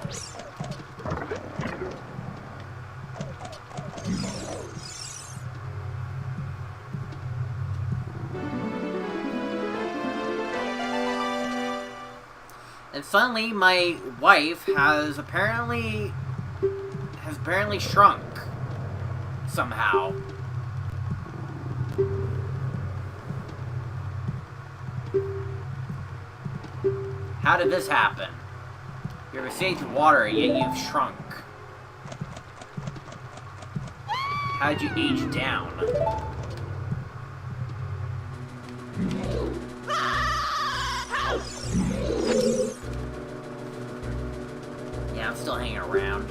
And suddenly, my wife has apparently shrunk somehow. How did this happen? You're received water, yet you've shrunk. How did you age down? Yeah, I'm still hanging around.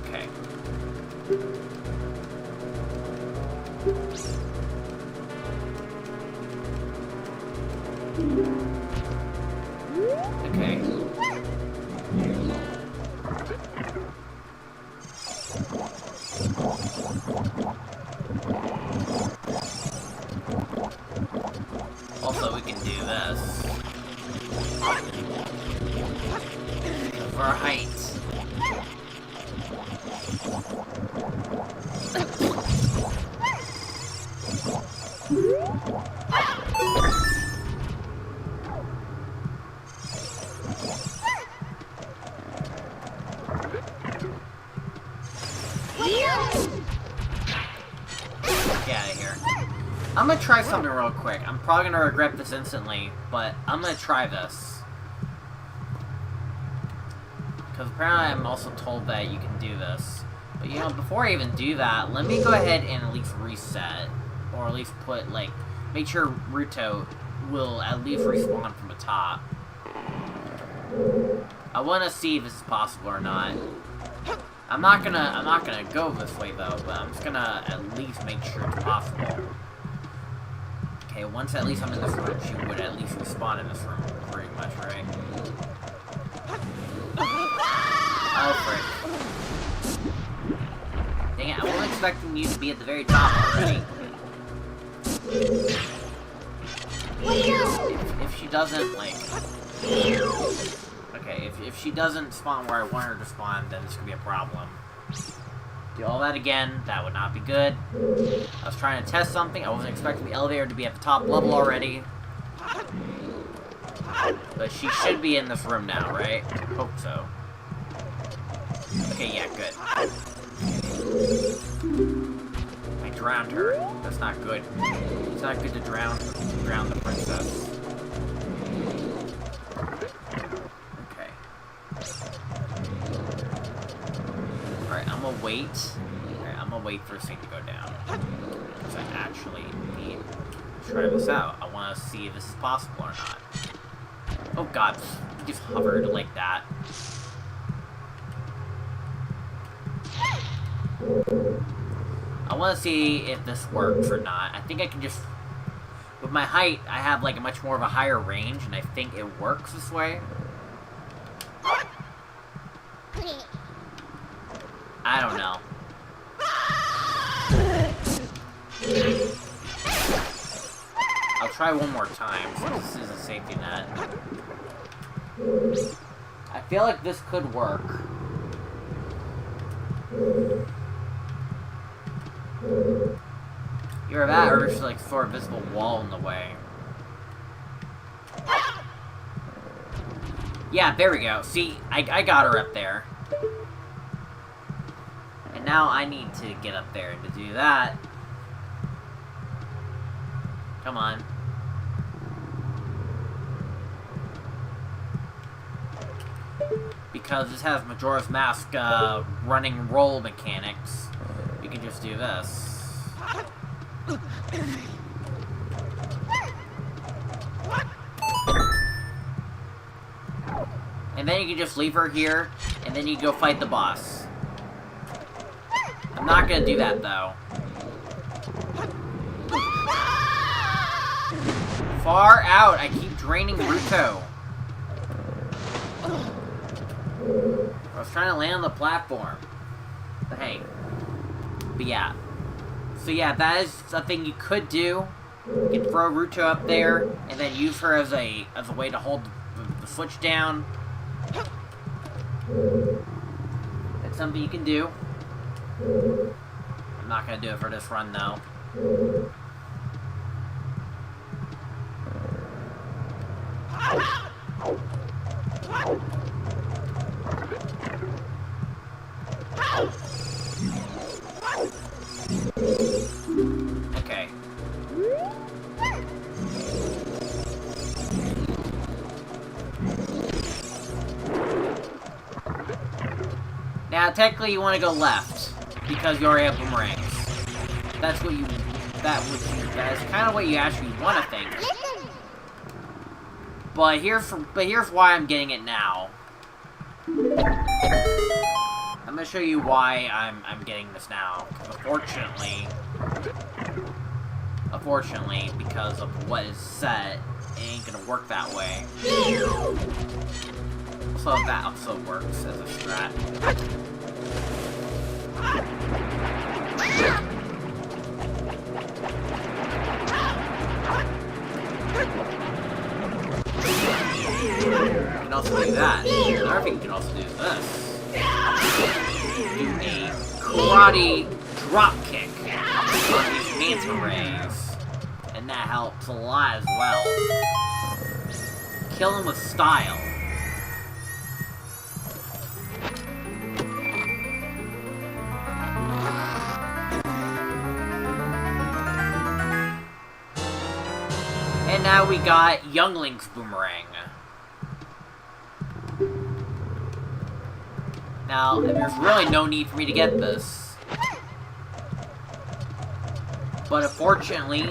Okay. Okay. Also, we can do this. For our height. Get out of here. I'm gonna try something real quick. I'm probably gonna regret this instantly, but I'm gonna try this. Because apparently I'm also told that you can do this. But you know, before I even do that, let me go ahead and at least reset. Or at least put, like, make sure Ruto will at least respawn from the top. I want to see if this is possible or not. I'm not gonna go this way though, but I'm just gonna at least make sure it's possible. Okay, once at least I'm in this room, she would at least respawn in this room, pretty much, right? Oh, frick. Dang it, I wasn't expecting you to be at the very top already. If she doesn't, like... Okay, if she doesn't spawn where I want her to spawn, then this could be a problem. Do all that again, that would not be good. I was trying to test something, I wasn't expecting the elevator to be at the top level already. But she should be in this room now, right? Hope so. Okay, yeah, good. I drowned her. That's not good. It's not good to drown the princess. Okay. Alright, I'm gonna wait. Alright, I'm gonna wait for this thing to go down. Because I actually need to try this out. I want to see if this is possible or not. Oh god, it just hovered like that. I want to see if this works or not. I think I can just... With my height, I have like a much more of a higher range, and I think it works this way. I don't know. I'll try one more time, since this is a safety net. I feel like this could work. Either that, or just like throw a visible wall in the way. Yeah, there we go. See, I got her up there. now I need to get up there, and to do that... Come on. Because this has Majora's Mask, running roll mechanics, you can just do this. And then you can just leave her here, and then you go fight the boss. I'm not gonna do that, though. Far out! I keep draining Ruto. I was trying to land on the platform. But hey. But yeah. So yeah, that is something you could do. You can throw Ruto up there, and then use her as a way to hold the switch down. That's something you can do. I'm not gonna do it for this run, though. Okay. Now, technically, you want to go left because you already have boomerangs. That's what you. That's kind of what you actually want to think. But here's why I'm getting it now. I'm gonna show you why I'm getting this now. Unfortunately, because of what is set, it ain't gonna work that way. So that also works as a strat. You can also do that. Another thing you can also do is this. Do a karate drop kick on these manta rays. And that helps a lot as well. Kill them with style. And now we got Youngling's Boomerang. Now, there's really no need for me to get this. But unfortunately,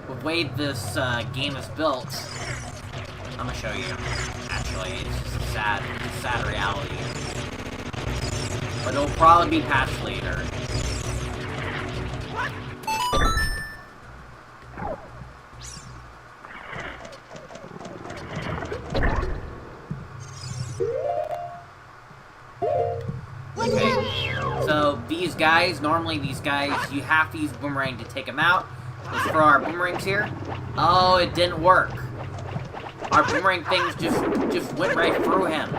the way this game is built, I'm gonna show you. Actually, it's just a sad reality. But it'll probably be patched later. So, normally these guys, you have to use boomerang to take them out. Let's throw our boomerangs here. Oh, it didn't work. Our boomerang things just went right through him.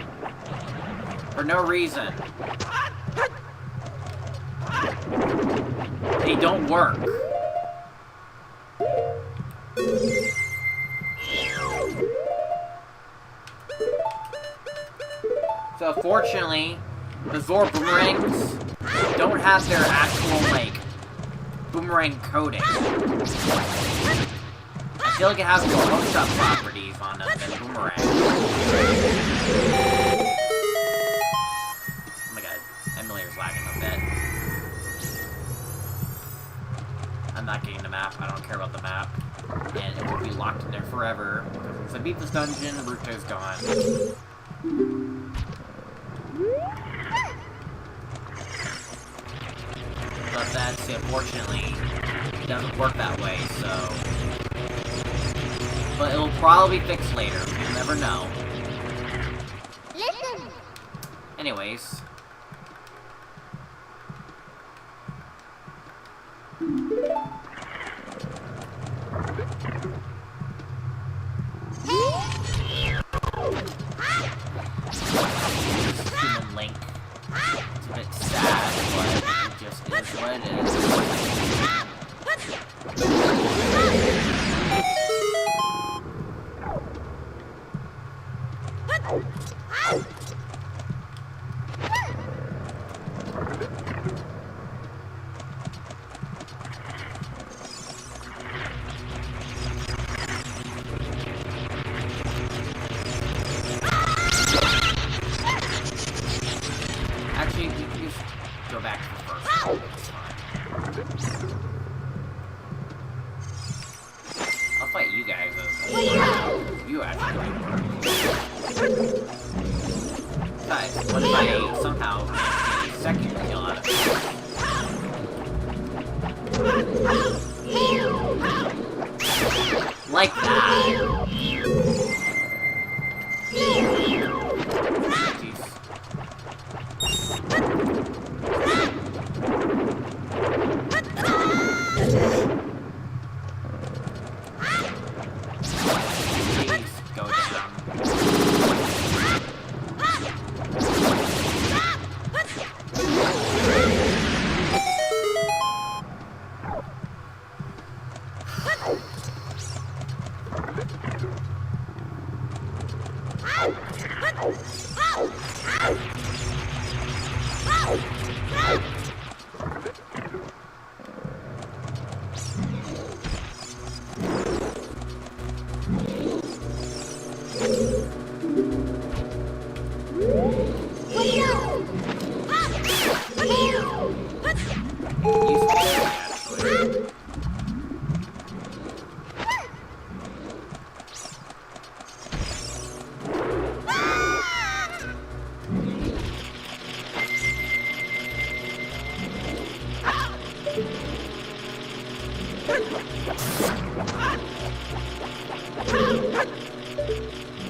For no reason. They don't work. So, fortunately, the Zor boomerangs don't have their actual, like, boomerang coating. I feel like it has more hookshot properties on them than boomerang. Oh my god, emulators lagging a bit. I'm not getting the map, I don't care about the map. And it will be locked in there forever. Because once I beat this dungeon, Ruto's gone. But that's, unfortunately, it doesn't work that way, so... But it'll probably be fixed later, you'll never know. Listen. Anyways. Human Link. It's a bit sad, but it just is what it is. What if I somehow get a second kill out of it? Like that. Jeez. Please go down.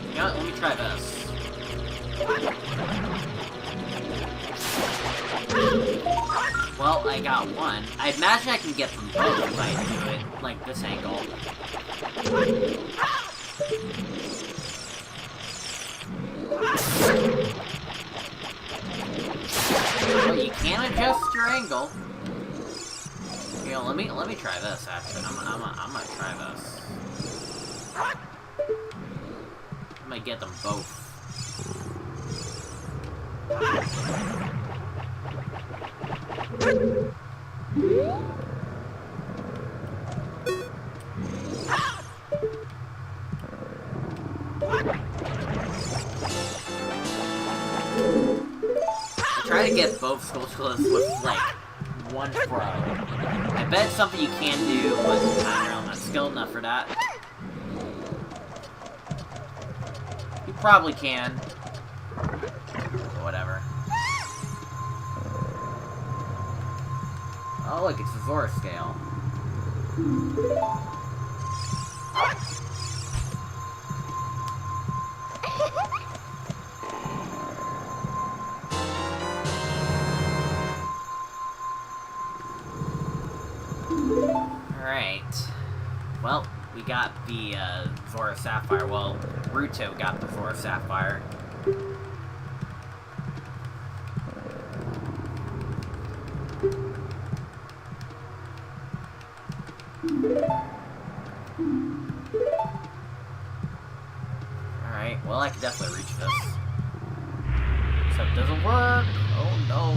You know what, let me try this. Well, I got one. I imagine I can get them both if I do it, like this angle. Well, you can adjust your angle. You know, let me try this. Actually, I'm gonna try this. I'm gonna get them both. I try to get both Skullskulls with, like, one throw. I bet it's something you can do, but I don't know, I'm not skilled enough for that. You probably can. Whatever. Oh, look, it's the Zora scale. Alright. Well, we got the Zora Sapphire. Well, Ruto got the Zora Sapphire. Alright, well, I can definitely reach this. Except it doesn't work. Oh no.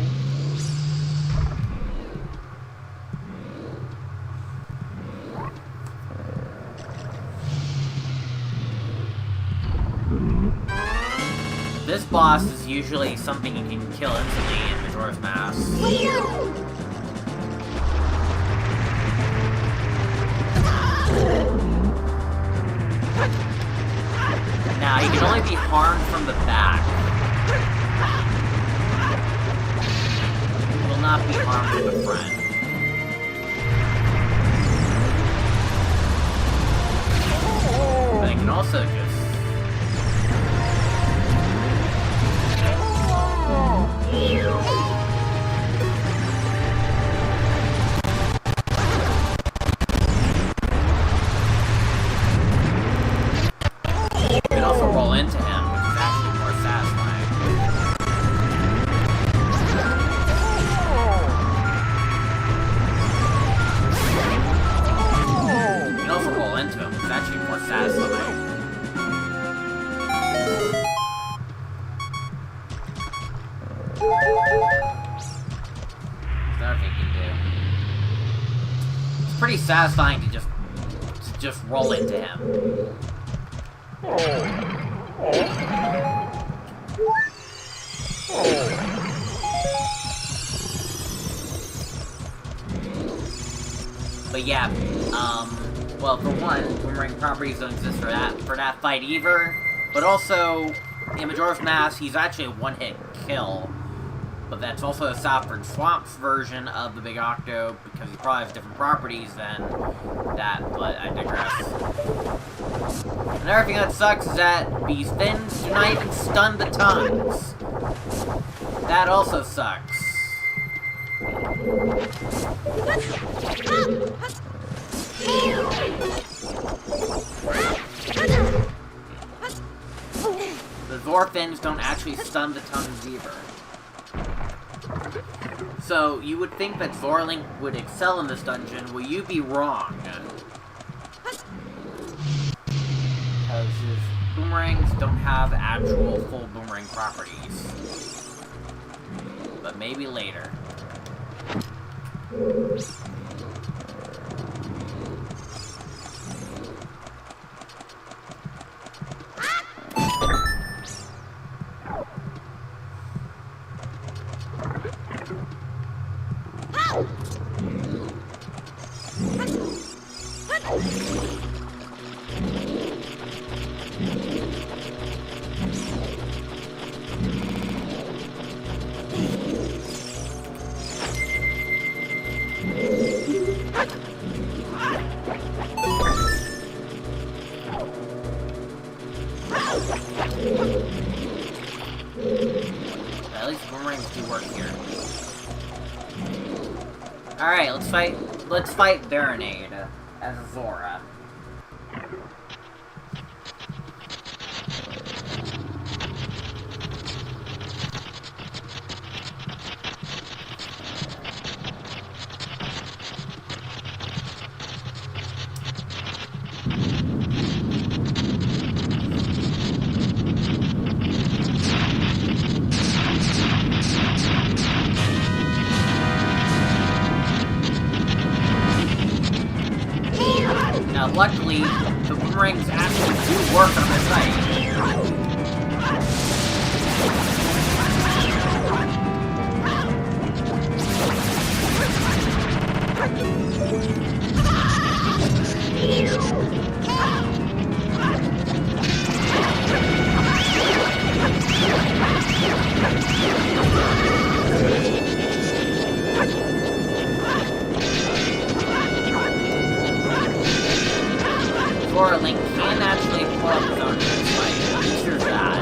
This boss is usually something you can kill instantly in Majora's Mask. Now, you can only be harmed from the back. You will not be harmed from the front. But you can also just... You can also roll into him, which is actually more satisfying. You can also roll into him, which is actually more satisfying. It's pretty satisfying to just roll into him. But yeah, well, for one, boomerang properties don't exist for that fight either. But also, In Majora's Mask, he's actually a one-hit kill. But that's also a Saffron Swamp's version of the Big Octo, because he probably has different properties than that, but I digress. Another thing that sucks is that these fins do not even stun the tongues. That also sucks. The Zor fins don't actually stun the tongues either. So, you would think that Zorlink would excel in this dungeon. Will you be wrong? Because his boomerangs don't have actual full boomerang properties. But maybe later. At least boomerangs do work here. Alright, let's fight Baronade as Zora. Now, luckily, the boomerangs actually do work on this site. Or Link can actually pull up his own fight. Here's that.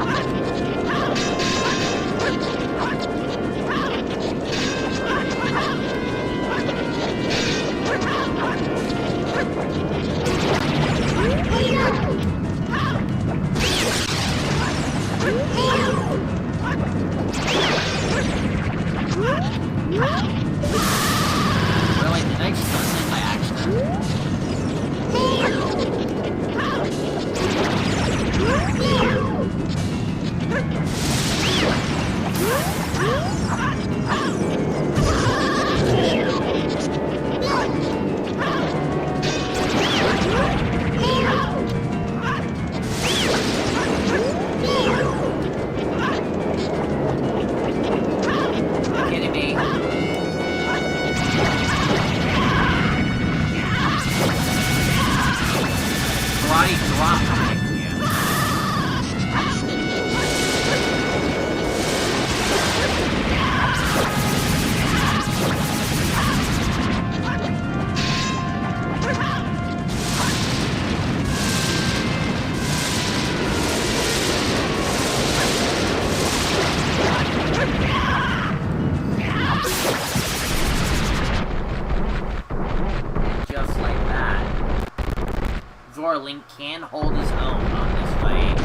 Really, the next one by accident. Kidding me? Karate drop. Just like that. Link can hold his own on this fight.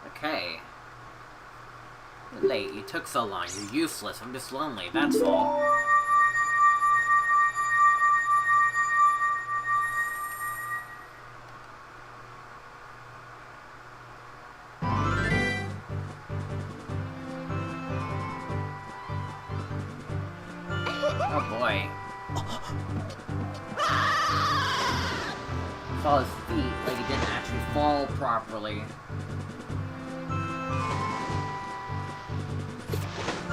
Okay. Late, you took so long. You're useless. I'm just lonely, that's all. Oh boy. Saw his feet like he didn't actually fall properly.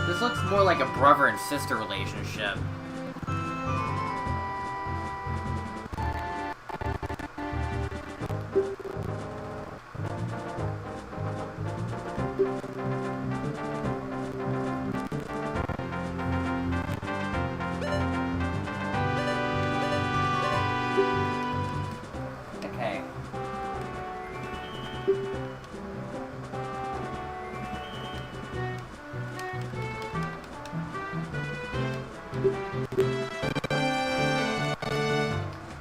This looks more like a brother and sister relationship. Okay.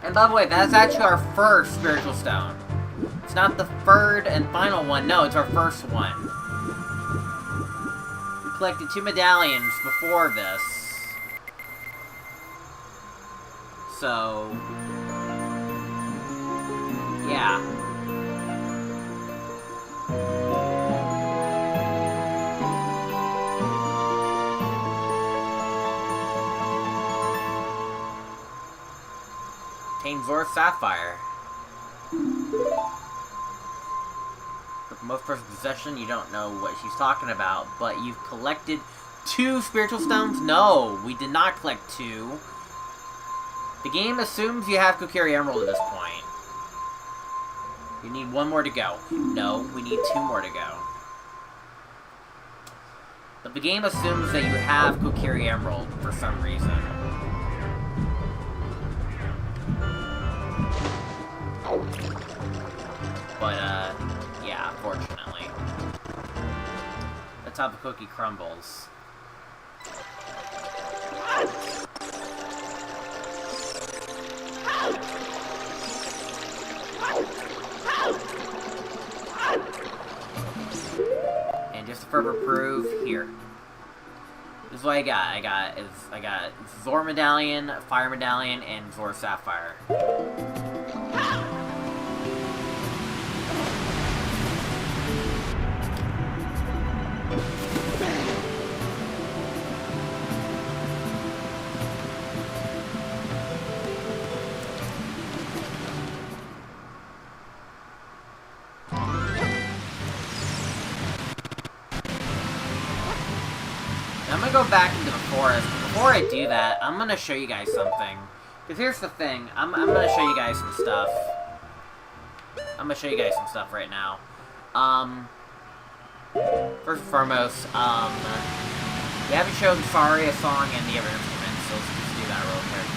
And by the way, that's actually our first spiritual stone. It's not the third and final one. No, it's our first one. We collected 2 medallions before this. So... yeah. Zora Sapphire. For most person's possession, you don't know what she's talking about, but you've collected 2 spiritual stones? No, we did not collect 2. The game assumes you have Kokiri Emerald at this point. You need 1 more to go. No, we need 2 more to go. But the game assumes that you have Kokiri Emerald for some reason. But, yeah, fortunately. That's how the cookie crumbles. And just to further prove, here. This is what I got. I got Zora Medallion, Fire Medallion, and Zora Sapphire. I'm gonna go back into the forest. Before I do that, I'm gonna show you guys something. Because here's the thing, I'm gonna show you guys some stuff. I'm gonna show you guys some stuff right now. First and foremost, we haven't shown Sorry a song and the other instruments, so let's just do that real quick.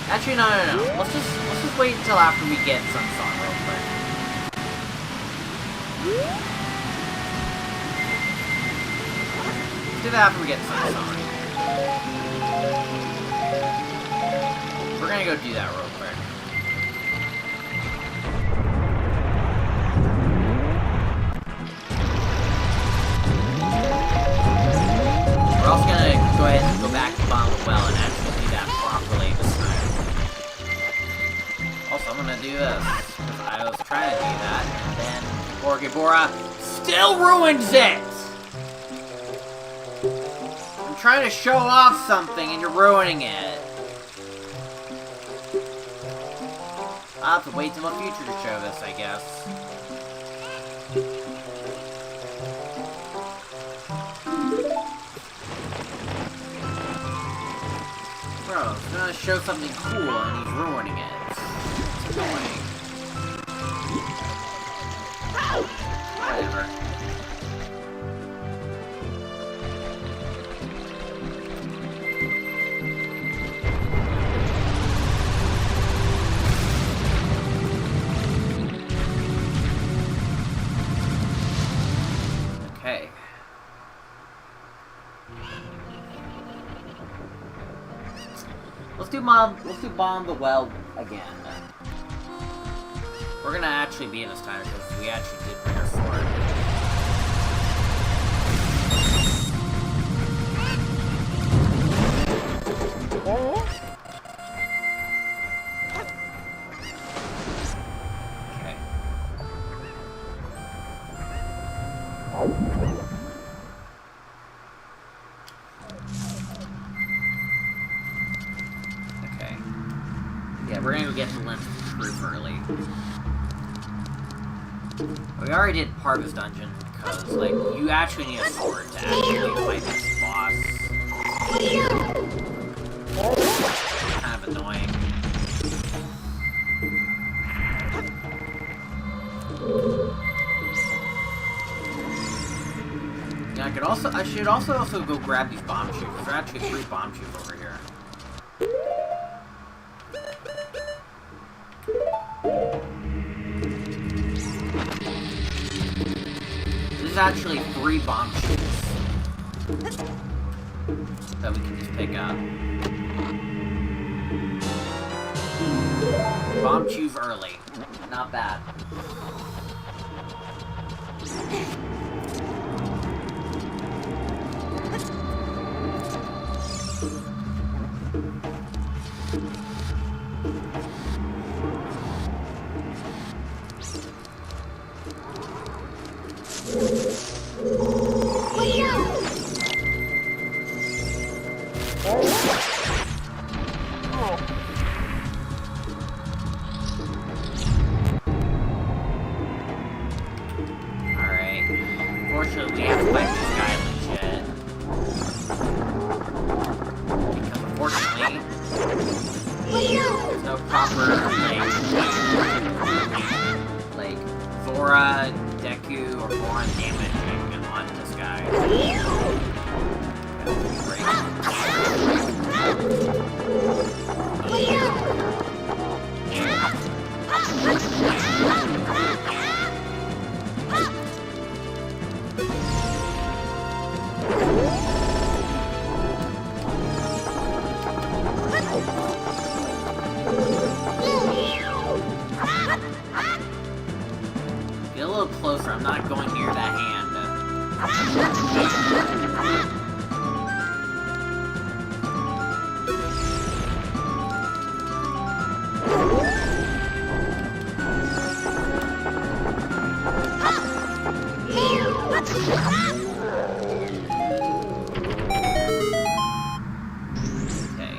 Actually, no. Let's just wait until after we get some song real quick. Do that after we get some song. We're gonna go do that real quick. We're also gonna go ahead and go back to the bottom of the well and actually do that properly this time. Also, I'm gonna do this, because I was trying to do that, and then Borgibora still ruins it! I'm trying to show off something and you're ruining it. I'll have to wait till the future to show this, I guess. Bro, I was gonna show something cool and he's ruining it. It's annoying. Whatever. Okay. Let's do bomb the well again. We're gonna actually be in this time because we actually did bring our sword. Okay. Okay. Yeah, we're gonna go get the lymph proof early. We already did part of this dungeon, because, like, you actually need a sword to actually fight this boss. Kind of annoying. Yeah, I should also go grab these bomb tubes. There's actually 3 bomb tubes over here. There's actually 3 bomb tubes that we can just pick up. Bomb tubes early. Not bad. Alright. Unfortunately, we have to fight this guy legit. Because unfortunately, there's no proper, like Zora, Deku, or Goron damage on this guy. Get a little closer, I'm not going near that hand. Okay.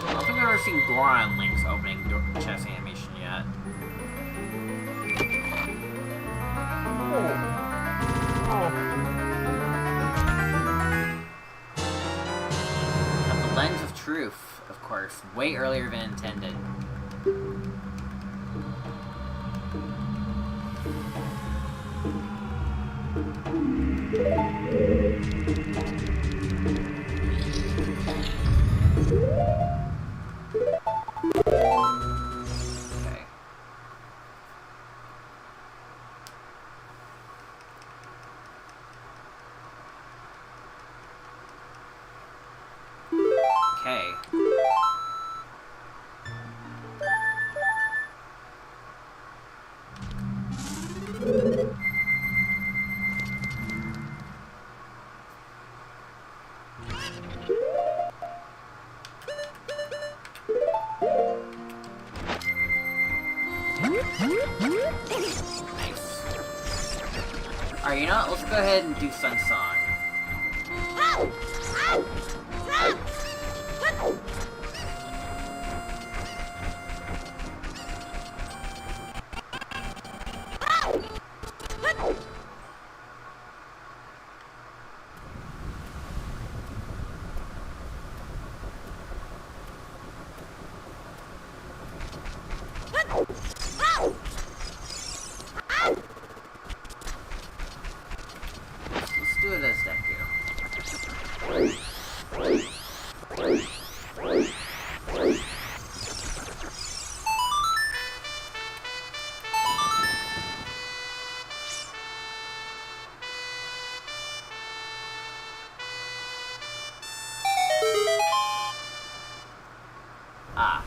I don't think I've ever seen Goron Link's opening chest animation yet. Got the Lens of Truth, of course, way earlier than intended. Okay. Okay. Nice. Alright, you know what? Let's go ahead and do Sun Song. Let's do it as Deku. Ah.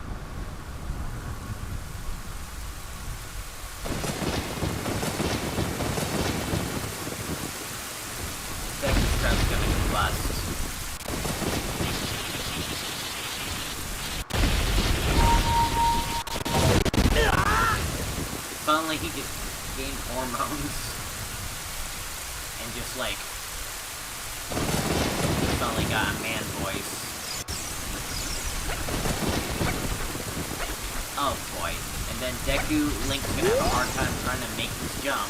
Deku's probably gonna be bust. Suddenly he just gained hormones. And just like... suddenly got a man voice. Oh boy. And then Deku Link's gonna have a hard time trying to make this jump.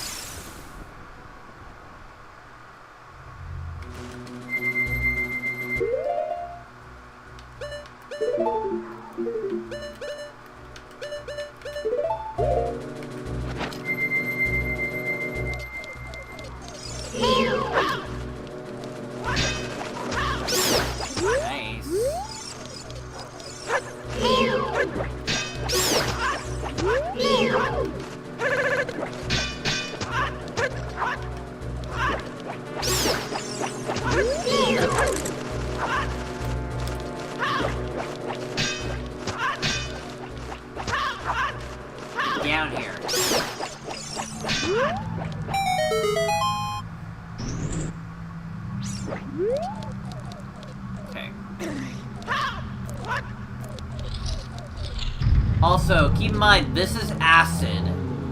Down here. Okay. Also, keep in mind, this is acid.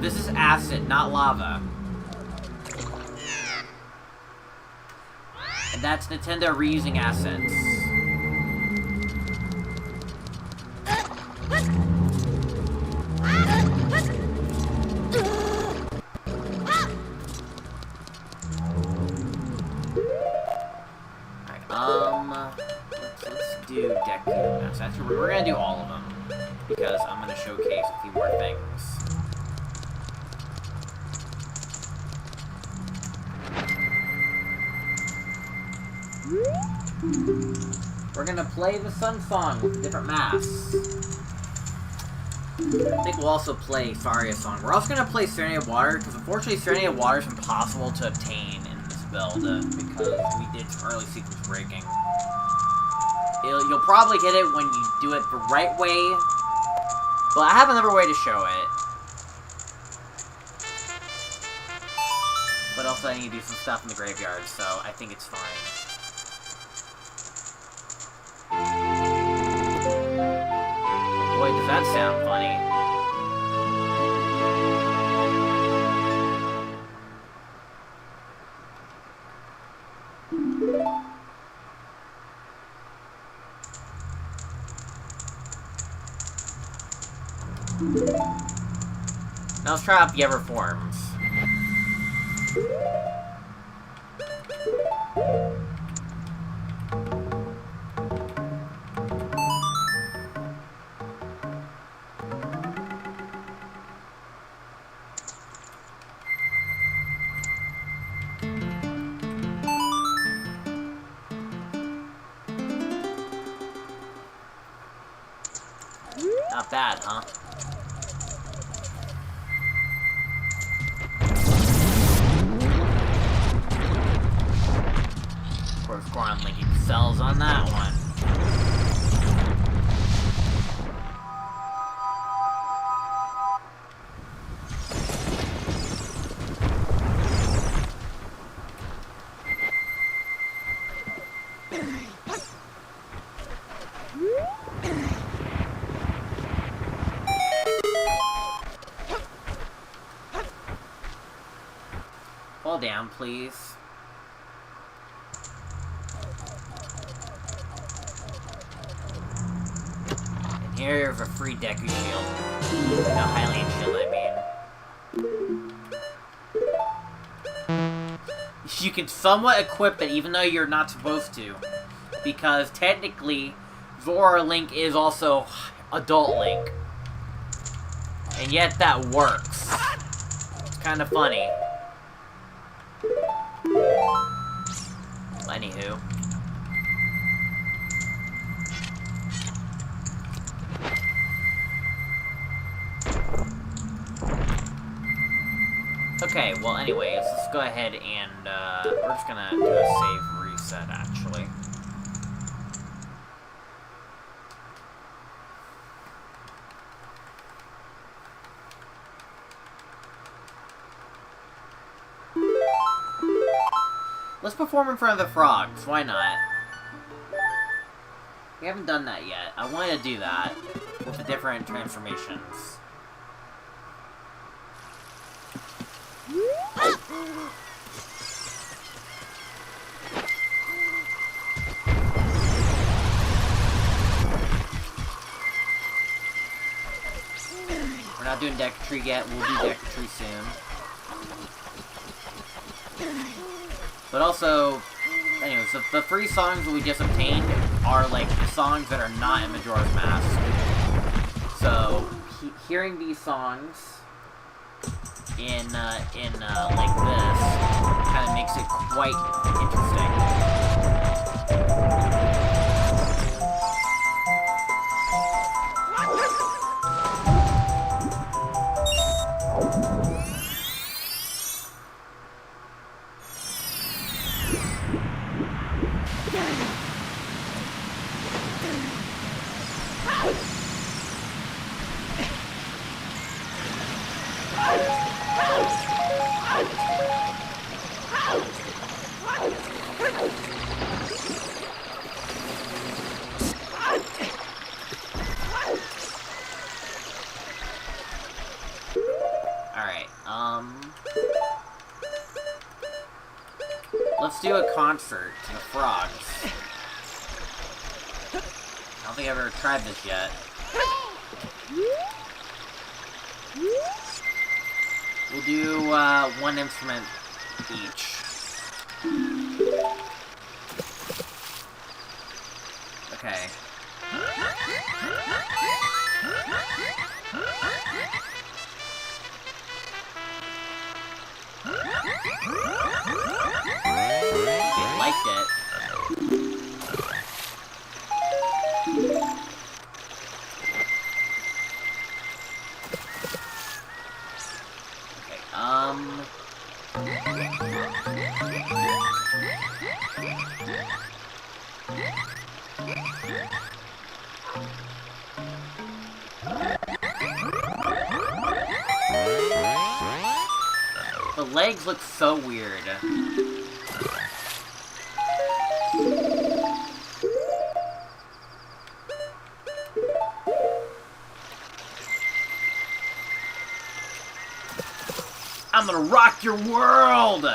This is acid, not lava. And that's Nintendo reusing assets. Let's do Deku Maps. Actually, we're gonna do all of them. Because I'm gonna showcase a few more things. We're gonna play the Sun Song with different masks. I think we'll also play Faria Song. We're also gonna play Serenity of Water, because unfortunately Serenity of Water is impossible to obtain in this build, because we did some early sequence breaking. You'll probably get it when you do it the right way, but I have another way to show it. But also I need to do some stuff in the graveyard, so I think it's fine. Boy, does that sound funny. Now let's try out the other forms. Not bad, huh? Of course, Goron Link excels on that one. Fall down, please. And here's a free Deku Shield. No, Hylian Shield, I mean. You can somewhat equip it, even though you're not supposed to. Because, technically, Zora Link is also Adult Link. And yet, that works. It's kind of funny. Anywho. Okay, well anyways, let's go ahead and, we're just gonna do a save reset, actually. Let's perform in front of the frogs, why not? We haven't done that yet. I wanted to do that with the different transformations. not doing Decatry yet. We'll do Decatry soon. But also, anyways, the 3 songs that we just obtained are, like, songs that are not in Majora's Mask. So, hearing these songs in like this kind of makes it quite interesting. Let's do a concert to the frogs. I don't think I've ever tried this yet. We'll do, 1 instrument each. Okay. They liked it. The legs look so weird. I'm gonna rock your world!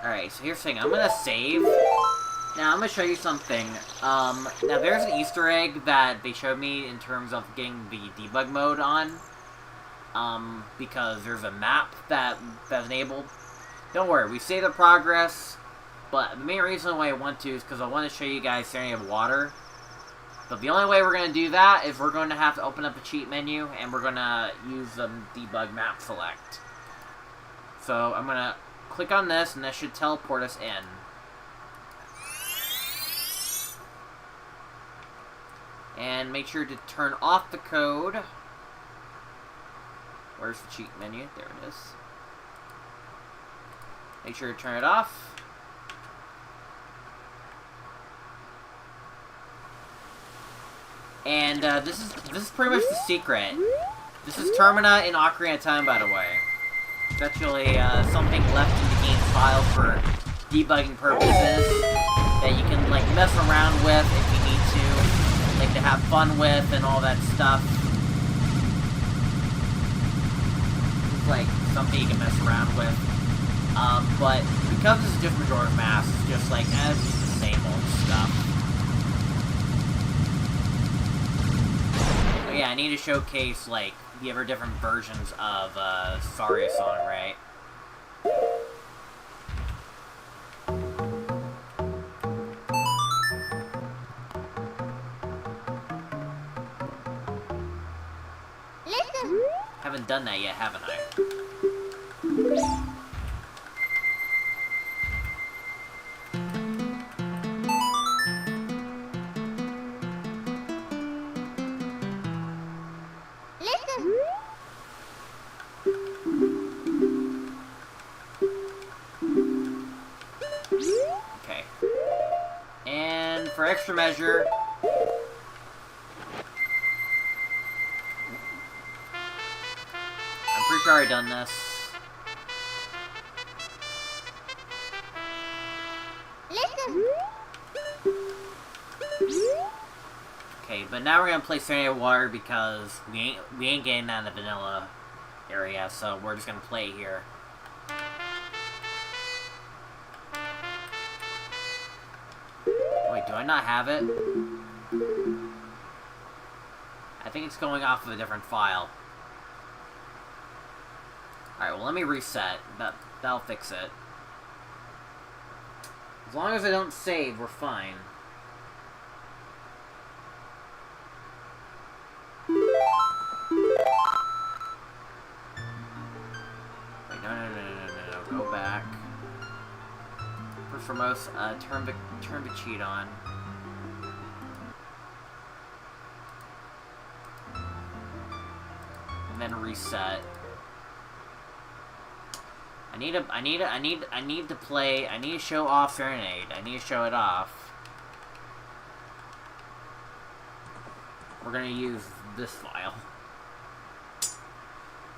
Alright, so here's the thing. I'm gonna save. Now, I'm gonna show you something. Now there's an Easter egg that they showed me in terms of getting the debug mode on. Because there's a map that's enabled. Don't worry, we save the progress, but the main reason why I want to is because I want to show you guys Serenity of Water. But the only way we're going to do that is we're going to have to open up a cheat menu, and we're going to use the debug map select. So I'm going to click on this, and that should teleport us in. And make sure to turn off the code. Where's the cheat menu? There it is. Make sure to turn it off. And this is pretty much the secret. This is Termina in Ocarina of Time, by the way. It's actually something left in the game's file for debugging purposes that you can like mess around with if you need to, like to have fun with and all that stuff. Like something you can mess around with, but because this is just Majora's Mask, it's just like it's just the same old stuff. But yeah, I need to showcase like the ever different versions of Saria song, right? Listen. Haven't done that yet, haven't I? Listen. Okay. And for extra measure, pretty sure I've done this. Listen. Okay, Okay, but now we're gonna play Serenade Water because we ain't getting out of the vanilla area, so we're just gonna play here. Wait, do I not have it? I think it's going off of a different file. Alright, well let me reset. That'll fix it. As long as I don't save, we're fine. Wait, no, go back. First foremost, turn the cheat on. And then reset. I need to show off Serenade. I need to show it off. We're gonna use this file.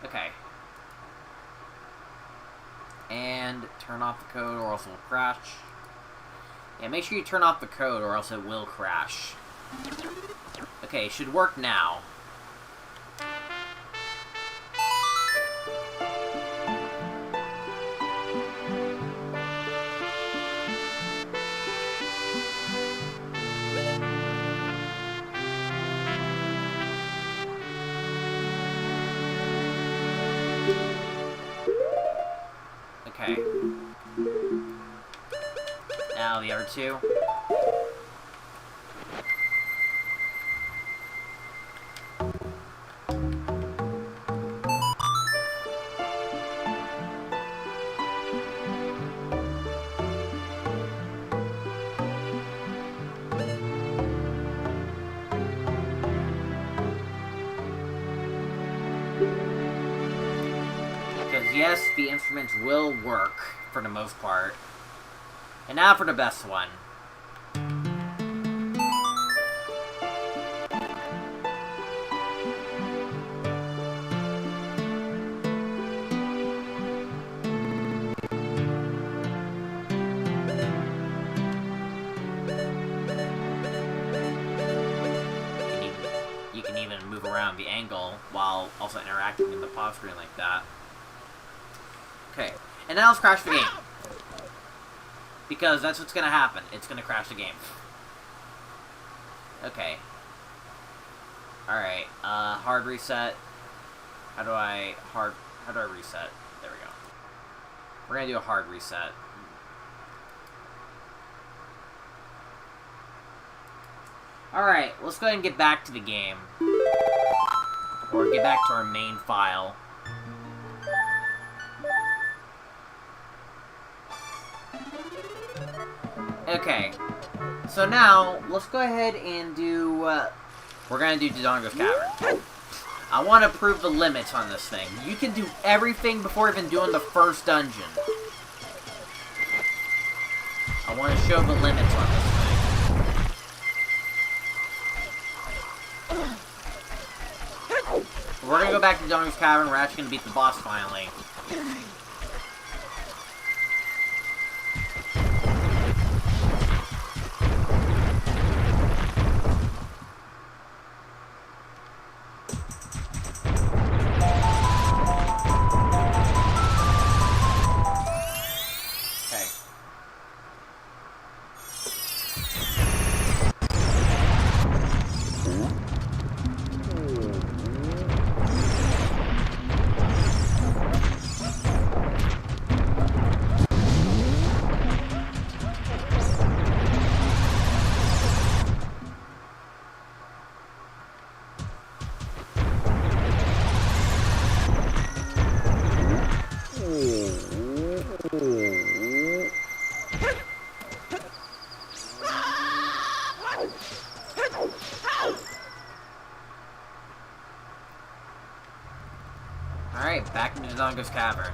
Okay. And turn off the code or else it will crash. Yeah, make sure you turn off the code or else it will crash. Okay, it should work now. Okay. Now the other two. Yes, the instruments will work, for the most part. And now for the best one. You can even move around the angle while also interacting in the pause screen like that. Okay, and now let's crash the game. Because that's what's gonna happen. It's gonna crash the game. Okay. Alright, hard reset. How do I reset? There we go. We're gonna do a hard reset. Alright, let's go ahead and get back to the game. Or get back to our main file. Okay, so now, let's go ahead and do, we're gonna do Dodongo's Cavern. I want to prove the limits on this thing. You can do everything before even doing the first dungeon. I want to show the limits on this thing. We're gonna go back to Dodongo's Cavern, we're actually gonna beat the boss finally. Alright, back into Dodongo's Cavern.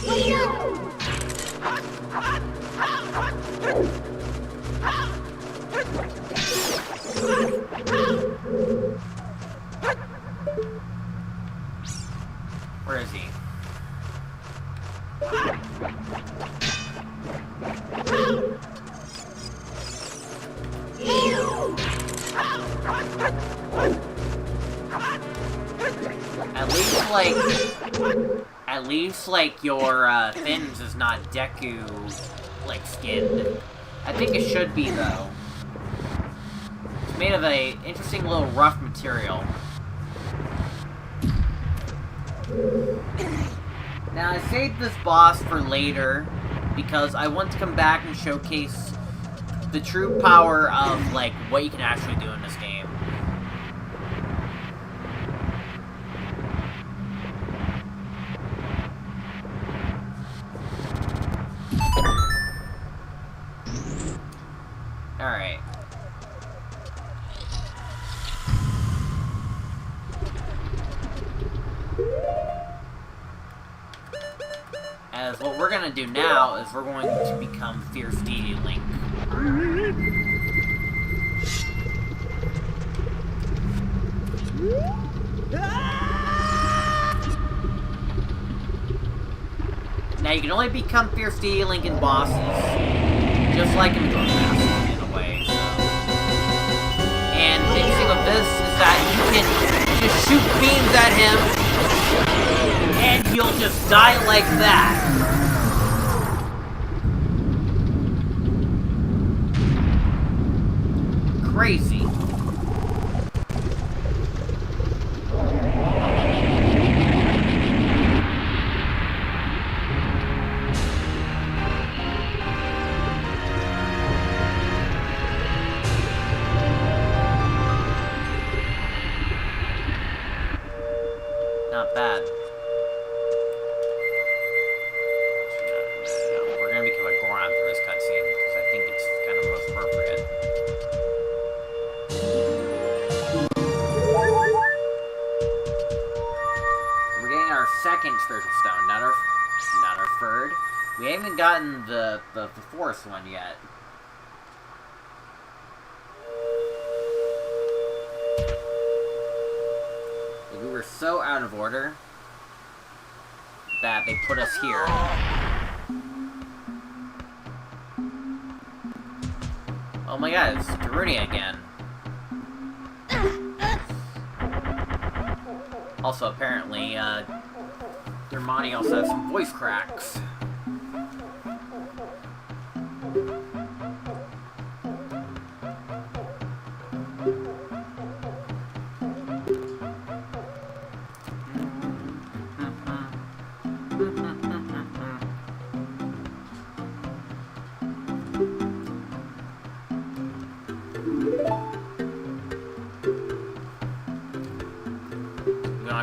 Here you go. Where is he? At least, like, your, fins is not Deku, like, skinned. I think it should be, though. It's made of a interesting little rough material. Now, I saved this boss for later, because I want to come back and showcase the true power of, like, what you can actually do in this game. Alright. As what we're gonna do now is we're going to become Fierce Deity Link. Now you can only become Fierce Deity Link in bosses, just like in Master in a way. So. And the interesting of this is that you can just shoot beams at him, and you'll just die like that. Crazy. Not bad. No, we're gonna become a Goron for this cutscene because I think it's kind of most appropriate. We're getting our second spiritual stone, not our third. We haven't even gotten the fourth one yet. We were so out of order that they put us here. Oh my god, it's Darunia again. Also, apparently, Dermani also has some voice cracks.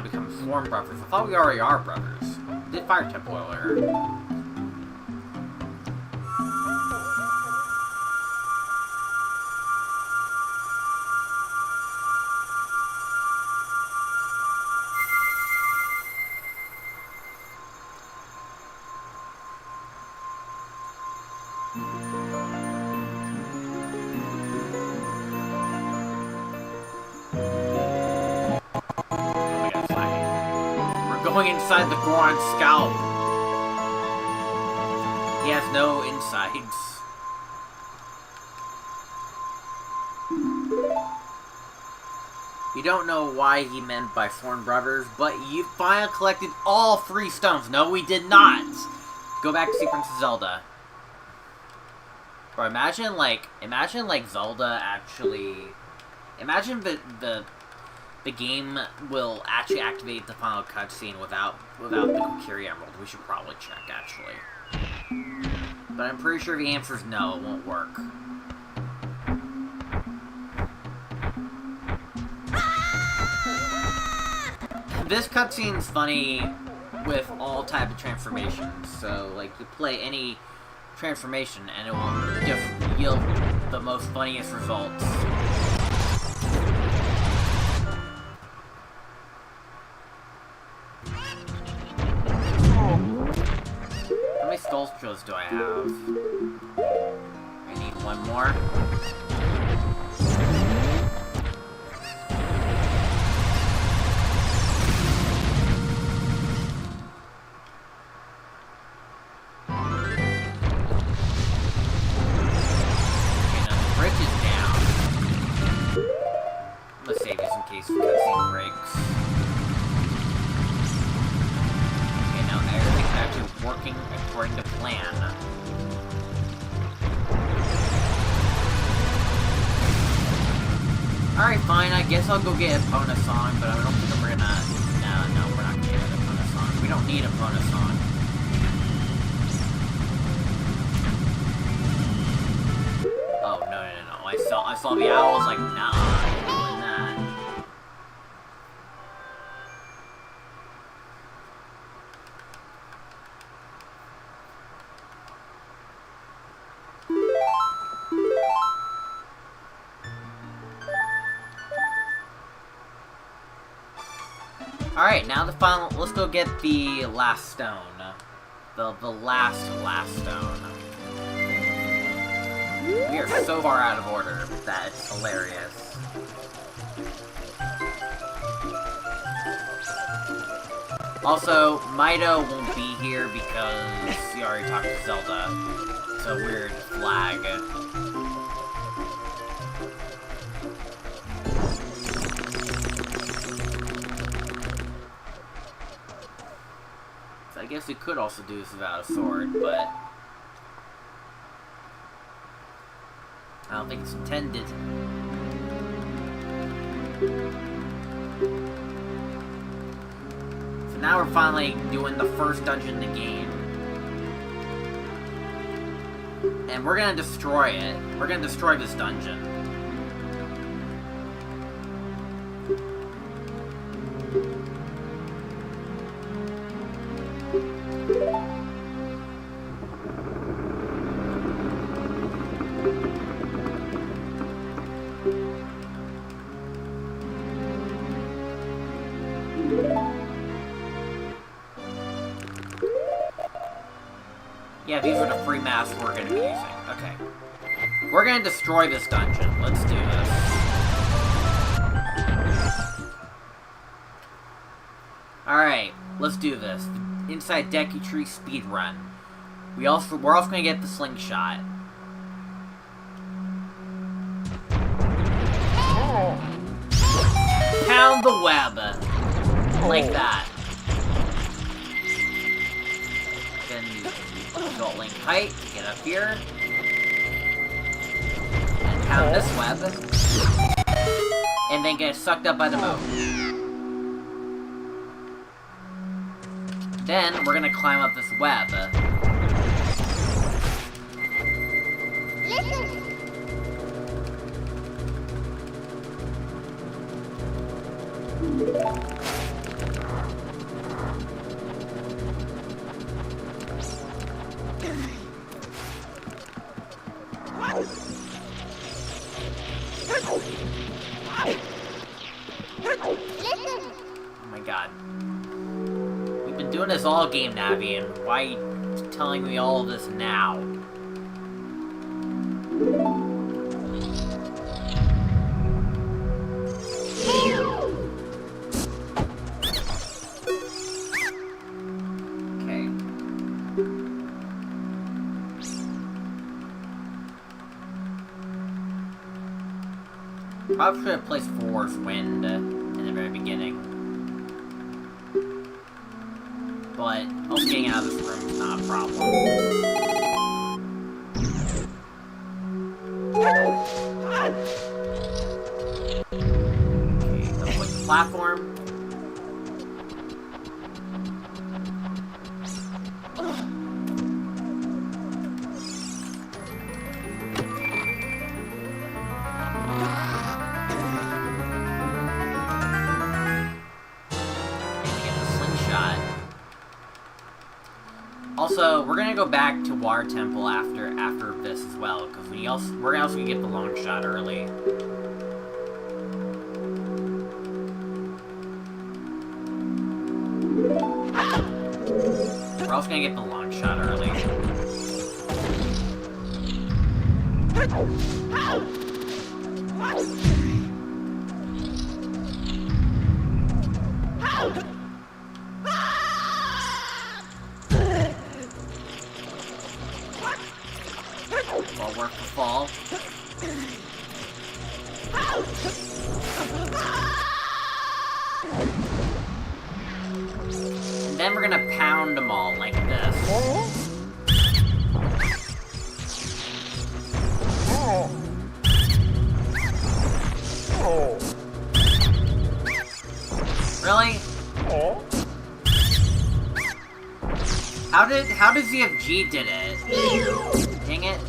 Become Swarm brothers. I thought we already are brothers. We did Fire Temple earlier. Going inside the Goron's scalp. He has no insides. You don't know why he meant by Sworn Brothers, but you finally collected all 3 stones. No, we did not. Go back to see Princess Zelda. Or imagine like Zelda actually. Imagine the game will actually activate the final cutscene without the Kokiri Emerald. We should probably check, actually. But I'm pretty sure the answer is no, it won't work. This cutscene's funny with all type of transformations. So, like, you play any transformation and it will yield the most funniest results. How many sculptures do I have? I need one more. breaks. Okay, now everything's actually working according to plan. Alright, fine, I guess I'll go get a Epona song, but I don't think we're gonna... No, we're not gonna get an Epona song. We don't need a Epona song. Oh, no. I saw the owl, I was like, nah, I ain't doing that. Alright, now the final... Let's go get the last stone. The last stone. We are so far out of order that it's hilarious. Also, Mido won't be here because he already talked to Zelda. It's a weird flag. So I guess we could also do this without a sword, but... I don't think it's intended. So now we're finally doing the first dungeon in the game. And we're gonna destroy it. We're gonna destroy this dungeon. Yeah, these are the free masks we're gonna be using. Okay. We're gonna destroy this dungeon. Let's do this. Alright, let's do this. The Inside Deku Tree speedrun. We're also gonna get the slingshot. Pound the web. Like that. Then Adult Link height to get up here. And pound this web. And then get sucked up by the boat. Then we're gonna climb up this web. Listen. Oh my god. We've been doing this all game, Navi, and why are you telling me all of this now? Okay. Probably should have placed Force Wind in the very beginning. But also getting out of this room is not a problem. Okay, avoid the platform. Also, we're gonna go back to Water Temple after this as well, because we're also gonna get the long shot early. We're also gonna get the long shot early. Well worth the fall. then we're gonna pound them all like this. Really? How does ZFG did it? Dang it.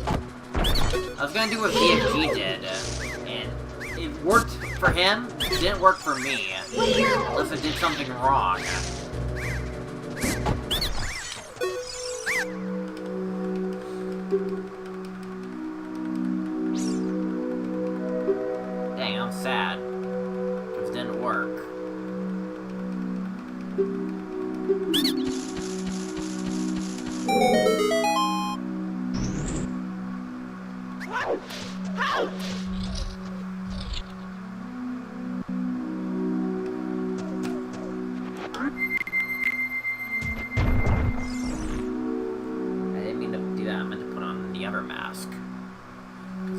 I was gonna do what VFG did, and it worked for him, it didn't work for me. Unless I did something wrong. Dang, I'm sad. Because it didn't work.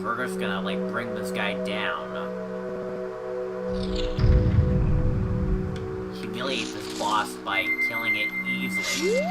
We're just gonna, like, bring this guy down. Humiliate this boss by killing it easily.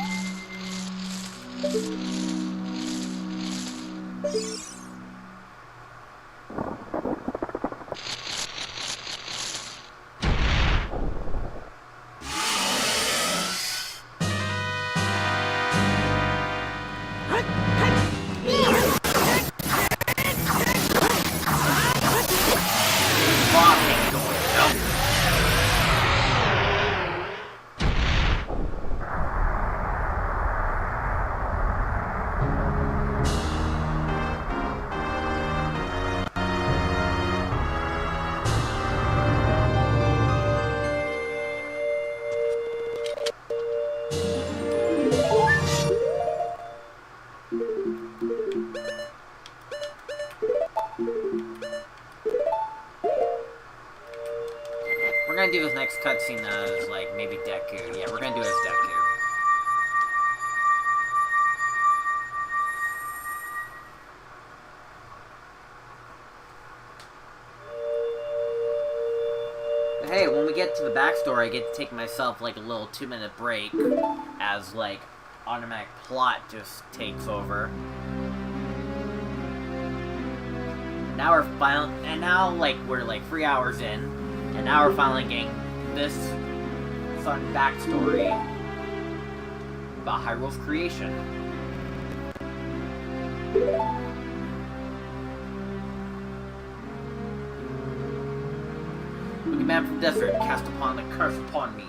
We're gonna do this next cutscene as, like, maybe Deku. Yeah, we're gonna do it as Deku. But hey, when we get to the backstory, I get to take myself, like, a little 2-minute break as, like, automatic plot just takes over. Now we're we're, like, 3 hours in. And now we're finally getting this fun backstory about Hyrule's creation. Wicked man from the desert, cast upon the curse upon me.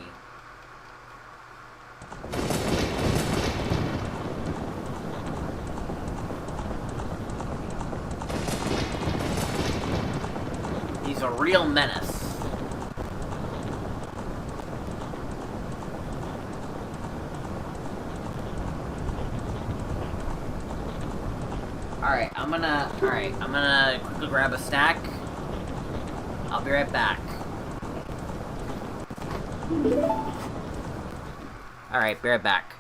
He's a real menace. Alright, I'm gonna quickly grab a stack. I'll be right back. Alright, be right back.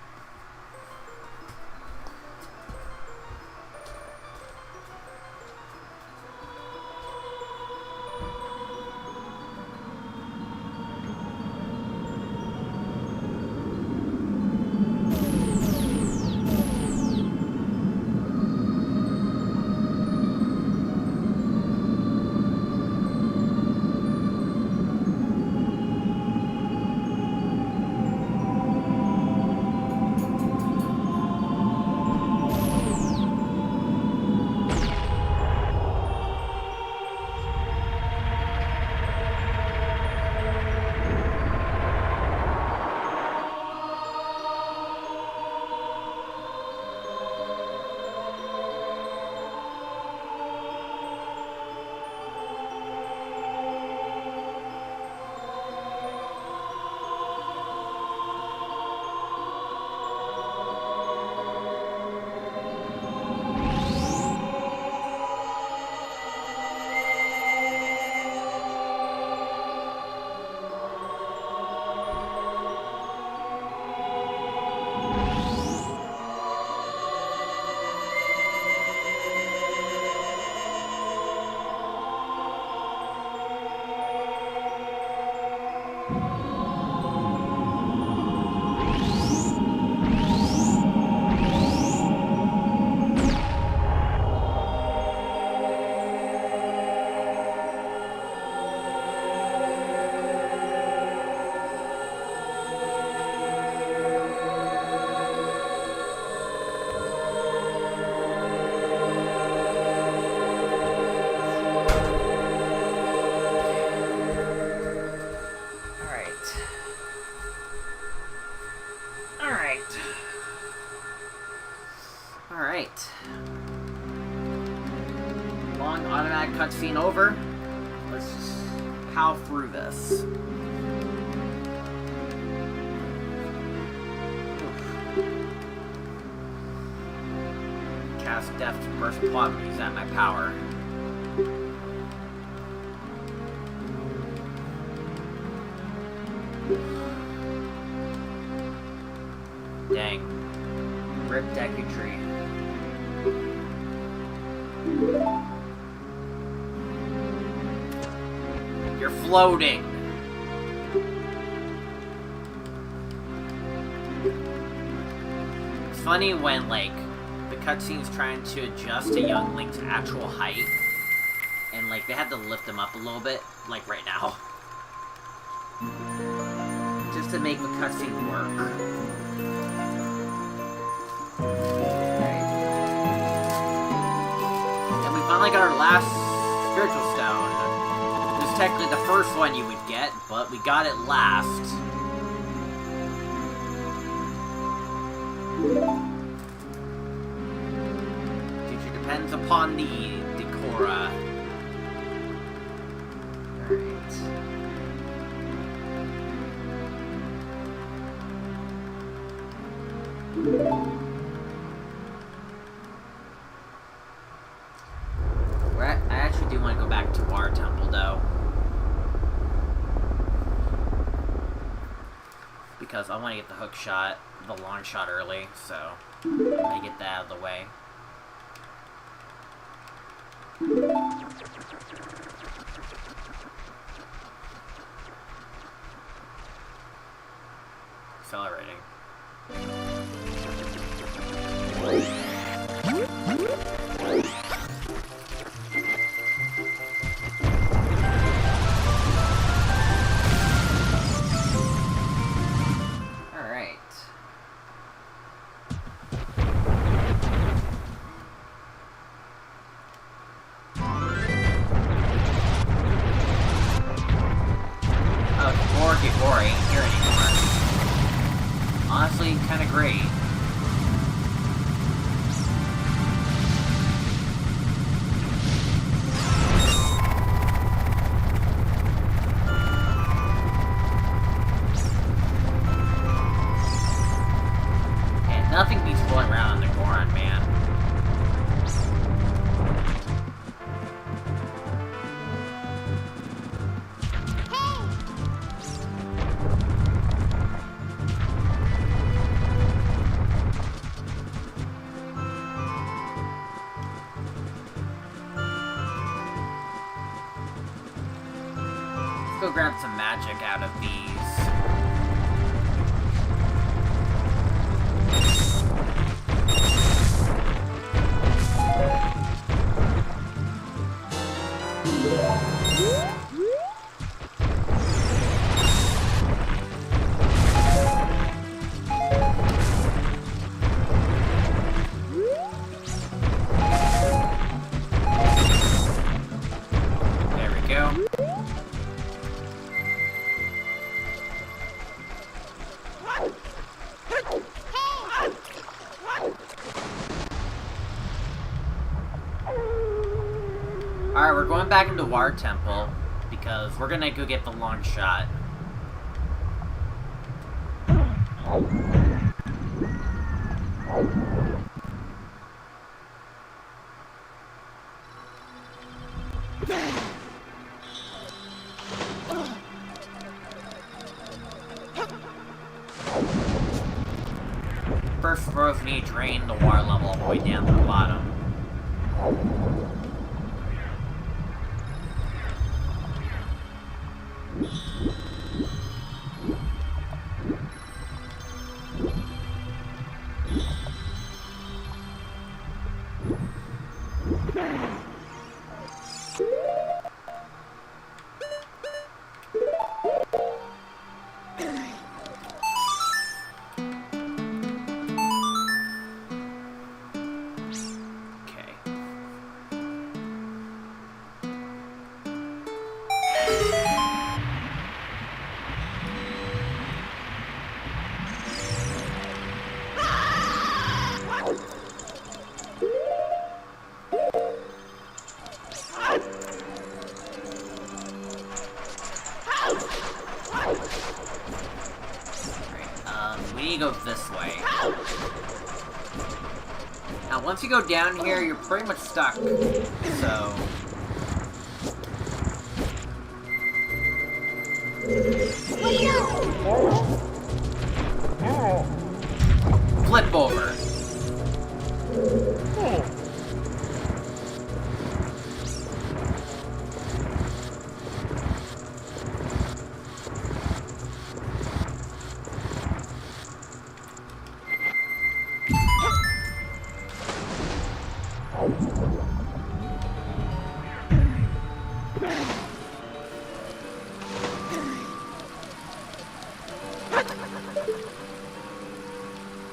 Alright. Alright. Long automatic cutscene over. Let's just pow through this. Cast Death to burst plot use at my power. Dang. Rip Decketry. You're floating! It's funny when, like, the cutscene's trying to adjust to young Link's actual height, and, like, they have to lift him up a little bit, like right now. Just to make the cutscene work. And we finally got our last spiritual stone. This is technically the first one you would get, but we got it last. Future depends upon the Decora. Alright. I actually do want to go back to War Temple, though. Because I want to get the hook shot, the long shot early, so I'm going to get that out of the way. Accelerating. Honestly, kind of great. And nothing beats fooling around on the Goron, man. Go grab some magic out of these. There we go. Alright, we're going back into War Temple, because we're gonna go get the long shot. First throws need to drain the water level all the way down to the bottom. we need to go this way. Now, once you go down here, you're pretty much stuck. So... flip over.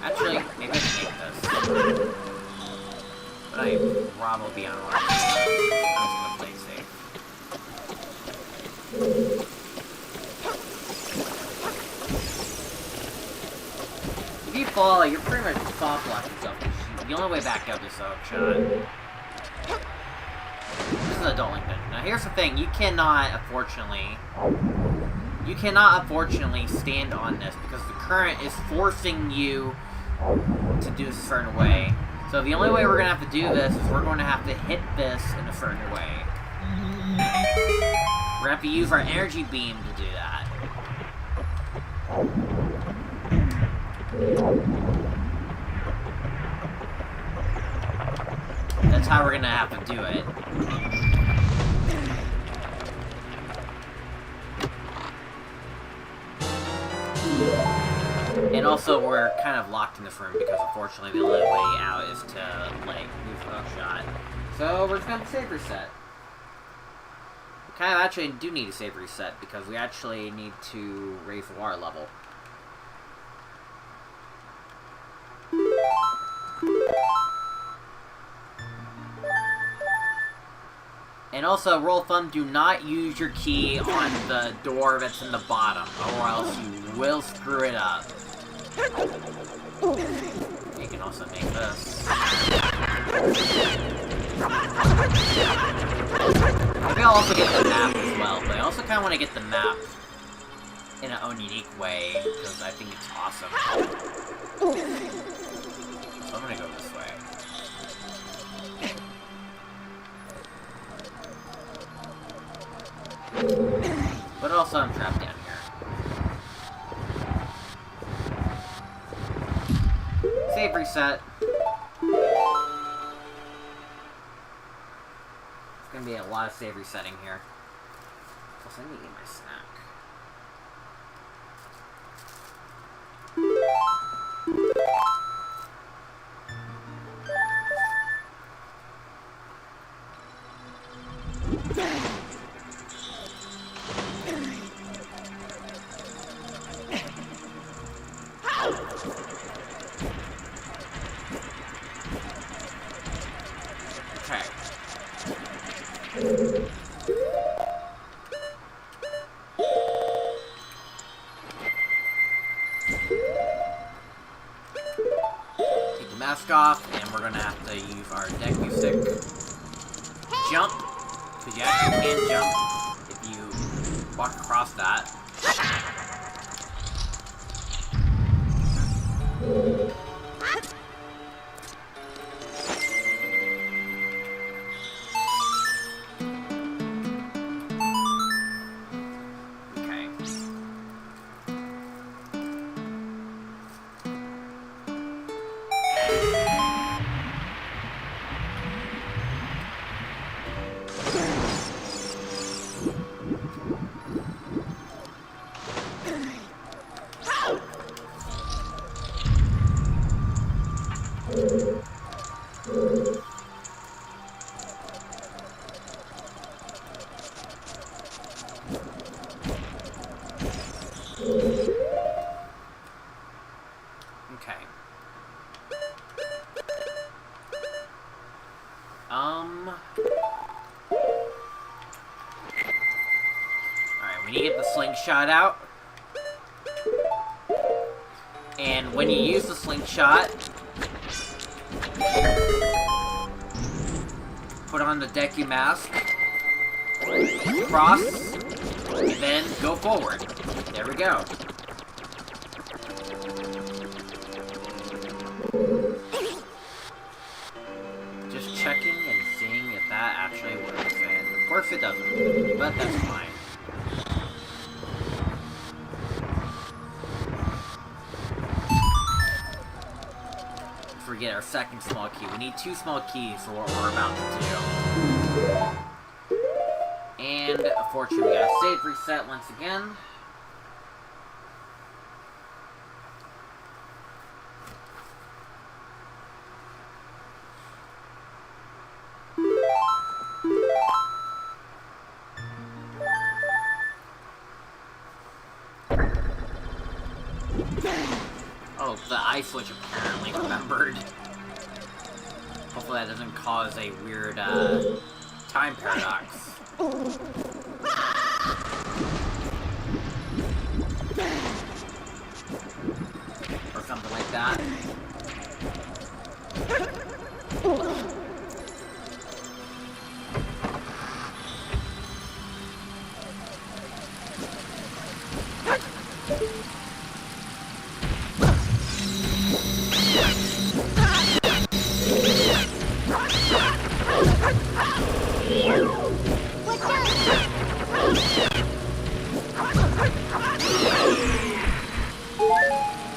Actually, maybe I can make this. But I probably on one. I'm just gonna play safe. If you fall, you're pretty much soft lock yourself. The only way back up is a shot. This is adult link dungeon. Now here's the thing, you cannot, unfortunately, stand on this because the current is forcing you to do this a certain way. So the only way we're going to have to do this is we're going to have to hit this in a certain way. We're going to have to use our energy beam to do that. That's how we're going to have to do it. And also, we're kind of locked in this room because, unfortunately, the only way out is to, like, move the shot. So, we're just gonna have to save reset. We kind of actually do need a save reset because we actually need to raise the water level. And also, rule of thumb, do not use your key on the door that's in the bottom, or else you will screw it up. You can also make this. Maybe I'll also get the map as well, but I also kind of want to get the map in an own unique way, because I think it's awesome. So I'm gonna go this way. But also I'm trapped down here. Save reset. It's gonna be a lot of save resetting here. Plus I need to eat my snack. Off, and we're gonna have to use our deck stick. Jump, because you actually can jump if you walk across that. Slingshot out, and when you use the slingshot, put on the Deku mask, cross, and then go forward. There we go. course it doesn't, but that's fine. Forget our second small key. We need 2 small keys for what we're about to do. And, unfortunately, we gotta save reset once again. Oh, the eye switch apparently remembered. Hopefully that doesn't cause a weird, time paradox. Or something like that.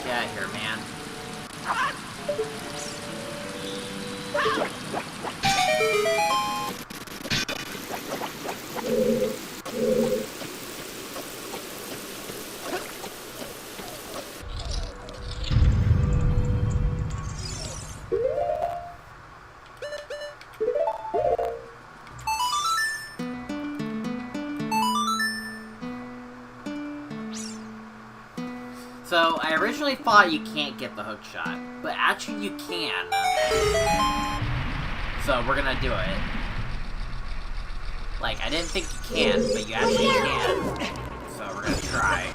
Get out of here, man. So, I originally thought you can't get the hook shot, but actually you can. So, we're gonna do it. Like, I didn't think you can, but you actually can. So, we're gonna try.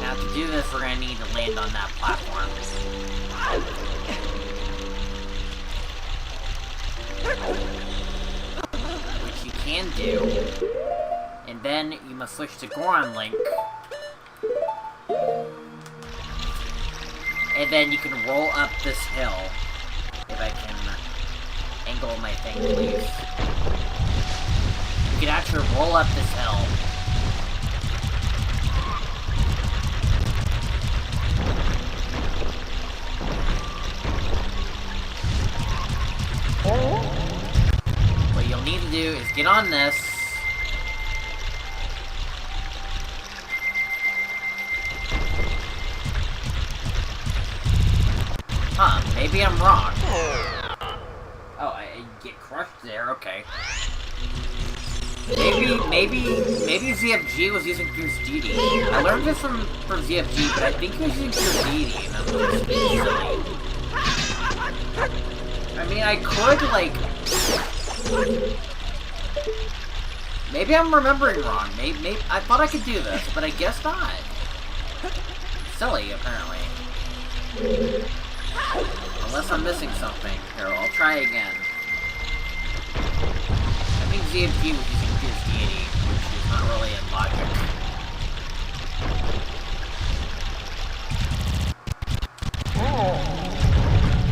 Now to do this, we're gonna need to land on that platform. Which you can do. And then you must switch to Goron Link. And then you can roll up this hill. If I can angle my thing, please. You can actually roll up this hill. What you'll need to do is get on this. Huh, maybe I'm wrong. Oh, I get crushed there, okay. Maybe ZFG was using Fierce Deity. I learned this from ZFG, but I think he was using Fierce Deity, and I'm just being silly. I mean, I could, like... Maybe I'm remembering wrong. Maybe I thought I could do this, but I guess not. Silly, apparently. Unless I'm missing something. Here, I'll try again. I think ZFG was using Fierce Deity, which is not really in logic.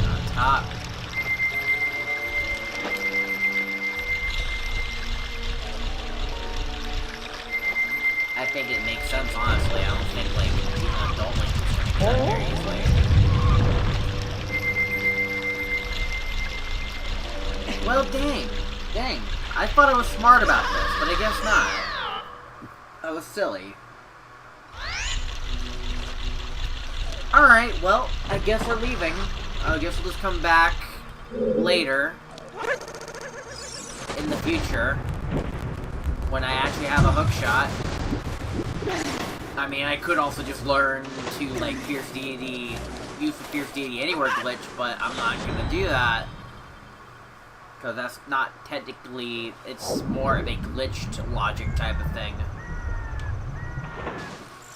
On top. I think it makes sense, honestly. I don't think, like, even an adult Link is going to get very easily. Well, dang. Dang. I thought I was smart about this, but I guess not. I was silly. Alright, well, I guess we're leaving. I guess we'll just come back later. In the future. When I actually have a hook shot. I mean, I could also just learn to, like, Fierce Deity, use the Fierce Deity Anywhere glitch, but I'm not gonna do that. Because that's not technically, it's more of a glitched logic type of thing.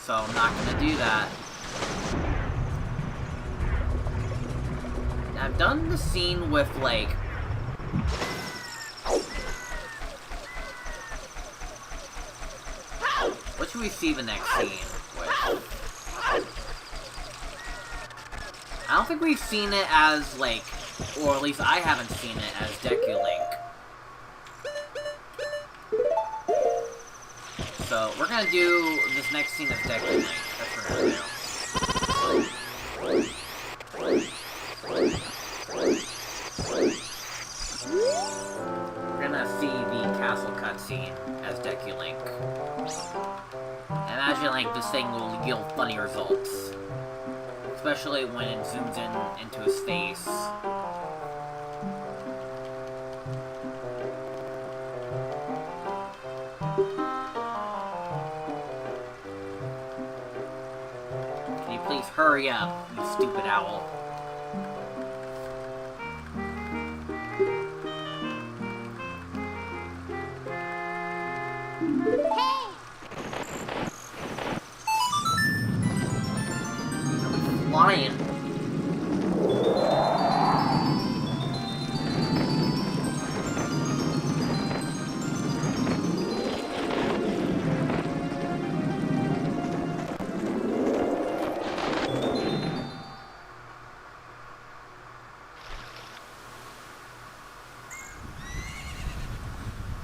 So I'm not gonna do that. I've done the scene with, like... What should we see the next scene with? I don't think we've seen it as, like... Or at least I haven't seen it as Deku Link. So, we're gonna do this next scene as Deku Link. That's what we're gonna do. We're gonna see the castle cutscene as Deku Link. And imagine, like, this thing will yield funny results. Especially when it zooms in into his face. Can you please hurry up, you stupid owl? Flying.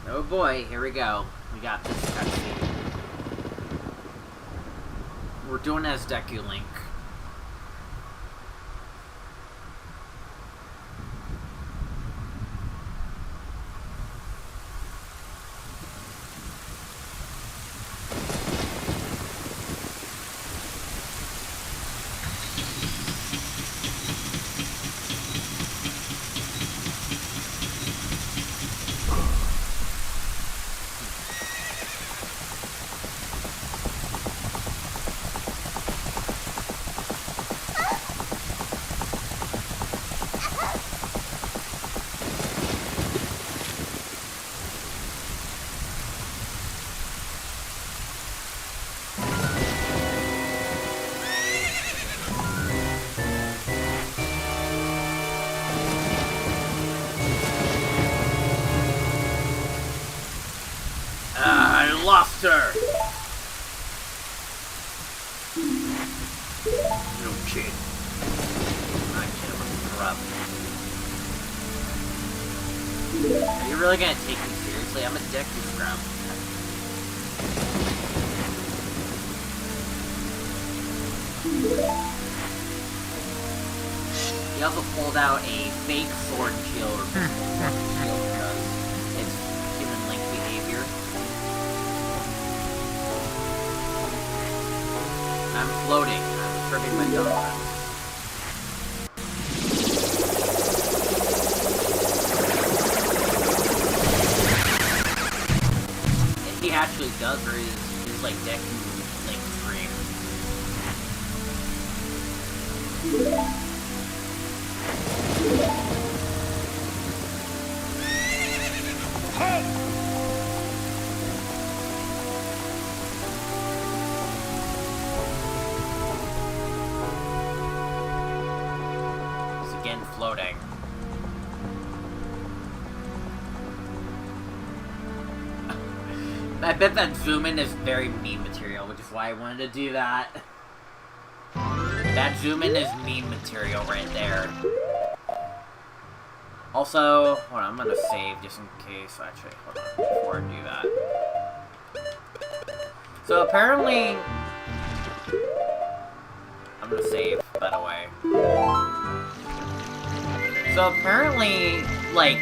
Oh boy, here we go. We got this cutscene. We're doing it as Deku Link. I lost her! No kid. My kid was corrupt. Are you really gonna take me seriously? I'm a Deku Scrub. He also pulled out a fake sword and shield because it's human Link behavior. I'm floating. I'm tripping my dogs. And he actually does for his like Deku Link stream. Floating. I bet that zoom in is very meme material, which is why I wanted to do that. That zoom in is meme material right there. Also, hold on, I'm gonna save just in case. Actually, hold on, before I do that. So apparently, I'm gonna save, by the way. So apparently, like,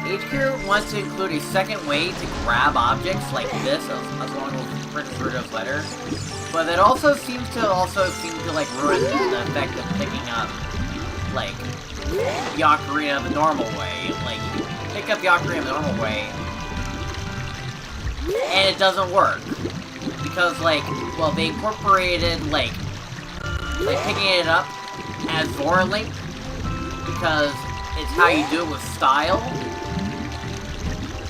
HQ wants to include a second way to grab objects like this, as long as Prince Rudo's letter. But it also seems to like ruin the effect of picking up, like, the Ocarina the normal way. Like, you pick up the Ocarina the normal way, and it doesn't work. Because, like, well, they incorporated, like picking it up as Zora Link, because it's how you do it with style.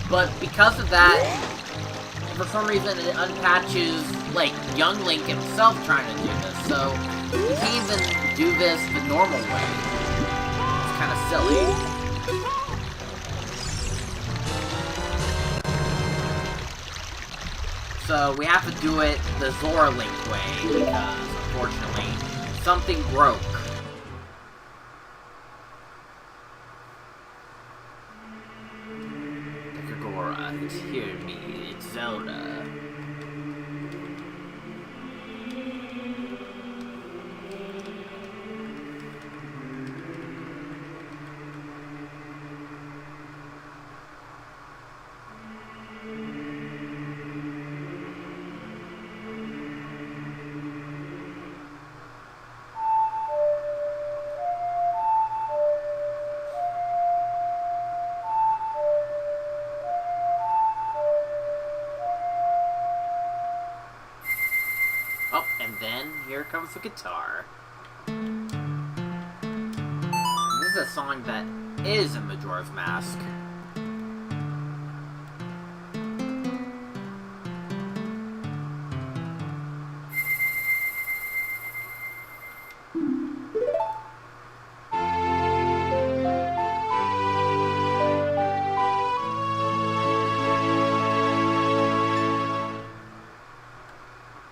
But because of that, for some reason it unpatches, like, young Link himself trying to do this, so you can't even do this the normal way. kind of silly. So we have to do it the Zora Link way, because, unfortunately, something broke. Dekagora, it's here to me, it's Zelda. Oh, and then here comes the guitar. This is a song that is in Majora's Mask.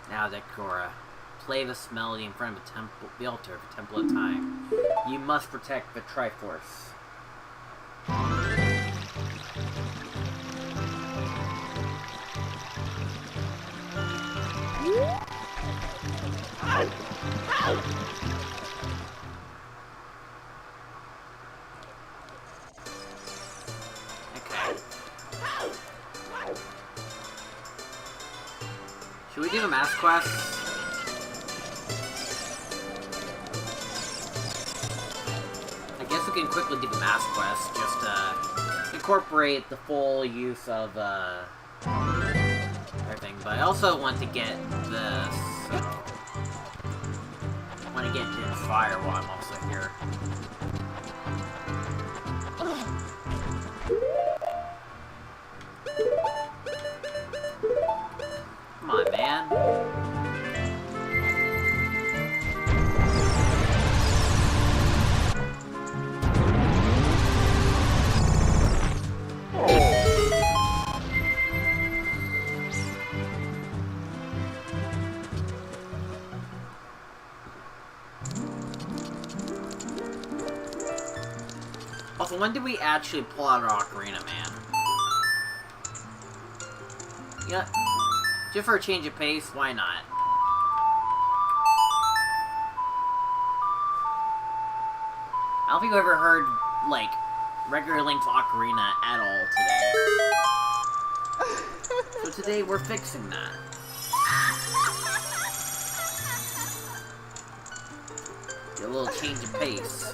Now, Dekora, play this melody in front of the altar of the Temple of Time. You must protect the Triforce. Okay. Should we do the mask quest? I guess we can quickly do the mask quest, just to incorporate the full use of, everything. But I also want to get this, so... I want to get Din's Fire while I'm also here. Come on, man. Also, when did we actually pull out our Ocarina, man? Yeah. Just for a change of pace, why not? I don't think I've ever heard, like, regular Link's Ocarina at all today. So today, we're fixing that. Get a little change of pace.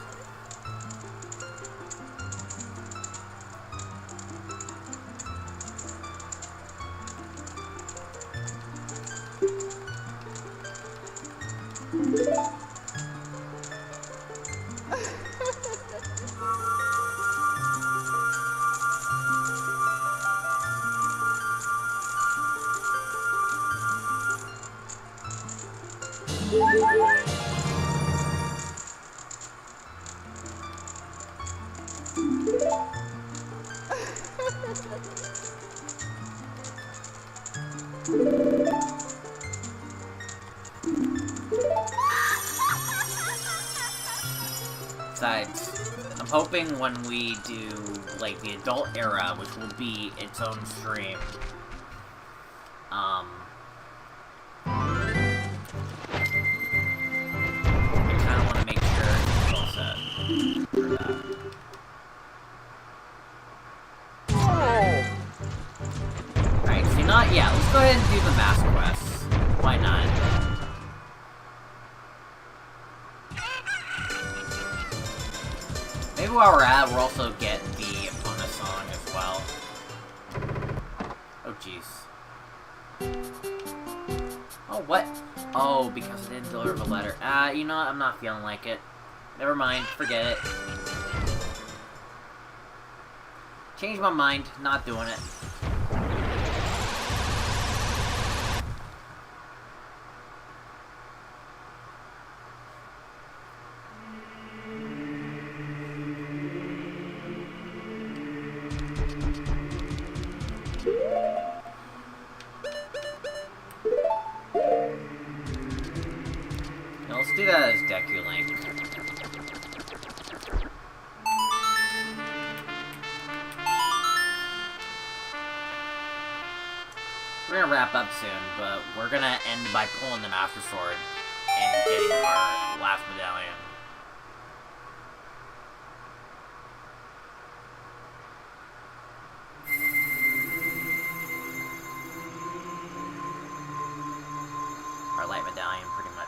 Besides, I'm hoping when we do, like, the adult era, which will be its own stream, I kind of want to make sure it's all set for that. Alright, so not, yeah, let's go ahead and do the mask quest. Why not? Maybe while we're at it, we'll also get the Epona song as well. Oh, jeez. Oh, what? Oh, because I didn't deliver the letter. You know what? I'm not feeling like it. Never mind. Forget it. Changed my mind. Not doing it. Deku Link. We're gonna wrap up soon, but we're gonna end by pulling the Master Sword and getting our last medallion. Our light medallion, pretty much.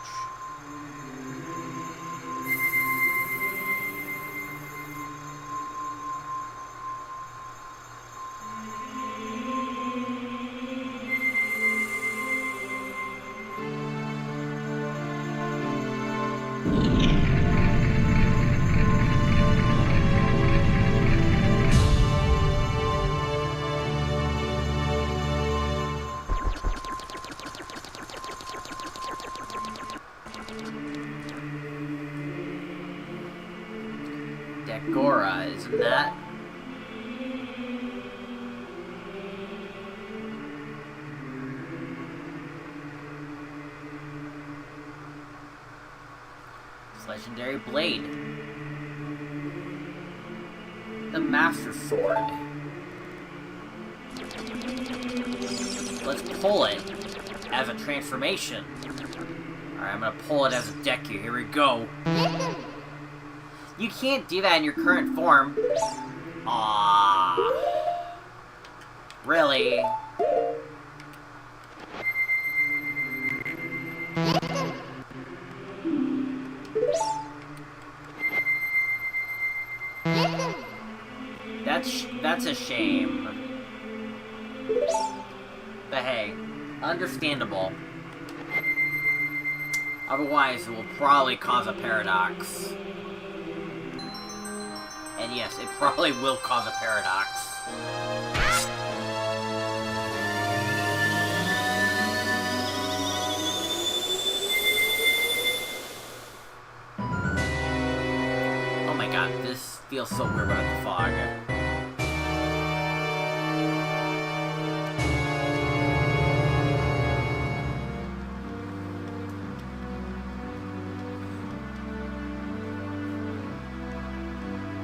Gora, isn't that? This legendary blade. The Master Sword. Let's pull it as a transformation. Alright, I'm gonna pull it as a Deku. Here we go. You can't do that in your current form. Aww. Really? That's a shame. But hey, understandable. Otherwise, it will probably cause a paradox. And yes, it probably will cause a paradox. Oh my god, this feels so weird about the fog.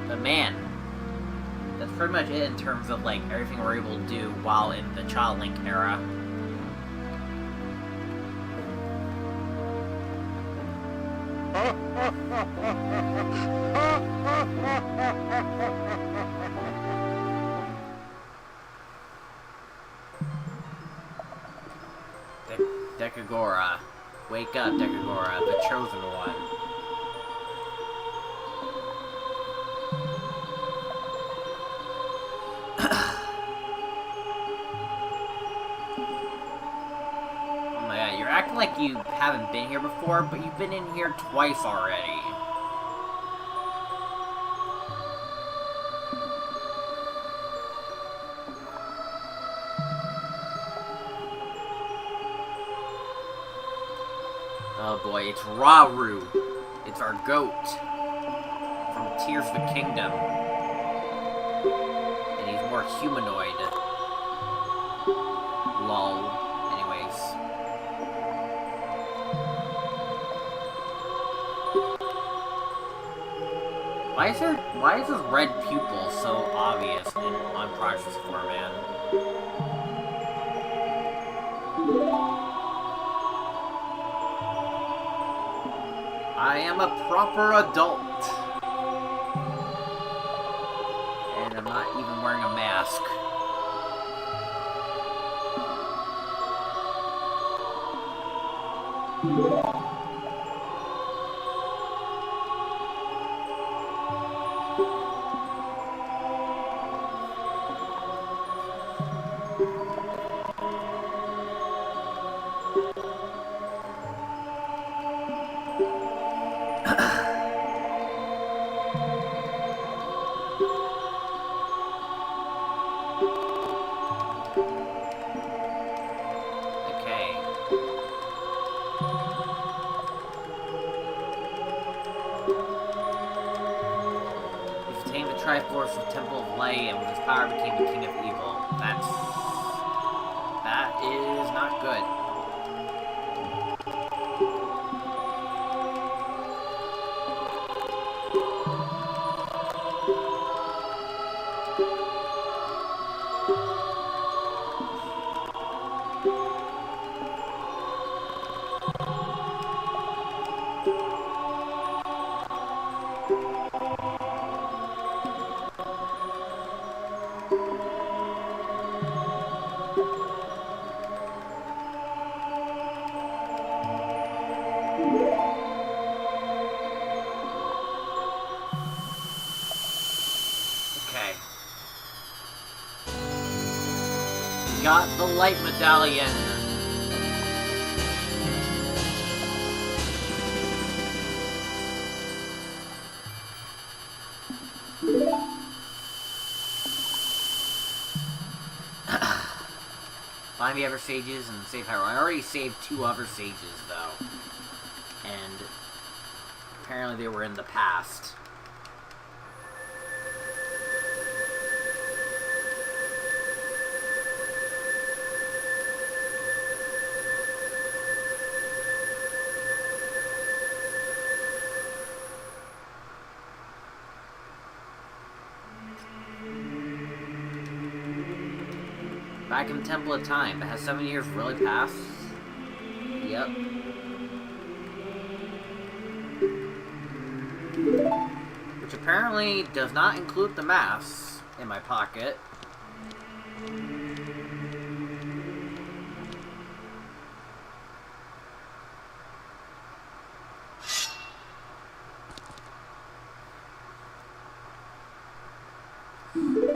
But man, that's pretty much it in terms of like everything we're able to do while in the Child Link era. Dekagora. Wake up, Dekagora, the chosen one. Oh my god, you're acting like you haven't been here before, but you've been in here twice already. Oh boy, it's Rauru. It's our goat. From Tears of the Kingdom. And he's more humanoid. Lol. Anyways. Why is his red pupil so obvious in Unconscious 4, man? I am a proper adult. And I'm not even wearing a mask. Triforce of Temple of Light, and with his power became the King of Evil. That is not good. got the light medallion. Find the other sages and save Hyrule. I already saved 2 other sages, though. And apparently they were in the past. Back in the Temple of Time, but has 7 years really passed? Yep. Which apparently does not include the mass in my pocket.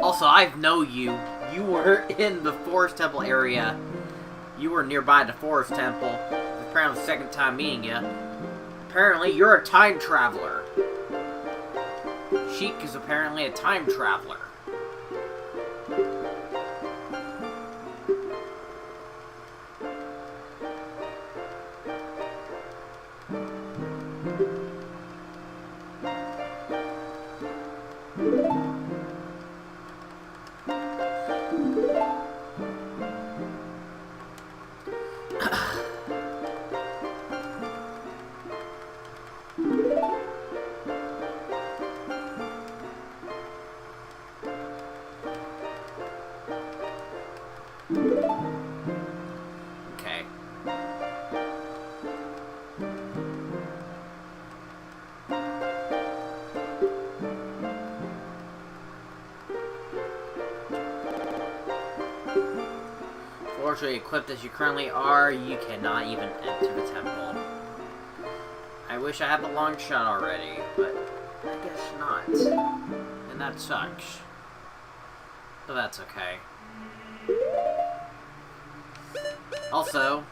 Also, I know you. You were in the Forest Temple area. You were nearby the Forest Temple. Apparently the second time meeting you. Apparently you're a time traveler. Sheik is apparently a time traveler. Okay. Fortunately, equipped as you currently are, you cannot even enter the temple. I wish I had the long shot already, but I guess not. And that sucks. But that's okay. Also,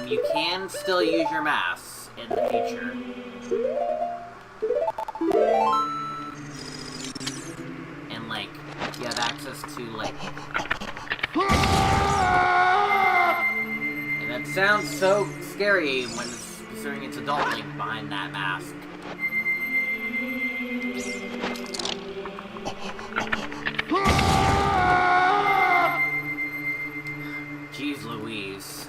you can still use your mass in the future. And, like, you have access to, like... And that sounds so scary when it's, considering it's Adult Link behind that mask. Jeez Louise.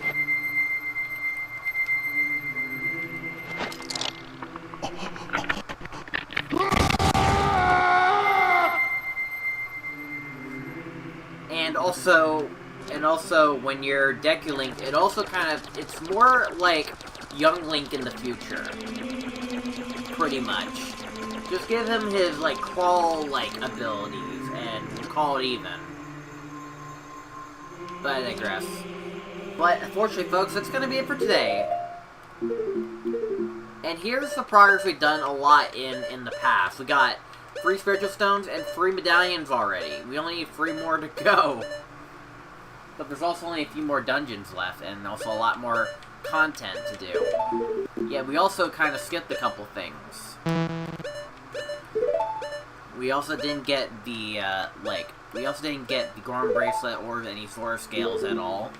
And also, when you're Deku Link, it also kind of, it's more like Young Link in the future. Pretty much. Just give him his, like, crawl-like abilities, and we'll call it even. But I digress. But, unfortunately, folks, that's gonna be it for today. And here's the progress we've done a lot in the past. We got 3 Spiritual Stones and 3 Medallions already. We only need 3 more to go. But there's also only a few more dungeons left, and also a lot more content to do. Yeah, we also kind of skipped a couple things. We also didn't get the, we also didn't get the Goron Bracelet or any Sora Scales at all.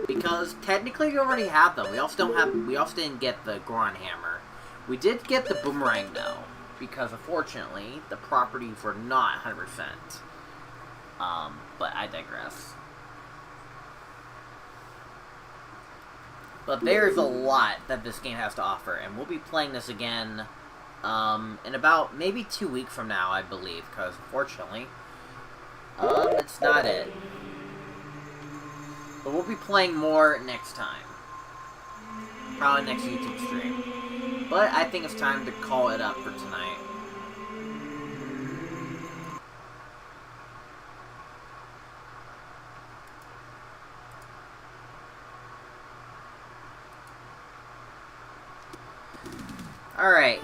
Because, technically, we already have them. We also didn't get the Goron Hammer. We did get the Boomerang, though. Because, unfortunately, the properties were not 100%. But I digress. But there's a lot that this game has to offer, and we'll be playing this again, in about maybe 2 weeks from now, I believe, because, unfortunately, it's not it. But we'll be playing more next time. Probably next YouTube stream. But I think it's time to call it up for tonight. Alright.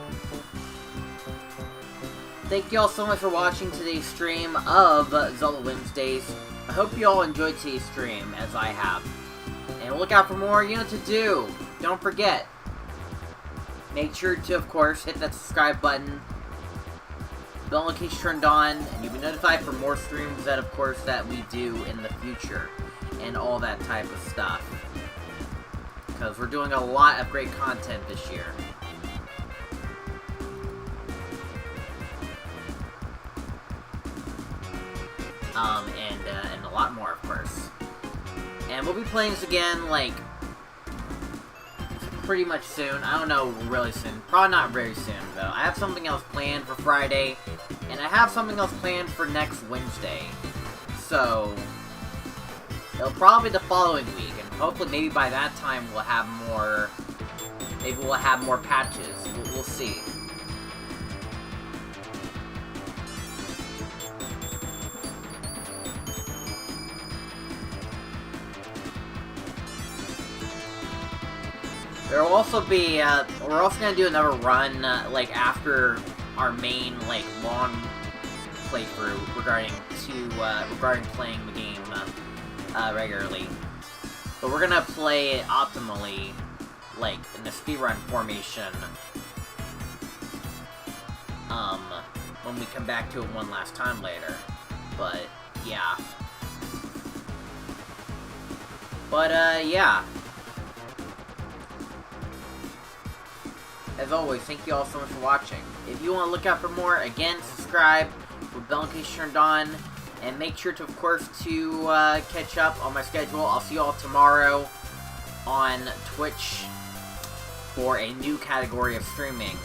Thank you all so much for watching today's stream of Zelda Wednesdays. hope you all enjoyed today's stream, as I have. And look out for more, you know what to do. Don't forget. Make sure to, of course, hit that subscribe button. Bell notification turned on, and you'll be notified for more streams that, of course, that we do in the future. And all that type of stuff. Because we're doing a lot of great content this year. And a lot more, of course. And we'll be playing this again, like, pretty much soon. I don't know, really soon. Probably not very soon, though. I have something else planned for Friday, and I have something else planned for next Wednesday. So, it'll probably be the following week, and hopefully maybe by that time we'll have more... Maybe we'll have more patches. We'll see. There will also be, we're also gonna do another run, like, after our main, like, long playthrough regarding playing the game, regularly. But we're gonna play it optimally, like, in the speedrun formation, when we come back to it one last time later. But, yeah. But, yeah. As always, thank you all so much for watching. If you want to look out for more, again, subscribe with bell notification turned on, and make sure to, of course, to catch up on my schedule. I'll see you all tomorrow on Twitch for a new category of streaming,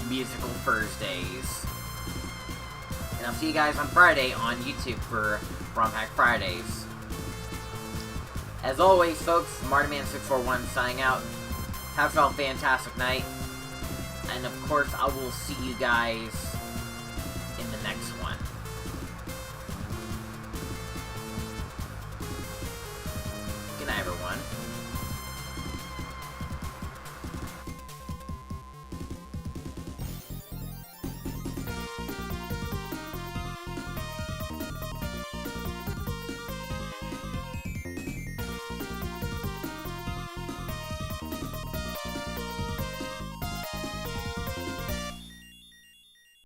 Musical Thursdays. And I'll see you guys on Friday on YouTube for ROM Hack Fridays. As always, folks, Mardiman641 signing out. Have yourself a fantastic night. And of course, I will see you guys in the next one. Good night, everyone.